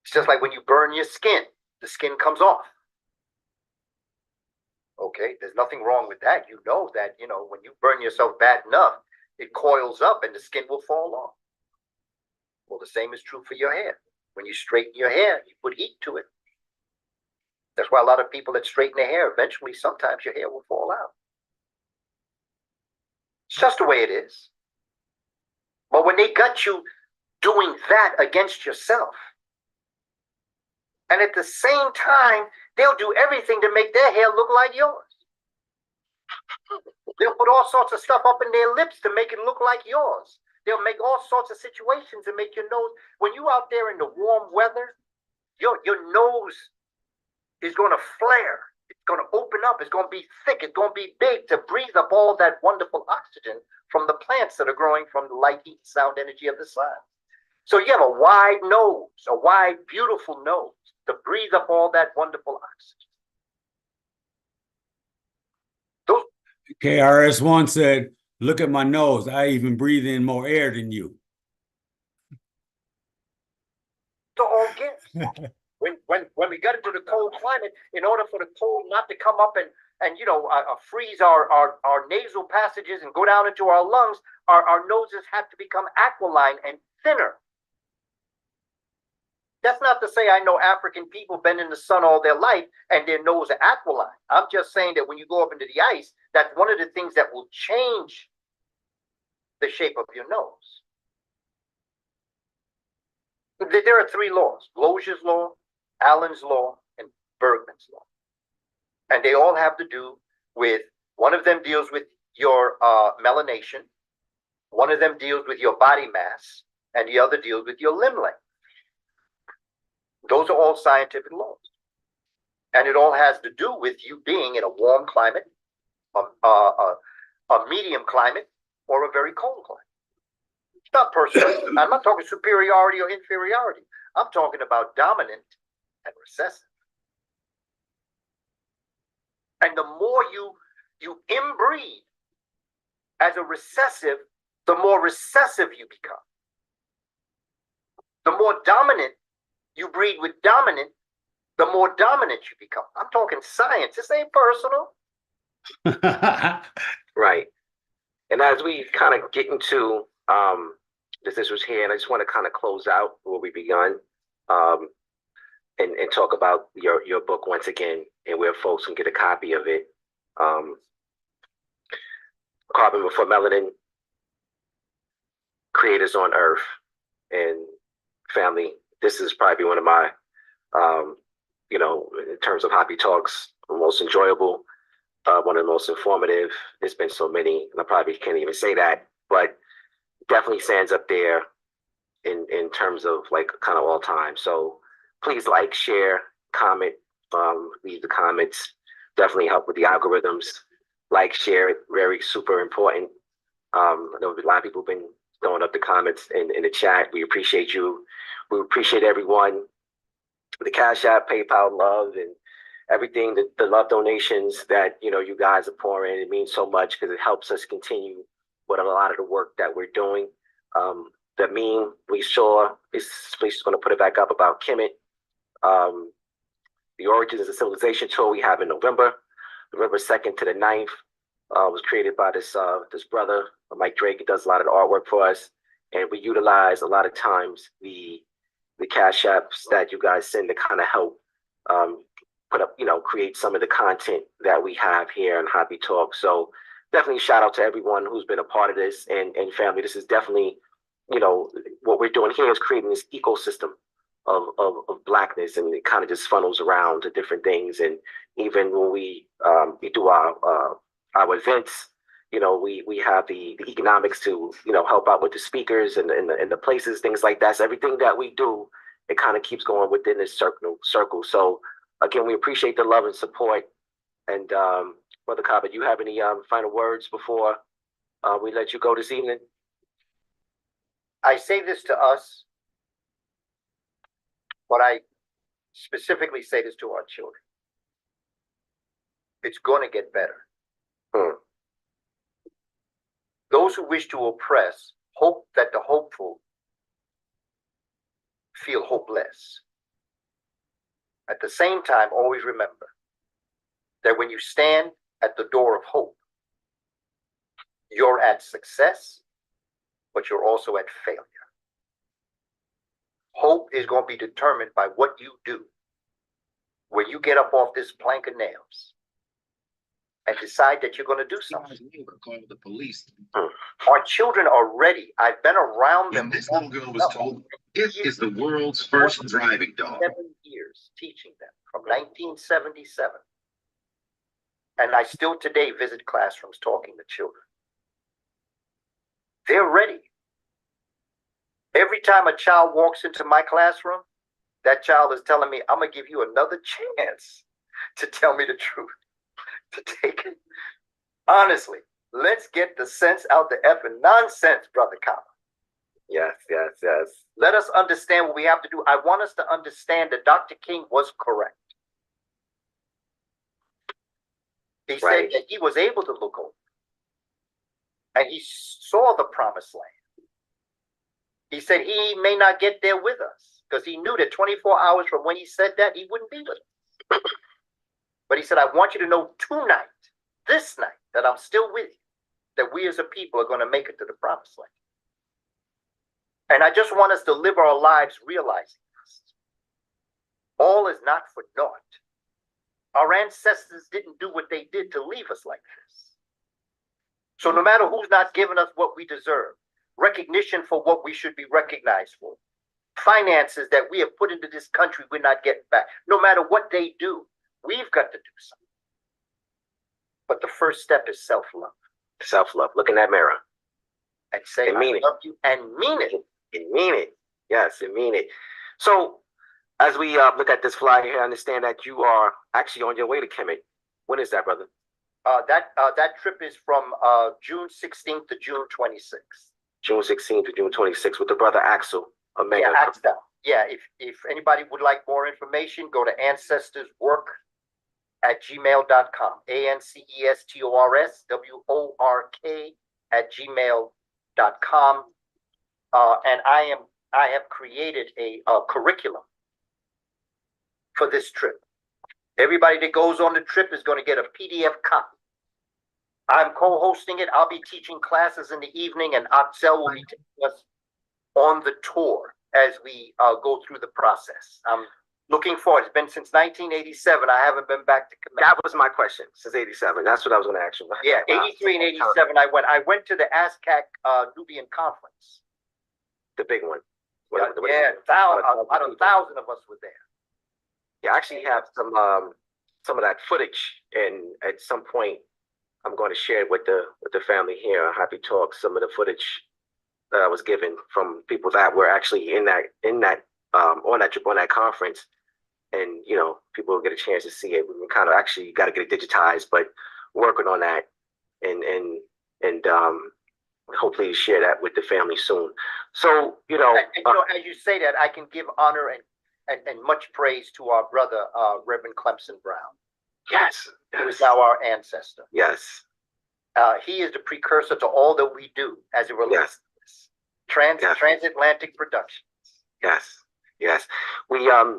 It's just like when you burn your skin, the skin comes off. Okay, there's nothing wrong with that. You know that, when you burn yourself bad enough, it coils up and the skin will fall off. Well, the same is true for your hair. When you straighten your hair, you put heat to it. That's why a lot of people that straighten their hair, eventually, sometimes your hair will fall out. It's just the way it is. But when they got you doing that against yourself, and at the same time, they'll do everything to make their hair look like yours. They'll put all sorts of stuff up in their lips to make it look like yours. They'll make all sorts of situations and make your nose, when you out there in the warm weather, your nose is going to flare. It's going to open up. It's going to be thick. It's going to be big to breathe up all that wonderful oxygen from the plants that are growing from the light, heat, sound energy of the sun. So you have a wide nose, a wide, beautiful nose to breathe up all that wonderful oxygen. KRS-One said, "Look at my nose. I even breathe in more air than you." So all gifts. When we got into the cold climate, in order for the cold not to come up and freeze our nasal passages and go down into our lungs, our noses have to become aquiline and thinner. That's not to say I know African people been in the sun all their life and their nose are aquiline. I'm just saying that when you go up into the ice, that's one of the things that will change the shape of your nose. There are three laws: Logier's law, Allen's law, and Bergman's law. And they all have to do with, one of them deals with your melanation, one of them deals with your body mass, and the other deals with your limb length. Those are all scientific laws. And it all has to do with you being in a warm climate, a medium climate, or a very cold climate. It's not personal. I'm not talking superiority or inferiority. I'm talking about dominant and recessive. And the more you inbreed as a recessive, the more recessive you become. The more dominant you breed with dominant, the more dominant you become. I'm talking science. This ain't personal. Right. And as we kind of get into this was here, and I just want to kind of close out where we begun, and talk about your book once again, and where folks can get a copy of it. Carbon Before Melanin, Creators on Earth, and family. This is probably one of my, in terms of Hapi Talks, most enjoyable, one of the most informative. There's been so many, and I probably can't even say that, but definitely stands up there in terms of like kind of all time. So please like, share, comment, leave the comments. Definitely help with the algorithms. Like, share, very super important. I know a lot of people have been throwing up the comments in the chat. We appreciate you. We appreciate everyone. The Cash App, PayPal, love, and everything, the love donations that you guys are pouring. It means so much because it helps us continue with a lot of the work that we're doing. The meme we saw, is going to put it back up, about Kemet. The Origins of Civilization tour we have in November 2nd to the 9th. Was created by this brother, Mike Drake. He does a lot of the artwork for us, and we utilize a lot of times the Cash Apps that you guys send to kind of help put up, create some of the content that we have here on Hapi Talk. So definitely shout out to everyone who's been a part of this, and family. This is definitely, what we're doing here is creating this ecosystem of Blackness, and it kind of just funnels around to different things. And even when we do our events, we have the economics to help out with the speakers and the places, things like that. So everything that we do, it kind of keeps going within this circle. So again, we appreciate the love and support. And Brother Kaba, do you have any final words before we let you go this evening? I say this to us, but I specifically say this to our children. It's going to get better. Those who wish to oppress hope that the hopeful feel hopeless. At the same time, always remember that when you stand at the door of hope, you're at success, but you're also at failure. Hope is going to be determined by what you do when you get up off this plank of nails and decide that you're going to do something. Call the police. Our children are ready. I've been around them. This little girl was told, "This is the world's first driving dog." 7 years teaching them from 1977. And I still today visit classrooms talking to children. They're ready. Every time a child walks into my classroom, that child is telling me, "I'm going to give you another chance to tell me the truth." To take it. Honestly, let's get the sense out the effing nonsense, Brother Kaba. Yes. Let us understand what we have to do. I want us to understand that Dr. King was correct. He said that he was able to look over, and he saw the promised land. He said he may not get there with us, because he knew that 24 hours from when he said that, he wouldn't be with us. But he said, I want you to know tonight, this night, that I'm still with you, that we as a people are going to make it to the promised land. And I just want us to live our lives realizing this. All is not for naught. Our ancestors didn't do what they did to leave us like this. So no matter who's not giving us what we deserve, recognition for what we should be recognized for, finances that we have put into this country we're not getting back. No matter what they do, we've got to do something. But the first step is self-love. Self-love. Look in that mirror. And say, And mean I love you, and mean it. And mean it. Yes, and mean it. So as we look at this flyer here, I understand that you are actually on your way to Kemet. When is that, brother? That trip is from June 16th to June 26th. June 16th to June 26th with the brother Axel. Yeah, Axel. Yeah, if anybody would like more information, go to ancestorswork@gmail.com. ANCESTORSWORK@gmail.com. And I have created a curriculum for this trip. Everybody that goes on the trip is going to get a PDF copy. I'm co-hosting it. I'll be teaching classes in the evening, and Axel will be taking us on the tour as we go through the process. I'm looking forward. It's been since 1987. I haven't been back to Kamene. That was my question. Since 87. That's what I was going to ask you. Yeah, 83 and 87 I went. I went to the ASCAC Nubian Conference. The big one. About 1,000 of us were there. Yeah, I actually have some of that footage, and at some point I'm going to share it with the family here. Happy Talk. Some of the footage that I was given from people that were actually on that trip, on that conference, and people will get a chance to see it. We kind of actually got to get it digitized, but working on that, and hopefully share that with the family soon. So as you say that, I can give honor and much praise to our brother Reverend Clemson Brown. Yes, who is now our ancestor. Yes, he is the precursor to all that we do as it relates to this transatlantic productions. Yes. We I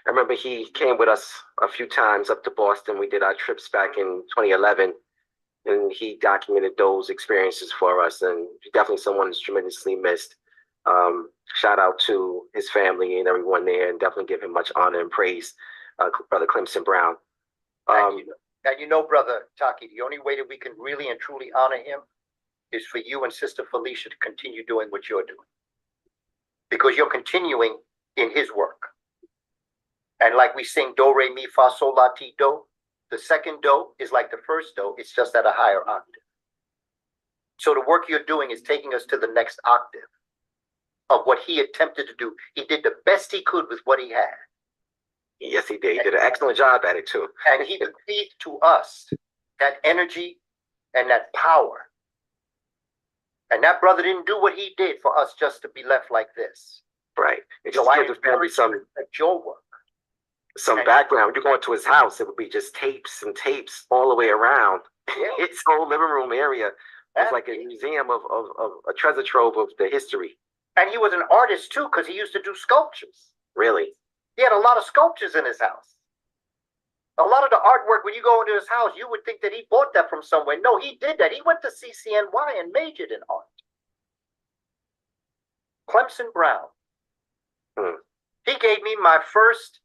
remember he came with us a few times up to Boston. We did our trips back in 2011, and he documented those experiences for us. And definitely someone who's tremendously missed. Shout out to his family and everyone there, and definitely give him much honor and praise, Brother Clemson Brown. And Brother Taki, the only way that we can really and truly honor him is for you and Sister Felicia to continue doing what you're doing. Because you're continuing in his work. And like we sing do, re, mi, fa, sol, la, ti, do, the second do is like the first do, it's just at a higher octave. So the work you're doing is taking us to the next octave of what he attempted to do. He did the best he could with what he had. Yes, he did. He did an excellent job at it too. And he bequeathed to us that energy and that power. And that brother didn't do what he did for us just to be left like this. Right. It So just I gives the family your work. Some background. When you go into his house, it would be just tapes and tapes all the way around. Yeah. His whole living room area was like a museum of a treasure trove of the history. And he was an artist too, because he used to do sculptures. Really? He had a lot of sculptures in his house. A lot of the artwork, when you go into his house, you would think that he bought that from somewhere. No, he did that. He went to CCNY and majored in art. Clemson Brown. He gave me my first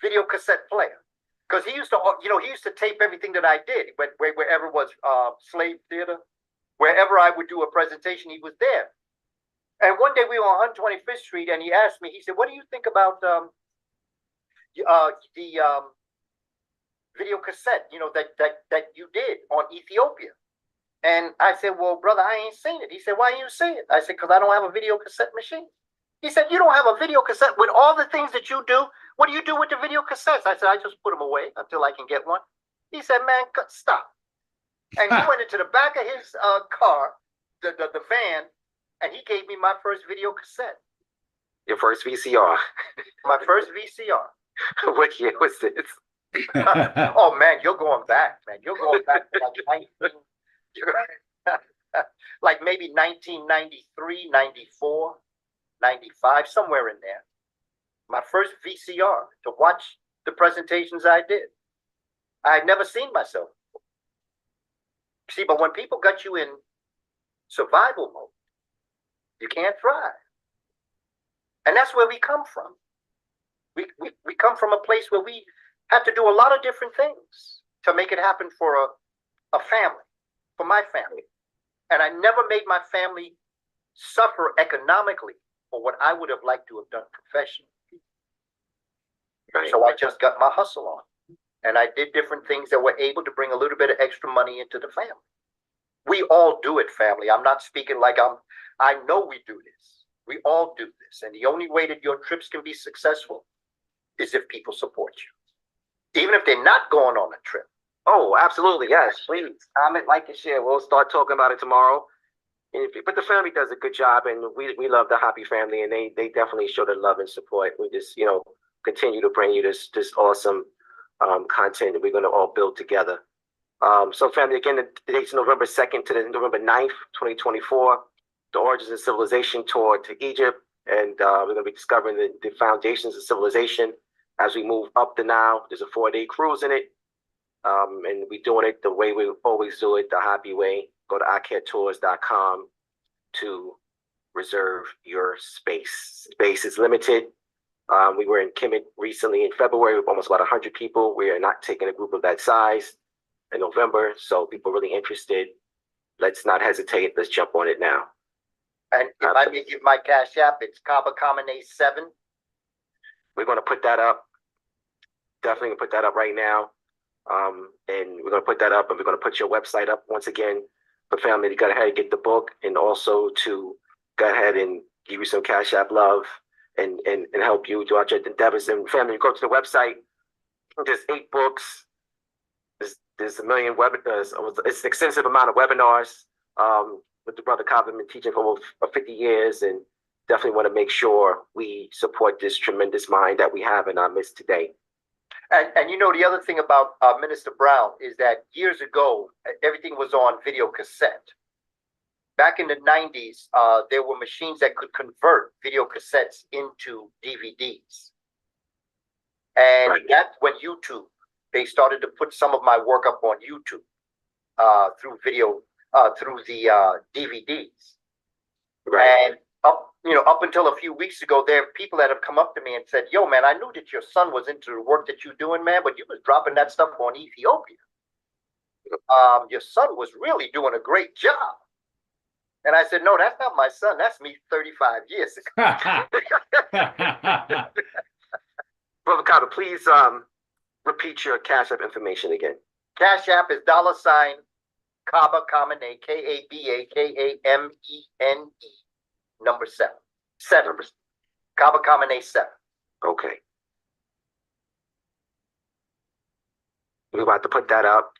video cassette player. Because he used to tape everything that I did. Wherever was slave theater, wherever I would do a presentation, he was there. And one day we were on 125th Street, and he asked me, he said, what do you think about the video cassette, that you did on Ethiopia? And I said, well, brother, I ain't seen it. He said, why ain't you see it? I said, because I don't have a video cassette machine. He said, you don't have a video cassette with all the things that you do? What do you do with the video cassettes? I said, I just put them away until I can get one. He said, man, stop. And he went into the back of his car, the van, and he gave me my first video cassette. Your first VCR. My first VCR. What year was this? Oh, man, you're going back, man. You're going back to like maybe 1993, 94, 95, somewhere in there. My first VCR to watch the presentations I did. I had never seen myself before. See, but when people got you in survival mode, you can't thrive. And that's where we come from. We come from a place where we have to do a lot of different things to make it happen for a family for my family. And I never made my family suffer economically for what I would have liked to have done professionally. Right. So I just got my hustle on. And I did different things that were able to bring a little bit of extra money into the family. We all do it, family. I'm not speaking like I know we do this. We all do this. And the only way that your trips can be successful is if people support you. Even if they're not going on a trip. Oh, absolutely. Yes, please. Comment, like, and share. We'll start talking about it tomorrow. But the family does a good job, and we love the Hapi family, and they definitely show the love and support. We just, continue to bring you this awesome content that we're going to all build together. So family, again, the date's November 2nd to November 9th, 2024. The Origins of Civilization tour to Egypt, and we're going to be discovering the foundations of civilization as we move up the Nile. There's a 4-day cruise in it, and we're doing it the way we always do it, the Hapi way. Go to iCareTours.com to reserve your space. Space is limited. We were in Kamene recently in February with almost about 100 people. We are not taking a group of that size in November, so people really interested. Let's not hesitate. Let's jump on it now. And if I may give my cash app, it's Kaba Kamene 7. We're going to put that up. Definitely going to put that up right now. And we're going to put that up, and we're going to put your website up once again for family to go ahead and get the book, and also to go ahead and give you some cash app love and help you throughout your endeavors. And family, go to the website. There's 8 books. There's a million webinars. It's an extensive amount of webinars with the brother Kaba been teaching for over 50 years, and definitely want to make sure we support this tremendous mind that we have in our midst today. And the other thing about Minister Brown is that years ago, everything was on video cassette. Back in the 90s, there were machines that could convert video cassettes into DVDs. And that's when YouTube, they started to put some of my work up on YouTube through video, through the DVDs. Right. And up until a few weeks ago, there are people that have come up to me and said, yo, man, I knew that your son was into the work that you're doing, man, but you was dropping that stuff on Ethiopia. Your son was really doing a great job. And I said, no, that's not my son. That's me 35 years ago. Brother Kaba, please repeat your Cash App information again. Cash App is $ Kaba Kamene, KABA KAMENE, number 7. 7. Kaba Kamene 7. Okay. We're about to put that up.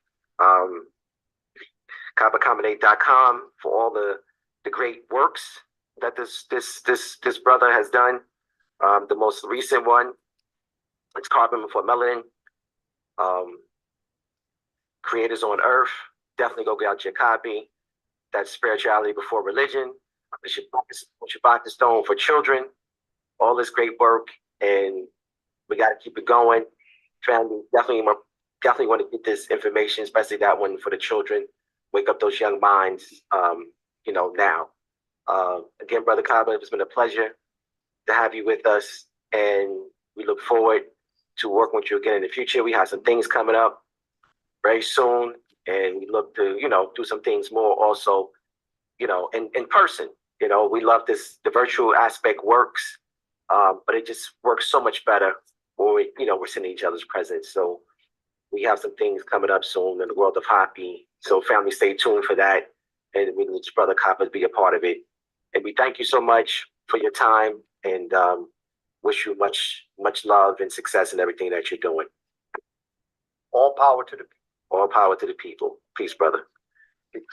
KabaKamene.com for all the great works that this brother has done. The most recent one, it's Carbon Before Melanin. Creators on Earth. Definitely go get out your copy. That's Spirituality Before Religion. Shabbat the Stone for Children. All this great work, and we got to keep it going. Family, definitely want to get this information, especially that one for the children. Wake up those young minds, now. Again, Brother Kaba, it's been a pleasure to have you with us, and we look forward to working with you again in the future. We have some things coming up very soon, and we look to, do some things more also, in person. We love this. The virtual aspect works, but it just works so much better when we're sitting in each other's presence. So we have some things coming up soon in the world of Hapi. So family, stay tuned for that. And we need Brother Kaba to be a part of it. And we thank you so much for your time, and wish you much love and success in everything that you're doing. All power to the people. All power to the people. Peace, brother. Peace.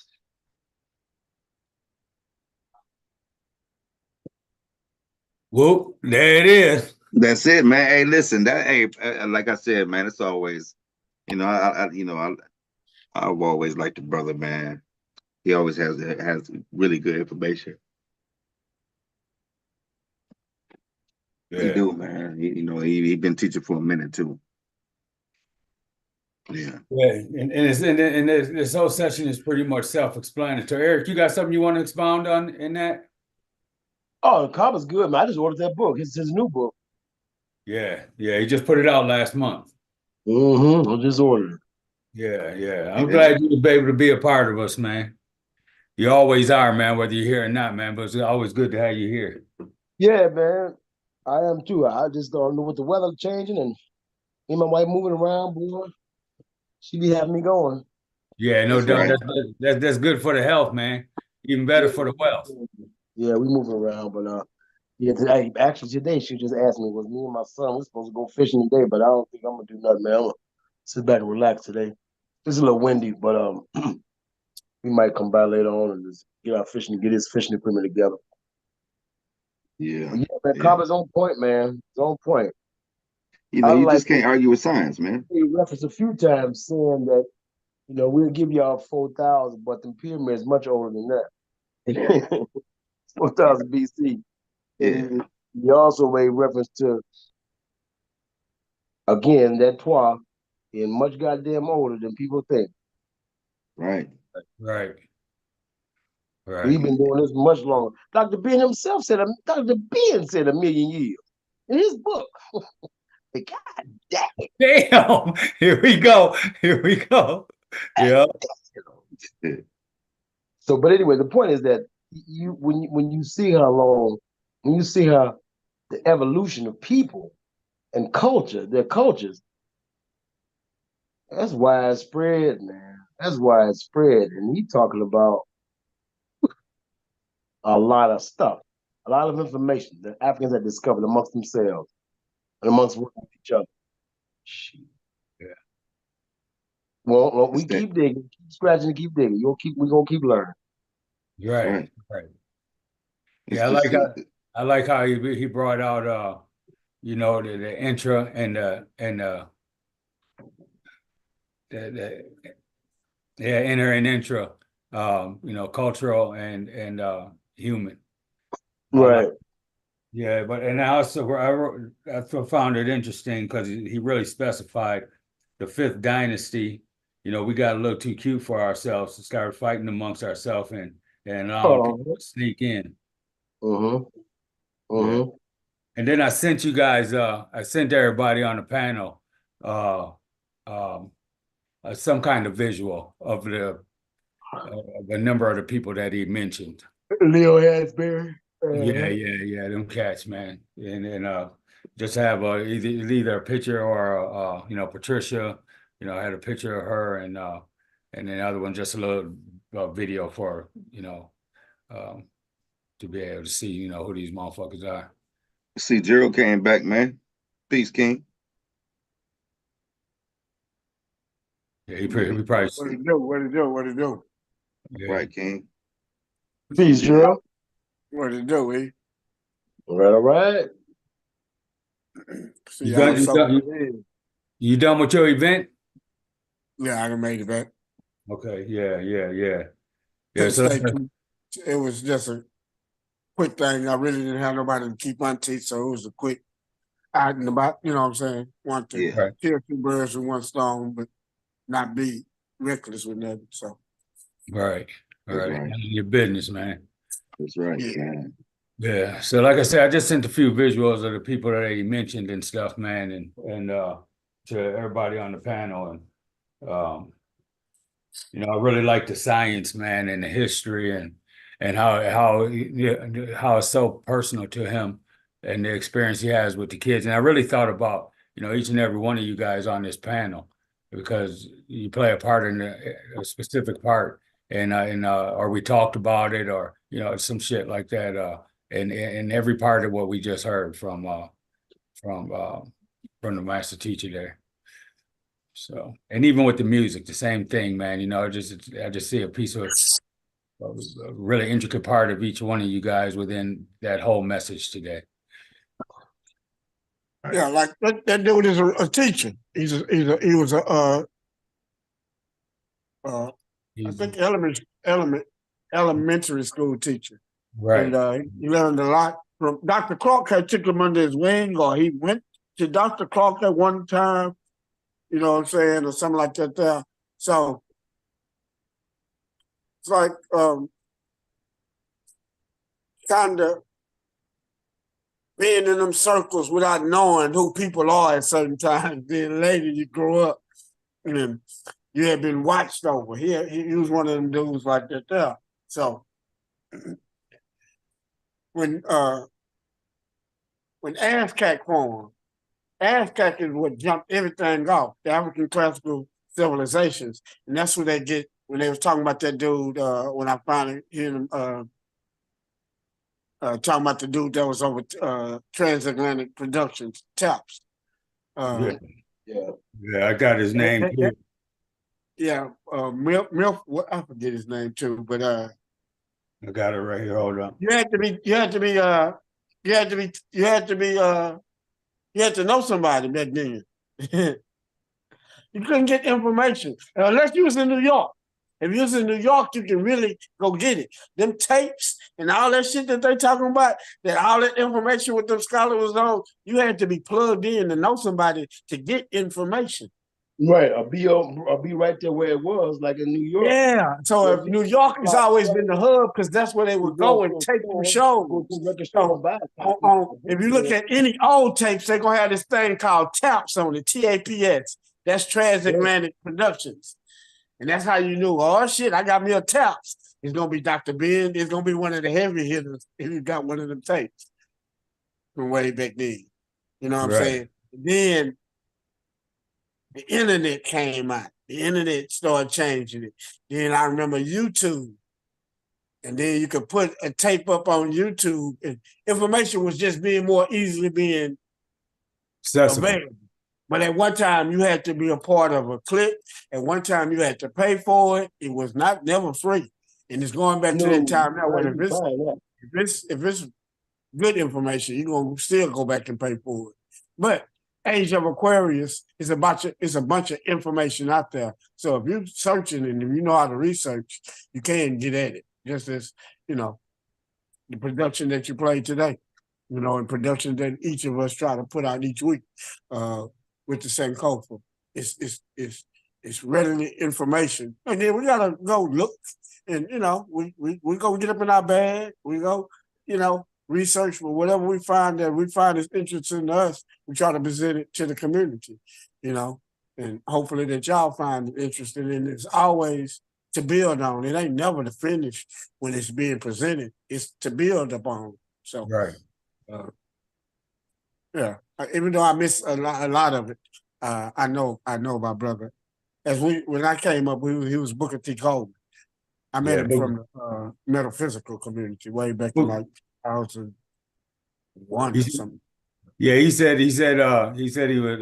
Whoop, there it is. That's it, man. Hey, listen, like I said, man, it's always, I've always liked the brother, man. He always has really good information. Yeah. He do, man. He been teaching for a minute too. Yeah. Yeah, and this whole session is pretty much self-explanatory. Eric, you got something you want to expound on in that? Oh, Kaba's good, man. I just ordered that book. It's his new book. Yeah, he just put it out last month. I just ordered it. Yeah. I'm Yeah. glad you was able to be a part of us, man. You always are, man, whether you're here or not, man. But it's always good to have you here. Yeah, man. I am too. I just don't know with the weather changing and me and my wife moving around, boy. She be having me going. Yeah, no That's doubt. right. That's good for the health, man. Even better Yeah, for the wealth. yeah, we moving around, but yeah, today actually today she just asked me, was me and my son, we're supposed to go fishing today, but I don't think I'm gonna do nothing, man. I'm gonna sit back and relax today. It's a little windy, but we might come by later on and just get our fishing, get his fishing equipment together. Yeah. But yeah, man, Yeah. Kaba's on point, man. It's on point. You I know, you like just can't argue with science, man. he referenced a few times saying that, we'll give y'all 4,000, but the pyramid is much older than that. 4,000 BC. Yeah. And he also made reference to, again, that Twa is much goddamn older than people think. Right. Right. We've been doing this much longer. Dr. Ben himself said, Dr. Ben said 1,000,000 years in his book. God damn. Damn. Here we go. Here we go. Yeah. So, but anyway, the point is that when you see how long, when you see how the evolution of people and culture, their cultures, that's widespread, man. That's widespread. And he talking about a lot of stuff, a lot of information that Africans had discovered amongst themselves and amongst each other. Shit. Yeah. Well, we keep digging, keep scratching, and keep digging. We're gonna keep learning. Right. Yeah, I like how he brought out the intra and the inner and intra cultural and human. Right. Yeah, but and I found it interesting because he really specified the fifth dynasty. We got a little too cute for ourselves to start fighting amongst ourselves and allowing people to sneak in. Yeah. And then I sent you guys, I sent everybody on the panel some kind of visual of the number of the people that he mentioned. Leo Hansberry. Yeah, them cats, man. And just have either a picture or Patricia, I had a picture of her and then the other one just a little video for to be able to see who these motherfuckers are. See, Gerald came back, man. Peace, King. Yeah, he probably. What he do? Yeah. Right, King. Peace, Gerald. What he do, eh? All right. See, you done with your event? Yeah, I done made it back. Okay, yeah. So it was just a quick thing. I really didn't have nobody to keep my teeth, so it was a quick out and about, you know what I'm saying? Want to kill two birds with one stone, but not be reckless with nothing. So right. Your business, man. That's right, man. Yeah. So like I said, I just sent a few visuals of the people that he mentioned and stuff, man, and to everybody on the panel. And I really like the science, man, and the history and how it's so personal to him and the experience he has with the kids. And I really thought about, each and every one of you guys on this panel, because you play a part in a specific part, or we talked about it, or some shit like that. And every part of what we just heard from the master teacher there. So, and even with the music, the same thing, man. I just see a piece of a really intricate part of each one of you guys within that whole message today. Yeah, like that dude is a teacher. He was a I think elementary school teacher. Right. And he learned a lot from Dr. Clark. Had took him under his wing, or he went to Dr. Clark at one time, you know what I'm saying, or something like that there. So it's like kind of being in them circles without knowing who people are at certain times. Then later you grow up and you had been watched over. He was one of them dudes like that there. So when ASCAC formed, ASCAC is what jumped everything off, the African classical civilizations. And that's what they get when they was talking about that dude, when I finally heard him talking about the dude that was over Transatlantic Productions, TAPS. Yeah. Yeah. Yeah, I got his name too. Yeah, I forget his name too, but I got it right here. Hold on. you had to know somebody back then. You couldn't get information unless you was in New York. If you was in New York, you can really go get it. Them tapes and all that shit that they talking about, that all that information with them scholars was on, you had to be plugged in to know somebody to get information. Right, I'll be right there where it was, like in New York. Yeah. So if New York has always been the hub because that's where they would go and tape them shows. If you look at any old tapes, they're gonna have this thing called TAPS on it, TAPS. That's Transatlantic Productions. And that's how you knew, oh shit, I got me a TAPS. It's gonna be Dr. Ben, it's gonna be one of the heavy hitters if you got one of them tapes from way back then. You know what I'm saying? Then the internet came out. The internet started changing it. Then I remember YouTube. And then you could put a tape up on YouTube, and information was just being more easily being available. But at one time you had to be a part of a clique. At one time you had to pay for it. It was never free. And it's going back to that time now when if it's good information, you're gonna still go back and pay for it. But Age of Aquarius is a bunch of information out there. So if you're searching and if you know how to research, you can get at it. Just as, the production that you played today, and production that each of us try to put out each week with the Sankofa. It's readily information. And then we gotta go look and we go get up in our bag, we go, research for whatever we find is interesting to us, we try to present it to the community, and hopefully that y'all find it interesting. And it's always to build on. It ain't never to finish when it's being presented. It's to build upon. So yeah. Even though I miss a lot of it, I know my brother. When I came up, he was Booker T. Coleman. I met him from the metaphysical community way back in like 2001 or something. Yeah, he said he would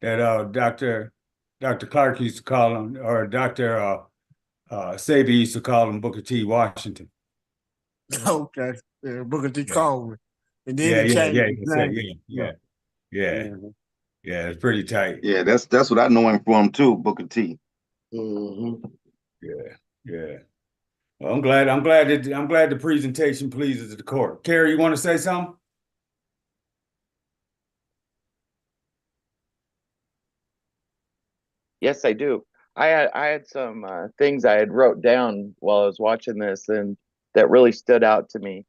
that Dr. Clark used to call him, or Dr. Sabi used to call him Booker T. Washington. Okay, Booker T. Coleman, and then he changed his name. Yeah, it's pretty tight. Yeah, that's what I know him from too, Booker T. Mm-hmm. Yeah. Well, I'm glad the presentation pleases the court. Carrie, you want to say something? Yes, I do. I had some things I had wrote down while I was watching this, and that really stood out to me.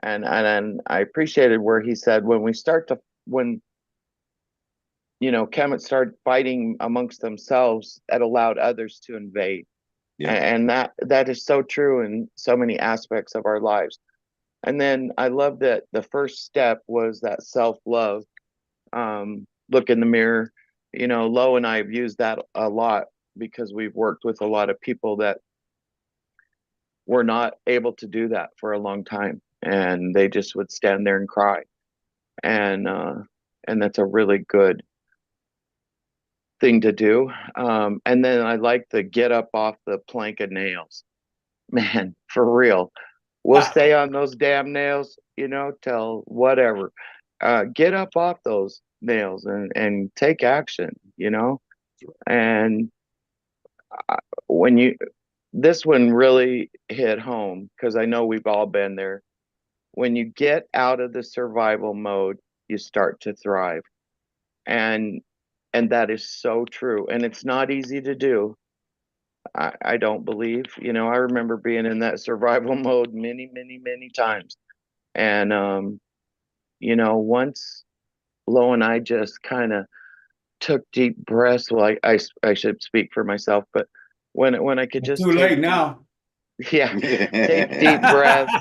And I appreciated where he said when Kemet started fighting amongst themselves, that allowed others to invade. Yeah. And that is so true in so many aspects of our lives. And then I love that the first step was that self-love. Look in the mirror. Lo and I have used that a lot because we've worked with a lot of people that were not able to do that for a long time, and they just would stand there and cry. And that's a really good thing to do. And then I like the get up off the plank of nails. Man, for real. We'll stay on those damn nails, till whatever. Get up off those nails and take action, and this one really hit home because I know we've all been there. When you get out of the survival mode, you start to thrive. And that is so true. And it's not easy to do. I don't believe, I remember being in that survival mode many, many, many times. And, once Lo and I just kind of took deep breaths. Well, I should speak for myself, but when I could just Too late now. yeah, take deep breaths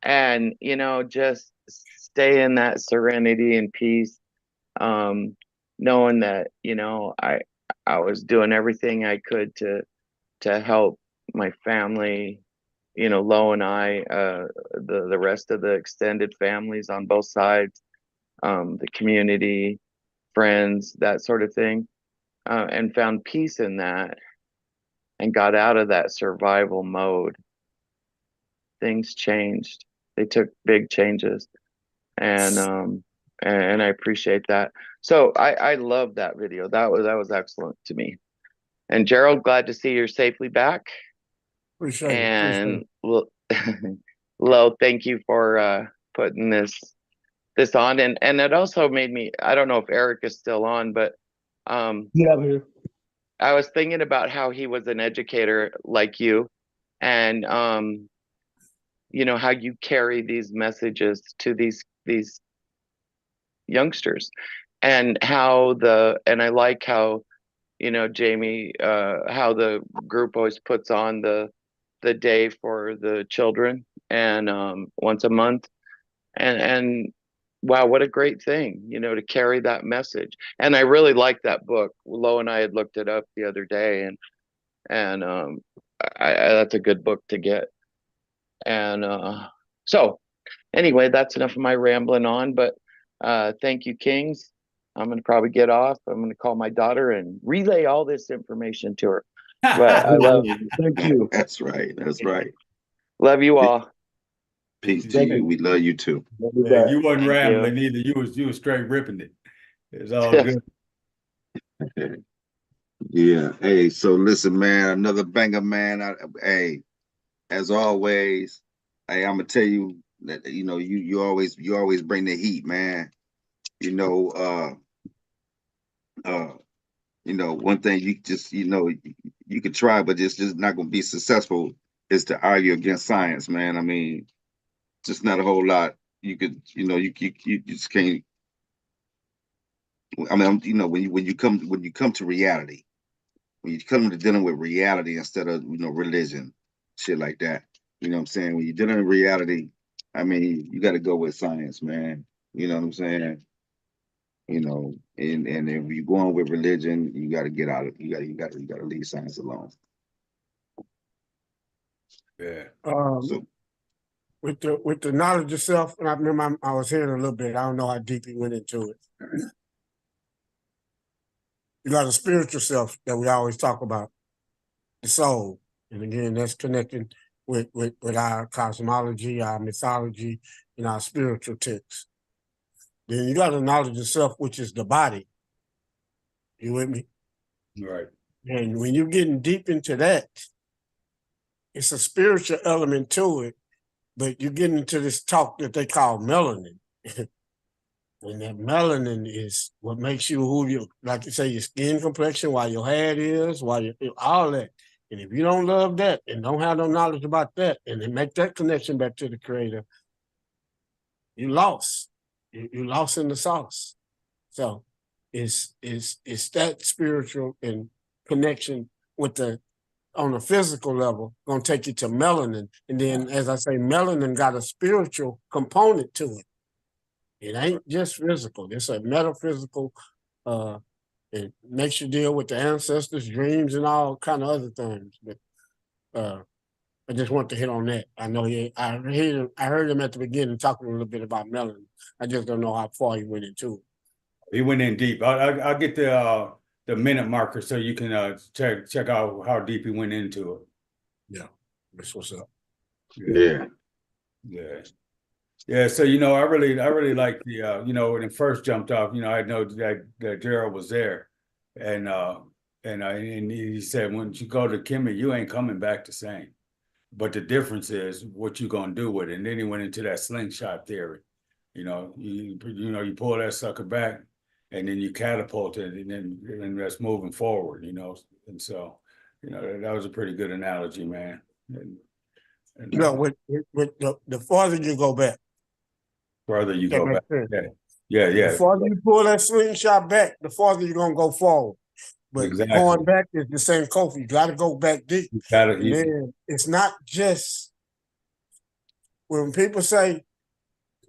and, you know, just stay in that serenity and peace, knowing that, you know, I was doing everything I could to help my family, you know, Lo and I, the rest of the extended families on both sides, the community, friends, that sort of thing, and found peace in that and got out of that survival mode. Things changed. They took big changes, and I appreciate that. So I love that video. That was excellent to me. And Gerald, glad to see you're safely back. Appreciate it. And Lo, thank you for putting this on. And it also made me, I don't know if Eric is still on, but Yeah, I'm here. I was thinking about how he was an educator like you, and you know, how you carry these messages to these youngsters, and and I like how, you know, Jamie, how the group always puts on the day for the children, and once a month, and wow, what a great thing, you know, to carry that message. And I really like that book. Lo and I had looked it up the other day, and that's a good book to get. And so anyway, that's enough of my rambling on, but thank you, Kings. I'm going to probably get off. I'm going to call my daughter and relay all this information to her. But I love you. Thank you. That's right. That's right. Love you all. Peace to you. We love you too. Yeah, you wasn't Thank rambling you. either. You was straight ripping it. It's all good. Yeah. Hey, so listen, man, another banger, man. Hey, as always, hey, I'm gonna tell you that, you know, you always bring the heat, man. You know, you know, one thing you just, you know, you could try, but it's just not gonna be successful, is to argue against science, man. I mean, just not a whole lot you could, you know, you just can't. I mean, you know, when you come to reality, when you come to dealing with reality instead of, you know, religion, shit like that. You know what I'm saying? When you're dealing with reality, I mean, you got to go with science, man. You know what I'm saying? You know, and if you're going with religion, you got to get out of, you got to leave science alone. Yeah. So, with the knowledge of self, and I remember I was hearing a little bit. I don't know how deep he went into it. You got a spiritual self that we always talk about, the soul, and again, that's connected with our cosmology, our mythology, and our spiritual texts. Then you got a knowledge of self, which is the body. You with me? Right. And when you're getting deep into that, it's a spiritual element to it, but you're getting into this talk that they call melanin. And that melanin is what makes you who you, like you say, your skin complexion, why your hair is, why you, all that. And if you don't love that and don't have no knowledge about that, and then make that connection back to the creator, you lost. You lost in the sauce. So it's that spiritual and connection with the, on a physical level, gonna take you to melanin. And then, as I say, melanin got a spiritual component to it. It ain't just physical. It's a metaphysical, it makes you deal with the ancestors' dreams and all kind of other things. But I just want to hit on that. I know I heard him at the beginning talking a little bit about melanin. I just don't know how far he went into it. He went in deep. I'll get the minute marker so you can check out how deep he went into it. Yeah, that's what's up. yeah. Yeah, so you know, I really like the you know, when it first jumped off, you know, I know that Gerald was there, and he said, when you go to Kimmy, you ain't coming back the same. But the difference is what you gonna do with it. And then he went into that slingshot theory. You know, you pull that sucker back, and then you catapult it, and that's moving forward. You know, and so, you know, that was a pretty good analogy, man. And you know, with the farther you go back, further you go back. Yeah. Yeah, The yeah, farther you pull that slingshot back, the farther you're gonna go forward. But exactly. going back is the same Sankofa. You got to go back deep. You gotta, And then it's not just when people say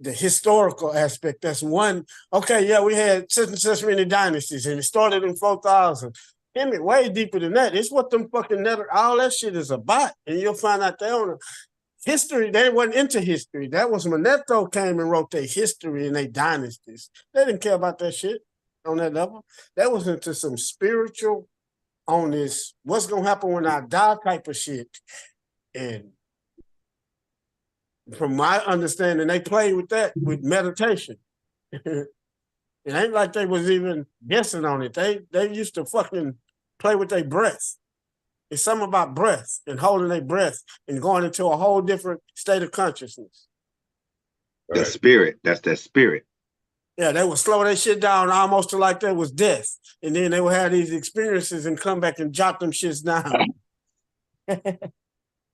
the historical aspect. That's one. Okay, yeah, we had such and such many dynasties, and it started in 4,000. Damn it, way deeper than that. It's what them fucking all that shit is about, and you'll find out they on history. They wasn't into history. That was when Neto came and wrote their history and their dynasties. They didn't care about that shit on that level. That was into some spiritual on this what's gonna happen when I die type of shit. And from my understanding, they played with that with meditation. It ain't like they was even guessing on it. They used to fucking play with their breath. It's something about breath and holding their breath and going into a whole different state of consciousness. The spirit, that's that spirit. Yeah, they would slow that shit down almost to like that was death. And then they would have these experiences and come back and jot them shits down.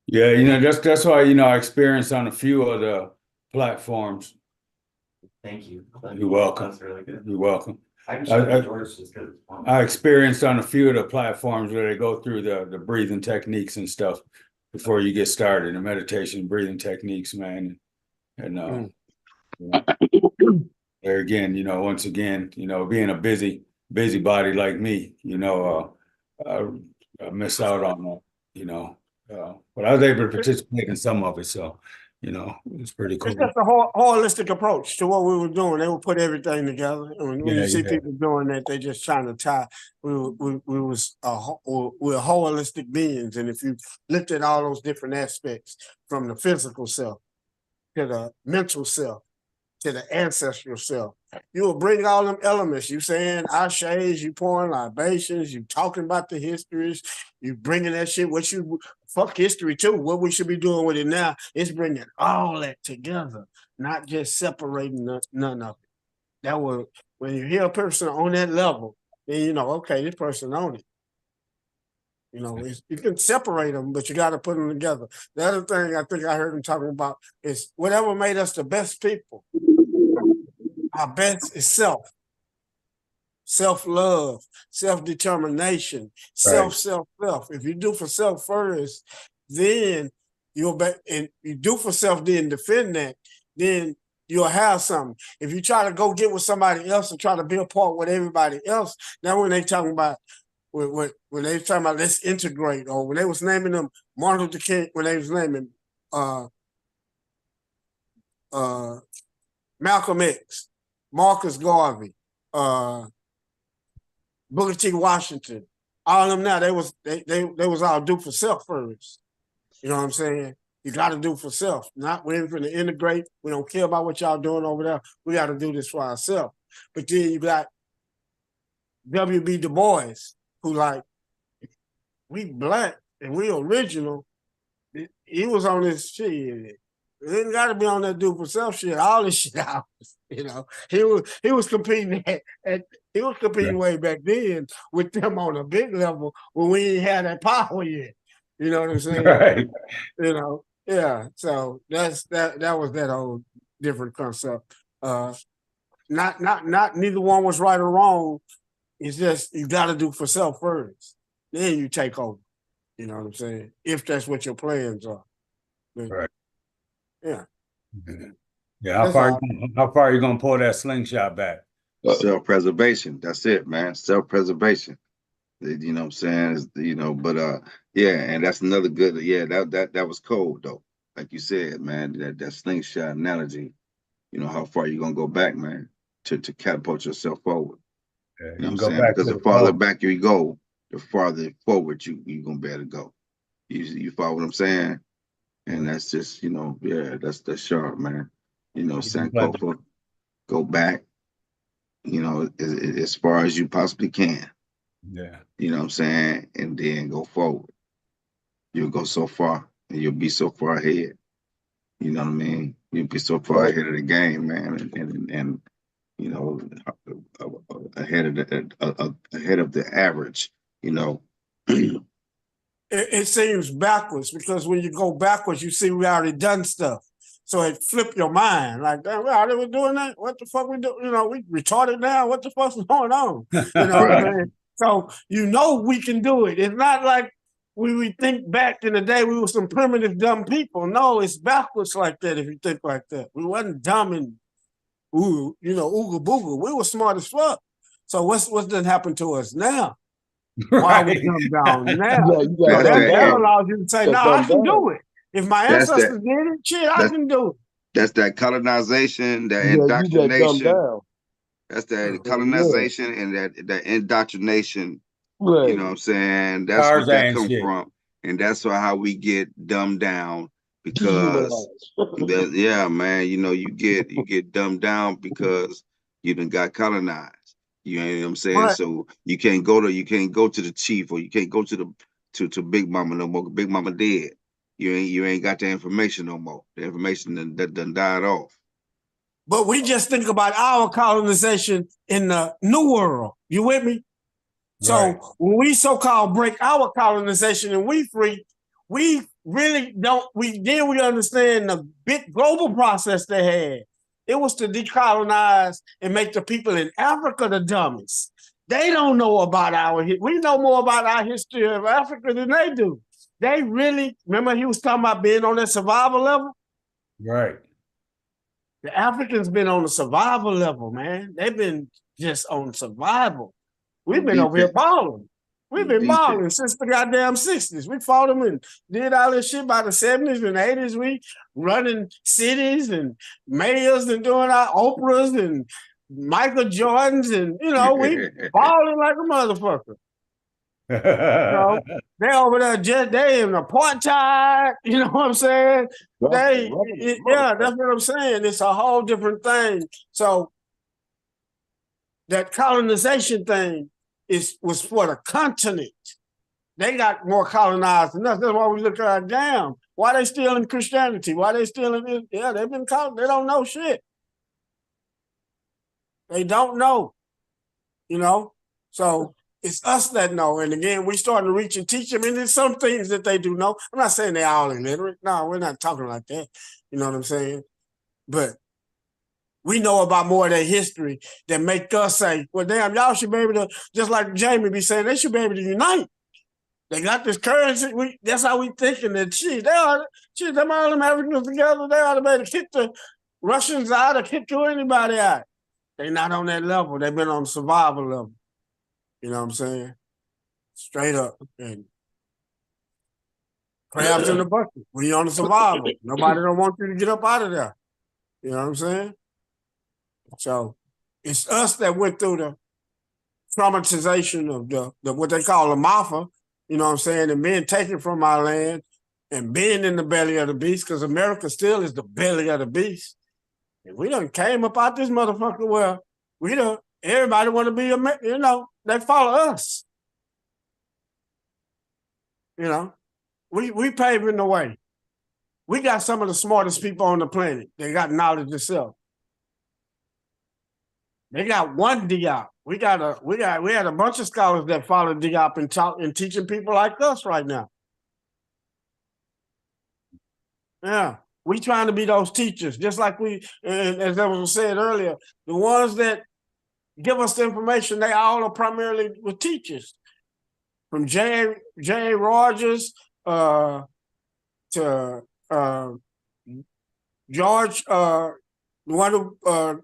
yeah, you know, that's why, you know, I experienced on a few of the platforms. Thank you. You're welcome. That's really good. You're welcome. I can show yours just because it's fun. I experienced on a few of the platforms where they go through the breathing techniques and stuff before you get started, the meditation breathing techniques, man. And you know, there again, you know, once again, you know, being a busybody like me, you know, I miss out on that, you know, but I was able to participate in some of it, so you know, it's pretty cool. It's just a holistic approach to what we were doing. They would put everything together. And when you see people doing that, they're just trying to tie. We're holistic beings, and if you looked at all those different aspects, from the physical self to the mental self to the ancestral self, you will bring all them elements. You saying ashes, you pouring libations, you talking about the histories, you bringing that shit. What you fuck history too. What we should be doing with it now is bringing all that together, not just separating none of it. That will, when you hear a person on that level, then you know, okay, this person on it. You know, you can separate them, but you got to put them together. The other thing I think I heard him talking about is whatever made us the best people. Our best is self. Self-love, self-determination, self. If you do for self first, then you'll be, and you do for self, then defend that, then you'll have something. If you try to go get with somebody else and try to be a part with everybody else, now when they talking about when they talking about let's integrate, or when they was naming them Martin Luther King, when they was naming Malcolm X, Marcus Garvey, Booker T. Washington, all of them now, they was all do for self first. You know what I'm saying? You got to do for self. Not we're going to integrate. We don't care about what y'all doing over there. We got to do this for ourselves. But then you got W.B. Du Bois, who like, we black and we original. He was on this shit. He didn't got to be on that do for self shit. All this shit out. You know, he was competing he was competing way back then with them on a big level when we ain't had that power yet. You know what I'm saying? Right. You know, yeah. So that was that whole different concept. Not neither one was right or wrong. It's just you got to do for self first, then you take over. You know what I'm saying? If that's what your plans are. But, right. Yeah. Yeah. How far are you gonna pull that slingshot back? Self-preservation. That's it, man. Self-preservation. You know what I'm saying? You know, but yeah, and that's another good, yeah, that was cold though. Like you said, man, that slingshot analogy, you know, how far you gonna go back, man, to catapult yourself forward. Yeah, you know what I'm saying? Because the farther back you go, the farther forward you gonna be able to go. You follow what I'm saying? And that's just, you know, yeah, that's sharp, man. You know, Sankofa, go back, you know, as far as you possibly can. Yeah. You know what I'm saying? And then go forward. You'll go so far and you'll be so far ahead. You know what I mean? You'll be so far ahead of the game, man. And you know, ahead of the average, you know. It seems backwards because when you go backwards, you see we already done stuff. So it flipped your mind. Like, damn, are they doing that? What the fuck we do? You know, we retarded now. What the fuck's going on? You know what I'm saying? So we can do it. It's not like we think back in the day we were some primitive dumb people. No, it's backwards like that if you think like that. We wasn't dumb and ooga booga. We were smart as fuck. So what's done happened to us now? Why are we dumbed down now? That allows you to say, no, I can do it. If my ancestors did it, shit, I can do it. That's that colonization, that indoctrination. That's that colonization and that indoctrination. Right. You know what I'm saying? That's where that come from. And that's how we get dumbed down because man, you get dumbed down because you done got colonized. You know what I'm saying? Right. So you can't go to the chief, or you can't go to Big Mama no more. Big Mama dead. You ain't got the information no more. The information that done died off. But we just think about our colonization in the New World. You with me? So when we so-called break our colonization and we free, we really don't. We understand the big global process they had. It was to decolonize and make the people in Africa the dumbest. They don't know about we know more about our history of Africa than they do. They really, remember he was talking about being on that survival level? Right. The Africans been on the survival level, man. They've been just on survival. We've been over here balling. We've been balling since the goddamn 60s. We fought them and did all this shit by the 70s and 80s. We running cities and mayors and doing our Oprahs and Michael Jordans and, we balling like a motherfucker. They over there, they in apartheid, you know what I'm saying? That's what I'm saying. It's a whole different thing. So that colonization thing was for the continent. They got more colonized than us. That's why we look at it down. Why they still in Christianity? Why they still in it? Yeah, they've been caught. They don't know shit. They don't know, So it's us that know. And again, we starting to reach and teach them. And there's some things that they do know. I'm not saying they're all illiterate. No, we're not talking like that. You know what I'm saying? But we know about more of their history that make us say, well, damn, y'all should be able to, just like Jamie be saying, they should be able to unite. They got this currency. That's how we thinking that, them all them Africans together, they ought to be able to kick the Russians out or kick anybody out. They not on that level. They've been on survival level. You know what I'm saying? Straight up. And crabs in the bucket. We on the survival. Nobody don't want you to get up out of there. You know what I'm saying? So it's us that went through the traumatization of the what they call the Mafa, you know what I'm saying, and being taken from our land and being in the belly of the beast, because America still is the belly of the beast. And we done came up out this motherfucker where everybody want to be, they follow us. We paving the way. We got some of the smartest people on the planet. They got knowledge itself. They got one Diop. We had a bunch of scholars that follow Diop and teaching people like us right now. Yeah, we trying to be those teachers, just like as I was said earlier, the ones that give us the information, they all are primarily with teachers. From J.A. Rogers to George, the one who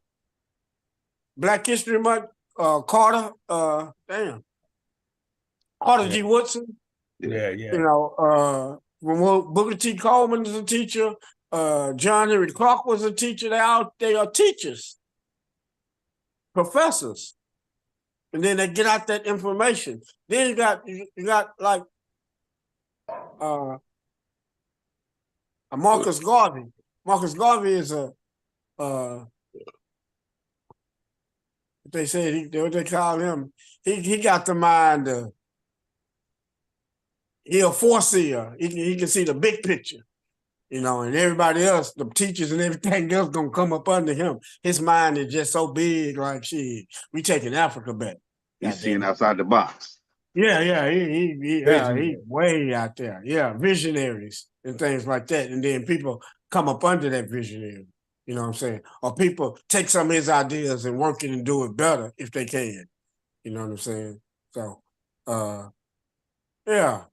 Black History Month, Carter, Carter G. Woodson. Yeah. Booker T. Coleman is a teacher. John Henry Clark was a teacher. They are teachers, professors, and then they get out that information. Then you got like a Marcus Garvey. Marcus Garvey is they said what they call him. He got the mind. He a foreseer. He can see the big picture, and everybody else, the teachers and everything else, gonna come up under him. His mind is just so big, like shit. We taking Africa back. He's seeing outside the box. Yeah, he way out there. Yeah, visionaries and things like that. And then people come up under that visionary. You know what I'm saying? Or people take some of his ideas and work it and do it better if they can. You know what I'm saying? So, yeah.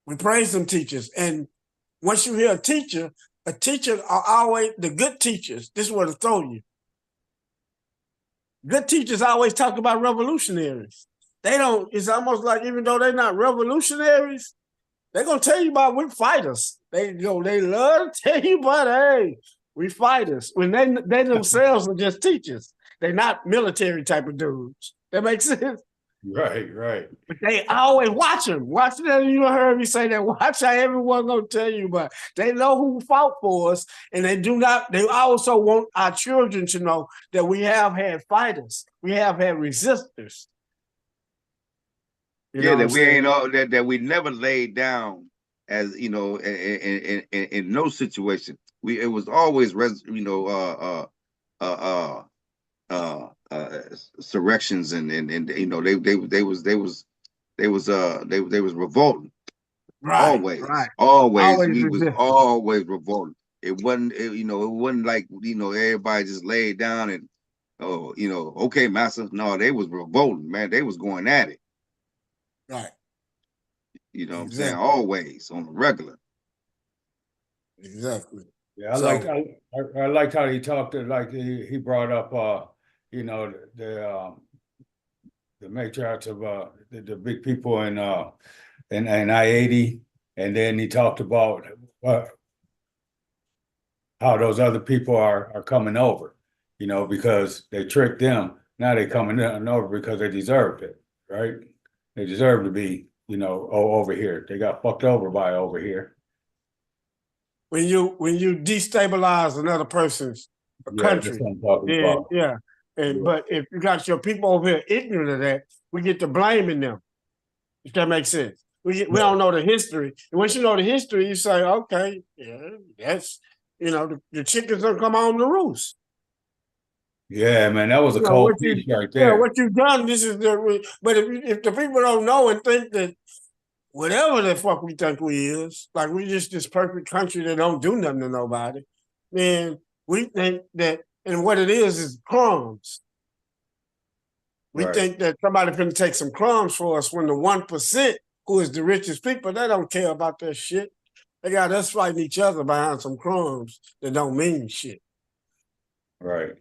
We praise them teachers. And once you hear a teacher are always, the good teachers, this is what it'll throw you. Good teachers always talk about revolutionaries. They don't, it's almost like even though they're not revolutionaries, they're gonna tell you about we fighters. They love to tell you about, hey, we fighters. When they themselves are just teachers. They're not military type of dudes. That makes sense? Right, right. But they always watch them. Watch them. You heard me say that. Watch how everyone's gonna tell you, but they know who fought for us, and they also want our children to know that we have had fighters, we have had resistors. That we ain't all that we never laid down as in no situation. It was always insurrections and they was revolting. Always. We was always revolting. It wasn't like everybody just laid down and okay, master. No, they was revolting, man. They was going at it. Right. You know what I'm saying? Always on the regular. Exactly. Yeah, I liked how he talked. Like he brought up, the matriarchs of the big people in I-80, and then he talked about how those other people are coming over, because they tricked them. Now they coming over because they deserved it, right? They deserve to be, over here. They got fucked over by over here. When you destabilize another person's country, but if you got your people over here ignorant of that, we get to blaming them. If that makes sense, we don't know the history, and once you know the history, you say, okay, yeah, that's the chickens don't come on the roost. Yeah, man, that was a cold piece right there. Yeah, what you've done. This is but if the people don't know and think that whatever the fuck we think we is, like we just this perfect country that don't do nothing to nobody, then we think that, and what it is crumbs. We think that somebody finna take some crumbs for us when the 1%, who is the richest people, they don't care about that shit. They got us fighting each other behind some crumbs that don't mean shit. Right.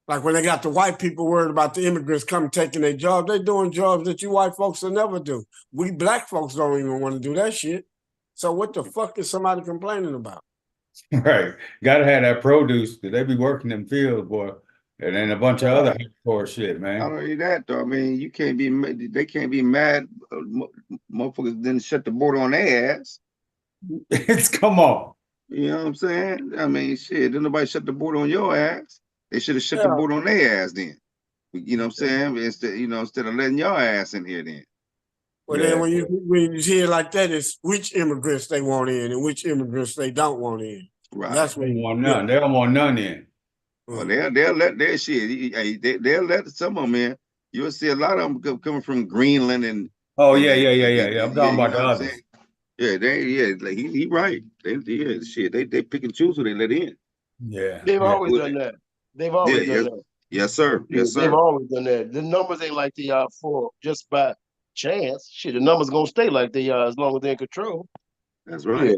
Like when they got the white people worried about the immigrants coming taking their jobs, they doing jobs that you white folks will never do. We black folks don't even want to do that shit. So what the fuck is somebody complaining about? Right. Gotta have that produce that they be working in fields, boy. And then a bunch of other hardcore shit, man. Not only that, though, I mean, they can't be mad. Motherfuckers didn't shut the border on their ass. Come on. You know what I'm saying? I mean, shit, didn't nobody shut the border on your ass. They should have shut the border on their ass then. You know what I'm saying? Instead of letting your ass in here then. Well, then when you hear like that, it's which immigrants they want in and which immigrants they don't want in. Right. That's what they want none. They don't want none in. Well, they'll let their shit. They'll let some of them in. You'll see a lot of them coming from Greenland and. Oh yeah. I'm talking about the others. Yeah, like he right. They pick and choose who they let in. Yeah, they've always done that. They've always done that. Yes, sir. Yes, sir. They've always done that. The numbers ain't like they are for just by chance. Shit, the numbers gonna stay like they are as long as they're in control. That's right. Yeah.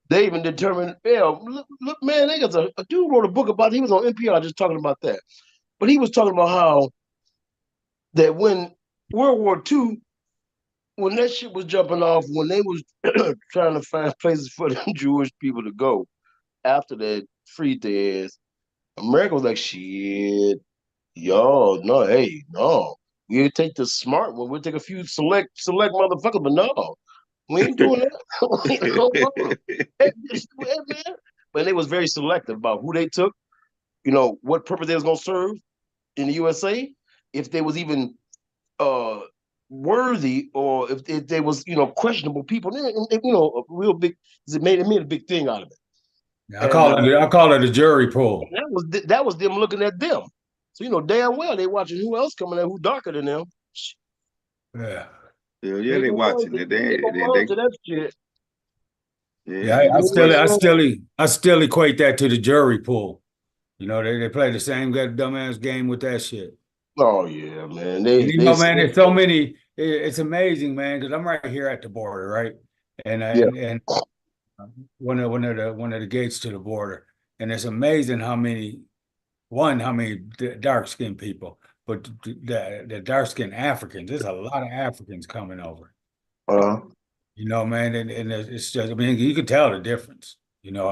They even determined. Yeah, look, man. They got a dude wrote a book about. He was on NPR just talking about that. But he was talking about how that when World War II, when that shit was jumping off, when they was trying to find places for the Jewish people to go after that freed their ass, America was like, shit, yo, no, hey, no. We'll take the smart one. We'll take a few select motherfuckers, but no, we ain't doing that. But they was very selective about who they took, what purpose they was going to serve in the USA, if they was even worthy, or if they was questionable people. A real big. It made a big thing out of it. Yeah, I call it a jury pool. That was them looking at them. So damn well they watching who else coming in, who darker than them. Yeah, they watching it. They that shit. Yeah, I still equate that to the jury pool. You know, they play the same dumbass game with that shit. Oh yeah, man. And you know, man, there's so many. It's amazing, man, because I'm right here at the border, right? And one of the gates to the border, and it's amazing how many dark skinned people, but the dark skinned Africans. There's a lot of Africans coming over. You know, man, and it's just, I mean, you can tell the difference. You know,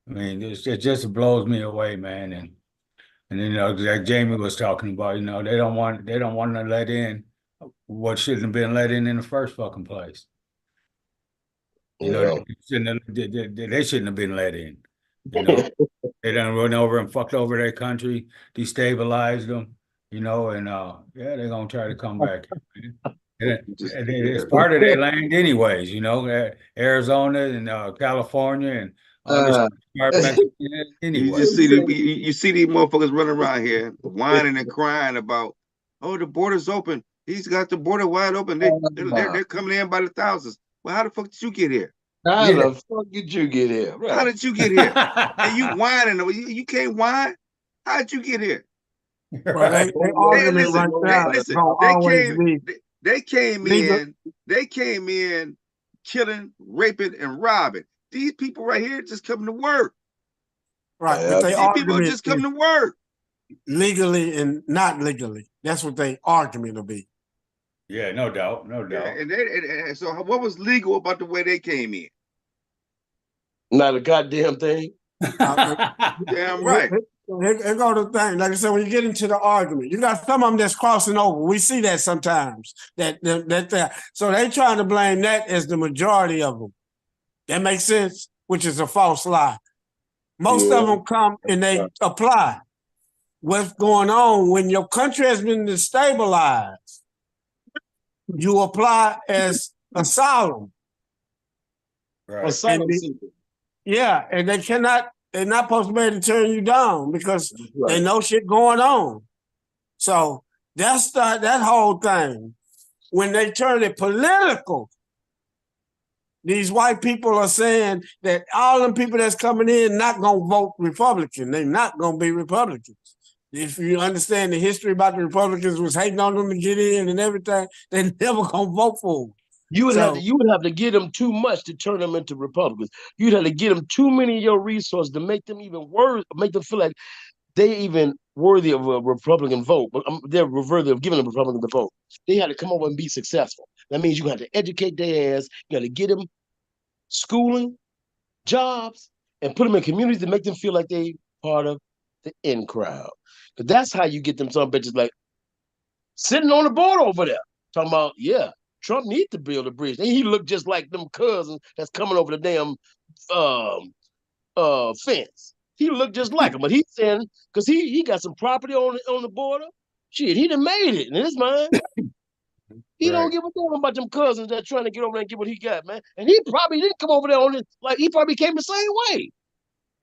it just blows me away, man. And you know, like Jamie was talking about, you know, they don't want to let in what shouldn't have been let in the first fucking place. You know, they shouldn't have been let in. You know, they done run over and fucked over their country, destabilized them. You know, and yeah, they're gonna try to come back. It's part of their land, anyways. You know, Arizona and California and all this. Anyway, You see these motherfuckers running around here whining and crying about, oh, the border's open. He's got the border wide open. They're coming in by the thousands. Well, how the fuck did you get here? How the fuck did you get here? Right. How did you get here? And you whining? You can't whine. How did you get here? Right. They came in killing, raping, and robbing. These people right here just coming to work. Right. But these people just come to work. Legally and not legally. That's what they argument will be. Yeah, no doubt. Yeah, and so what was legal about the way they came in? Not a goddamn thing. Damn right. Here go the thing. Like I said, when you get into the argument, you got some of them that's crossing over. We see that sometimes. So they trying to blame that as the majority of them. That makes sense, which is a false lie. Most of them come and they apply. What's going on when your country has been destabilized? You apply as asylum. Right. Asylum. And they're not supposed to be able to turn you down because they know shit going on. So that's that whole thing. When they turn it political, these white people are saying that all them people that's coming in not going to vote Republican. They're not going to be Republicans. If you understand the history about the Republicans was hating on them to get in and everything, they're never going to vote for them. You would have to give them too much to turn them into Republicans. You'd have to give them too many of your resources to make them even worse, make them feel like they even worthy of a Republican vote. But they're worthy of giving a Republican the vote. They had to come over and be successful. That means you have to educate their ass. You got to get them schooling, jobs, and put them in communities to make them feel like they part of the in crowd. Because that's how you get them some bitches like sitting on the board over there talking about, Trump needs to build a bridge. And he looked just like them cousins that's coming over the damn fence. He looked just like him, but he's saying because he got some property on the border. Shit, he done made it in his mind. He don't give a damn about them cousins that trying to get over there and get what he got, man. And he probably didn't come over there on it like he probably came the same way.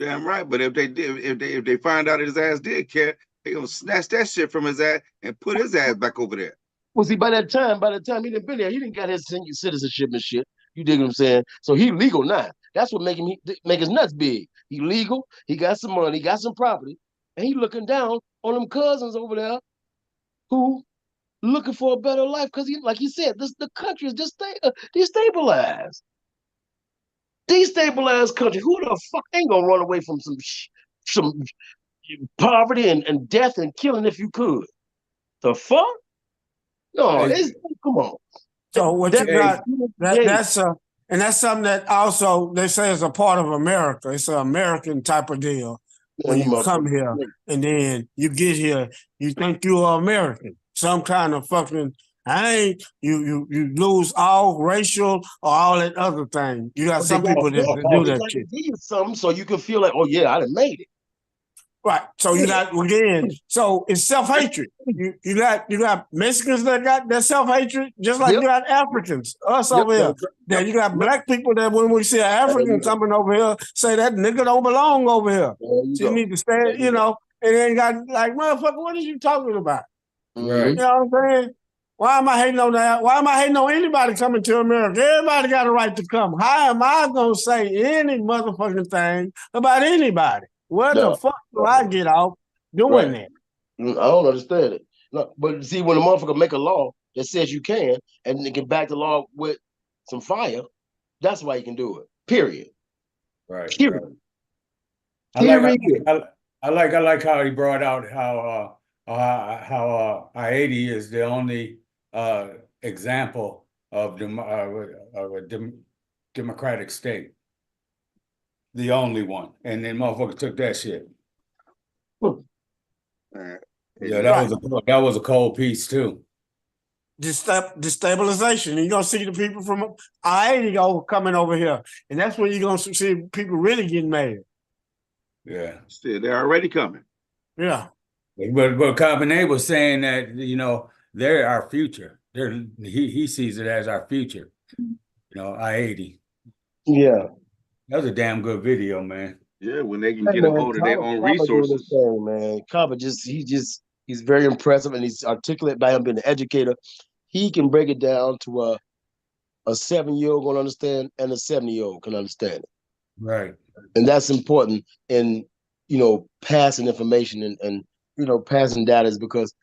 Damn right, but if they find out his ass did care, they gonna snatch that shit from his ass and put his ass back over there. Well, see, by the time he didn't been there, he didn't got his citizenship and shit. You dig what I'm saying? So he legal now. That's what make his nuts big. He legal. He got some money. He got some property, and he looking down on them cousins over there, who looking for a better life because like he said, the country is just destabilized. Destabilized country. Who the fuck ain't gonna run away from some poverty and death and killing if you could? The fuck? No, come on. So what you got? And that's something that also they say is a part of America. It's an American type of deal. When you come here and then you get here, you think you are American. Some kind of fucking you lose all racial or all that other thing. You got some people that do that shit. Give you something so you can feel like, oh yeah, I done made it. Right. So you got again. So it's self-hatred. You got Mexicans that got that self-hatred, just like you got Africans. Us over here. Then you got black people that when we see an African coming over here, say that nigga don't belong over here. So you need to stand, and then got like, motherfucker, what are you talking about? Right. You know what I'm saying? Why am I hating on that? Why am I hating on anybody coming to America? Everybody got a right to come. How am I gonna say any motherfucking thing about anybody? Where the fuck do I get off doing that? I don't understand it. No, but see, when a motherfucker make a law that says you can, and they can back the law with some fire, that's why you can do it. Period. Right. Period. Right. I like how he brought out how I-80 is the only example of a democratic state, the only one, and then motherfucker took that shit. Yeah, that was a cold piece too. Destabilization. You're gonna see the people from I-80 coming over here, and that's when you're gonna see people really getting mad. Yeah, still they're already coming. Yeah, but Kamene was saying that they're our future. He sees it as our future. I-80. Yeah, that was a damn good video, man. Yeah, when they can get a hold of their own resources. Man, Kaba he's very impressive, and he's articulate by him being an educator. He can break it down to a 7-year-old gonna understand, and a 70-year-old can understand it. Right. And that's important in passing information and passing data, is because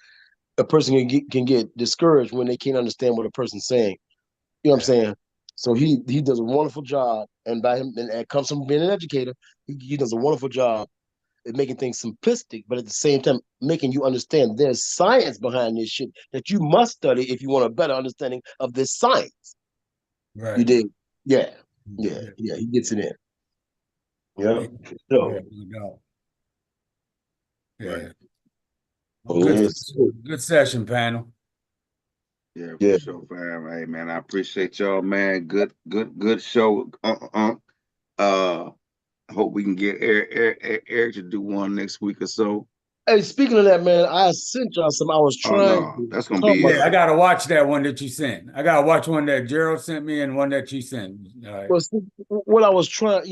a person can get discouraged when they can't understand what a person's saying. You know what I'm saying? So he does a wonderful job, and by him, and it comes from being an educator. He does a wonderful job at making things simplistic, but at the same time making you understand there's science behind this shit that you must study if you want a better understanding of this science. Right. You did? Yeah. He gets it in. Yeah. Yeah. Right. Good session, panel. Yeah, for sure, fam. Hey, man, I appreciate y'all, man. Good show. I hope we can get Eric to do one next week or so. Hey, speaking of that, man, I sent y'all some. I was trying. That's gonna be. I gotta watch that one that you sent. I gotta watch one that Gerald sent me and one that you sent. Well, what I was trying,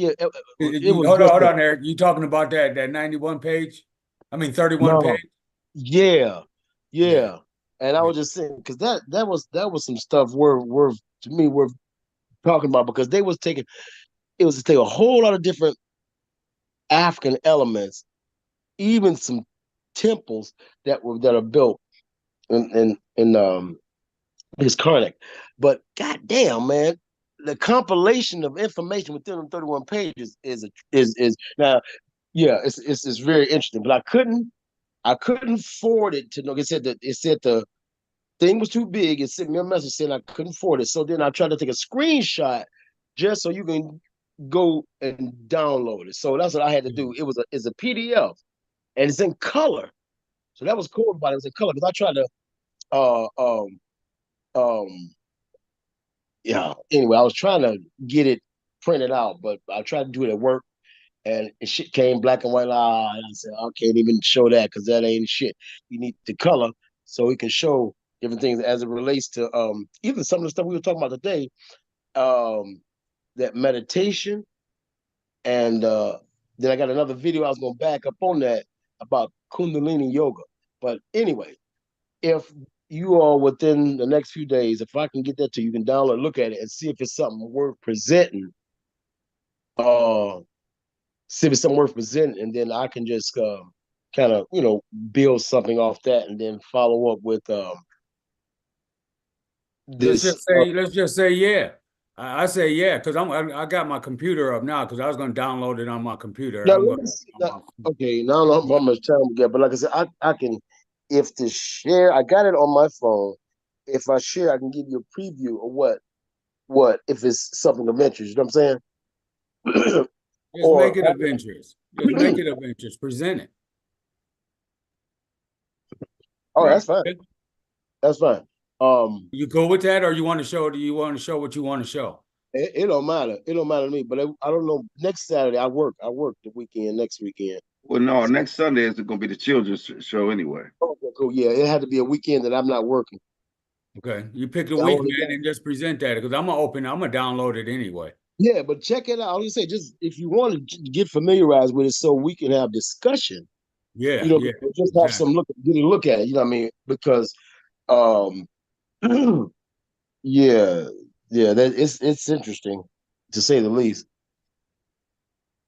hold on, Eric. You talking about that 91 page? I mean 31 page. Yeah. And I was just saying, because that was some stuff worth talking about, because it was to take a whole lot of different African elements, even some temples that are built in his Karnak. But goddamn, man, the compilation of information within them 31 pages is now, it's very interesting. But I couldn't forward it to. It said the thing was too big. It sent me a message saying I couldn't forward it. So then I tried to take a screenshot just so you can go and download it. So that's what I had to do. It's a PDF, and it's in color. So that was cool about it. It was in color, because I tried to anyway, I was trying to get it printed out, but I tried to do it at work, and shit came black and white. And I said, I can't even show that, because that ain't shit. You need the color so we can show different things as it relates to even some of the stuff we were talking about today, that meditation. And then I got another video I was going to back up on that about Kundalini yoga. But anyway, if you are within the next few days, if I can get that to you, you can download, look at it, and see if it's something worth presenting. And then I can just kind of build something off that, and then follow up with this. Let's just say yeah. I say yeah, because I got my computer up now, because I was going to download it on my computer. Okay, now I don't know how much time we get, but like I said, I can, if to share, I got it on my phone. If I share, I can give you a preview of what if it's something of interest. You know what I'm saying? Just make it of interest. Just make it of interest. Present it. Oh, that's fine. That's fine. You cool with that, or you want to show? Do you want to show what you want to show? It don't matter. It don't matter to me. But I don't know. Next Saturday I work. I work the weekend. Next weekend. Well, no. Next Sunday is going to be the children's show anyway. Okay, cool. Yeah, it had to be a weekend that I'm not working. Okay, you pick the week, man, and just present that, because I'm gonna download it anyway. Yeah, but check it out. I was gonna say, just if you want to get familiarized with it, so we can have discussion. Yeah, just have some get a look at it. You know what I mean? Because Yeah, yeah, that it's interesting to say the least.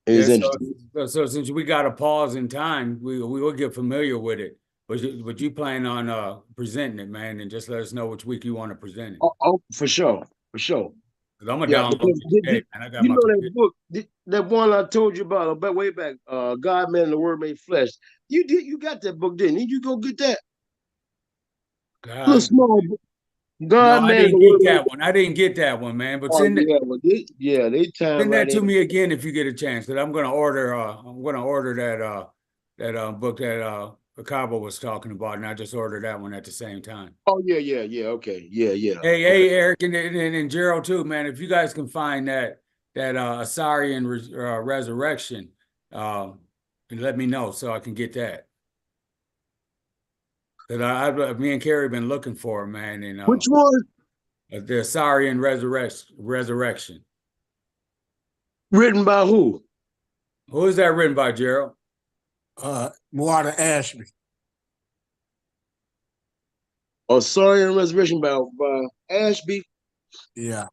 It Yeah, is interesting. so since we got a pause in time, we will get familiar with it. But you plan on presenting it, man, and just let us know which week you want to present it. Oh, for sure, for sure. Because I'm gonna Yeah, download because it today, man. I got you my know that computer. book, that one I told you about, way back, God, Man, and the Word Made Flesh. You got that book, didn't you? You go get that little God, small book, no, God, I Man, and the didn't Word get Made. that one. I didn't get that one, man. But Oh yeah, well, they time send right that in. to me again if you get a chance. Because I'm gonna order. That book that Kaba was talking about, and I just ordered that one at the same time. Oh yeah. Okay, yeah. Okay. Hey, Eric, and Gerald too, man. If you guys can find that Asarian resurrection, and let me know so I can get that. That me and Carrie been looking for, man, and Which one? the Asarian resurrection. Written by who? Who is that written by, Gerald? Water Ashby. Oh, Sorry and Resurrection by Ashby. Yeah.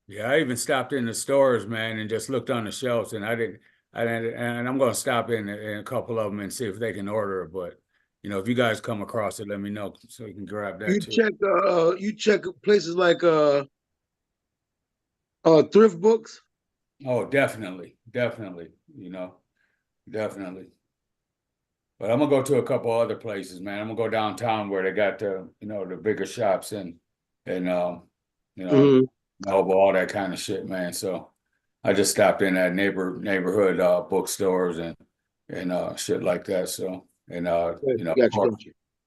Yeah, I even stopped in the stores, man, and just looked on the shelves, and and I'm going to stop in a couple of them and see if they can order it. But if you guys come across it, let me know so we can grab that too. You check places like thrift books. Oh, definitely. Definitely. But I'm gonna go to a couple other places, man. I'm gonna go downtown where they got the bigger shops and Mhm. Noble, all that kind of shit, man. So I just stopped in that neighborhood bookstores and shit like that. So Gotcha.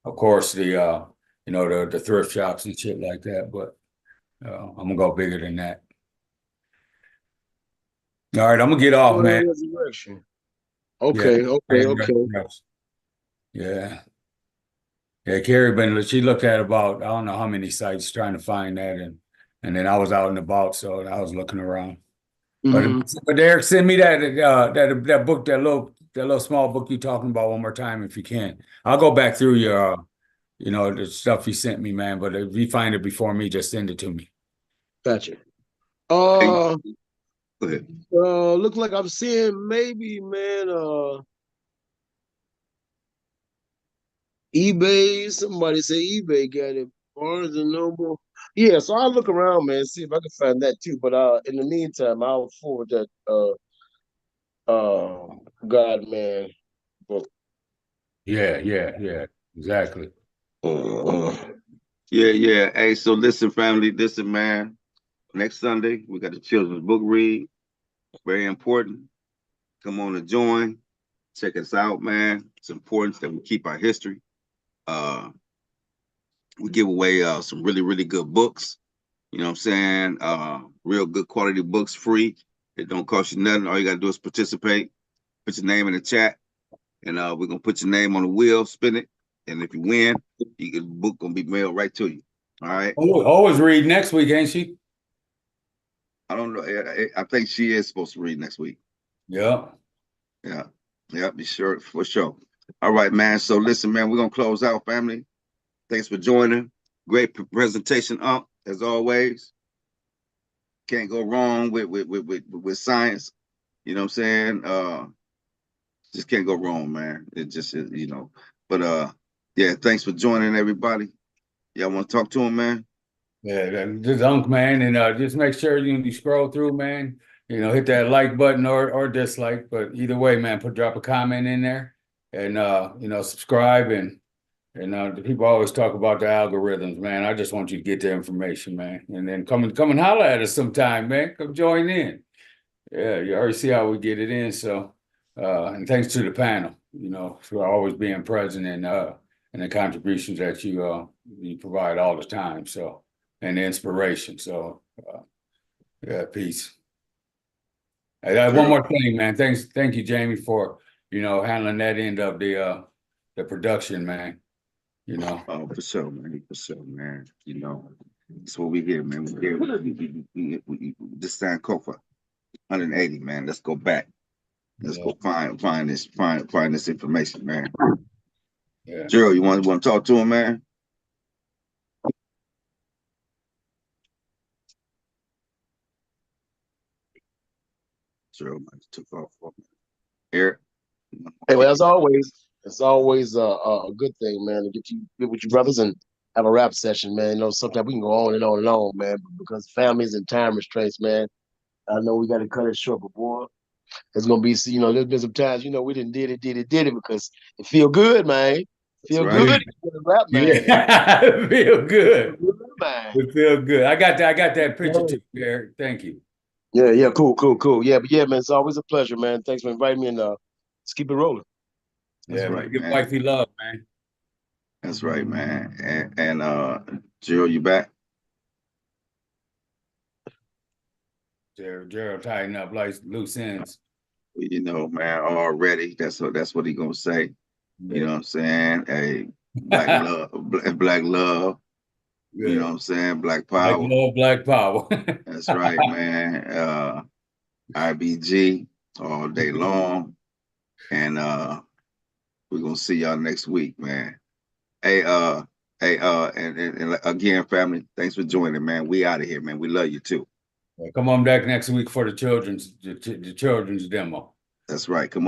of course the thrift shops and shit like that. But I'm gonna go bigger than that. All right, I'm gonna get off, man. Resurrection. Yeah. Okay. Yeah. Yeah, Carrie she looked at about I don't know how many sites trying to find that and then I was out and about, so I was looking around. Mhm. But Derek, send me that book, that little small book you're talking about one more time if you can. I'll go back through your the stuff you sent me, man. But if you find it before me, just send it to me. Gotcha. Go ahead. Look like I'm seeing maybe, man, eBay. Somebody say eBay got it. Barnes and Noble. Yeah, so I'll look around, man, see if I can find that too. But in the meantime, I'll forward that God Man book. Yeah, exactly. Yeah. Hey, so listen, family, listen, man. Next Sunday, we got the children's book read. Very important. Come on and join. Check us out, man. It's important that we keep our history. We give away some really, really good books. You know what I'm saying? Real good quality books free. It don't cost you nothing. All you gotta do is participate. Put your name in the chat, and we're gonna put your name on the wheel, spin it, and if you win, the book gonna be mailed right to you. All right. Always read next week, ain't she? I don't know. I think she is supposed to read next week. Yeah. Be sure for sure. All right, man. So listen, man, we're gonna close out, family. Thanks for joining. Great presentation, as always. Can't go wrong with science. You know what I'm saying? Just can't go wrong, man. It just is, But yeah, thanks for joining, everybody. Y'all want to talk to him, man? Yeah, just Unc, man, and just make sure you scroll through, man. Hit that like button or dislike, but either way, man, drop a comment in there, and subscribe and the people always talk about the algorithms, man. I just want you to get the information, man, and then come and holler at us sometime, man. Come join in. Yeah, you already see how we get it in. So, and thanks to the panel, for always being present and the contributions that you provide all the time. So. And inspiration. So, yeah, peace. Hey, one more thing, man. Thank you, Jamie, for handling that end of the production, man. Oh, for sure, man. That's what we hear, man. We hear this Sankofa 180, man. Let's go back. Let's go find this information, man. Yeah. Gerald, you want to talk to him, man? Gerald might have took off for me. Eric. Hey, well, it's always a good thing, man, to get with your brothers and have a rap session, man. You know, sometimes we can go on and on and on, man, but because families and time restraints, man. I know we got to cut it short, but boy, it's gonna be, you know, there's been some times, you know, we didn't did it because it feel good, man. Feel right. good, rap, man. Yeah, feel good. Feel good, man. It feel good. I got that picture too, Eric. Thank you. Yeah, cool. Yeah, but yeah, man, it's always a pleasure, man. Thanks for inviting me, and let's keep it rolling. Yeah, right, give man. wifey love, man. That's right, man. And Gerald, you back? Gerald tighten up like loose ends. You know, man, already. That's what he gonna say. Yeah. You know what I'm saying? Hey, black love, black love. Yeah. You know what I'm saying? Black power. Black love, black power. That's right, man. IBG all day long. And we're gonna see y'all next week, man. Hey, and again, family, thanks for joining, man. We out of here, man. We love you too. Come on back next week for the children's demo. That's right. Come on.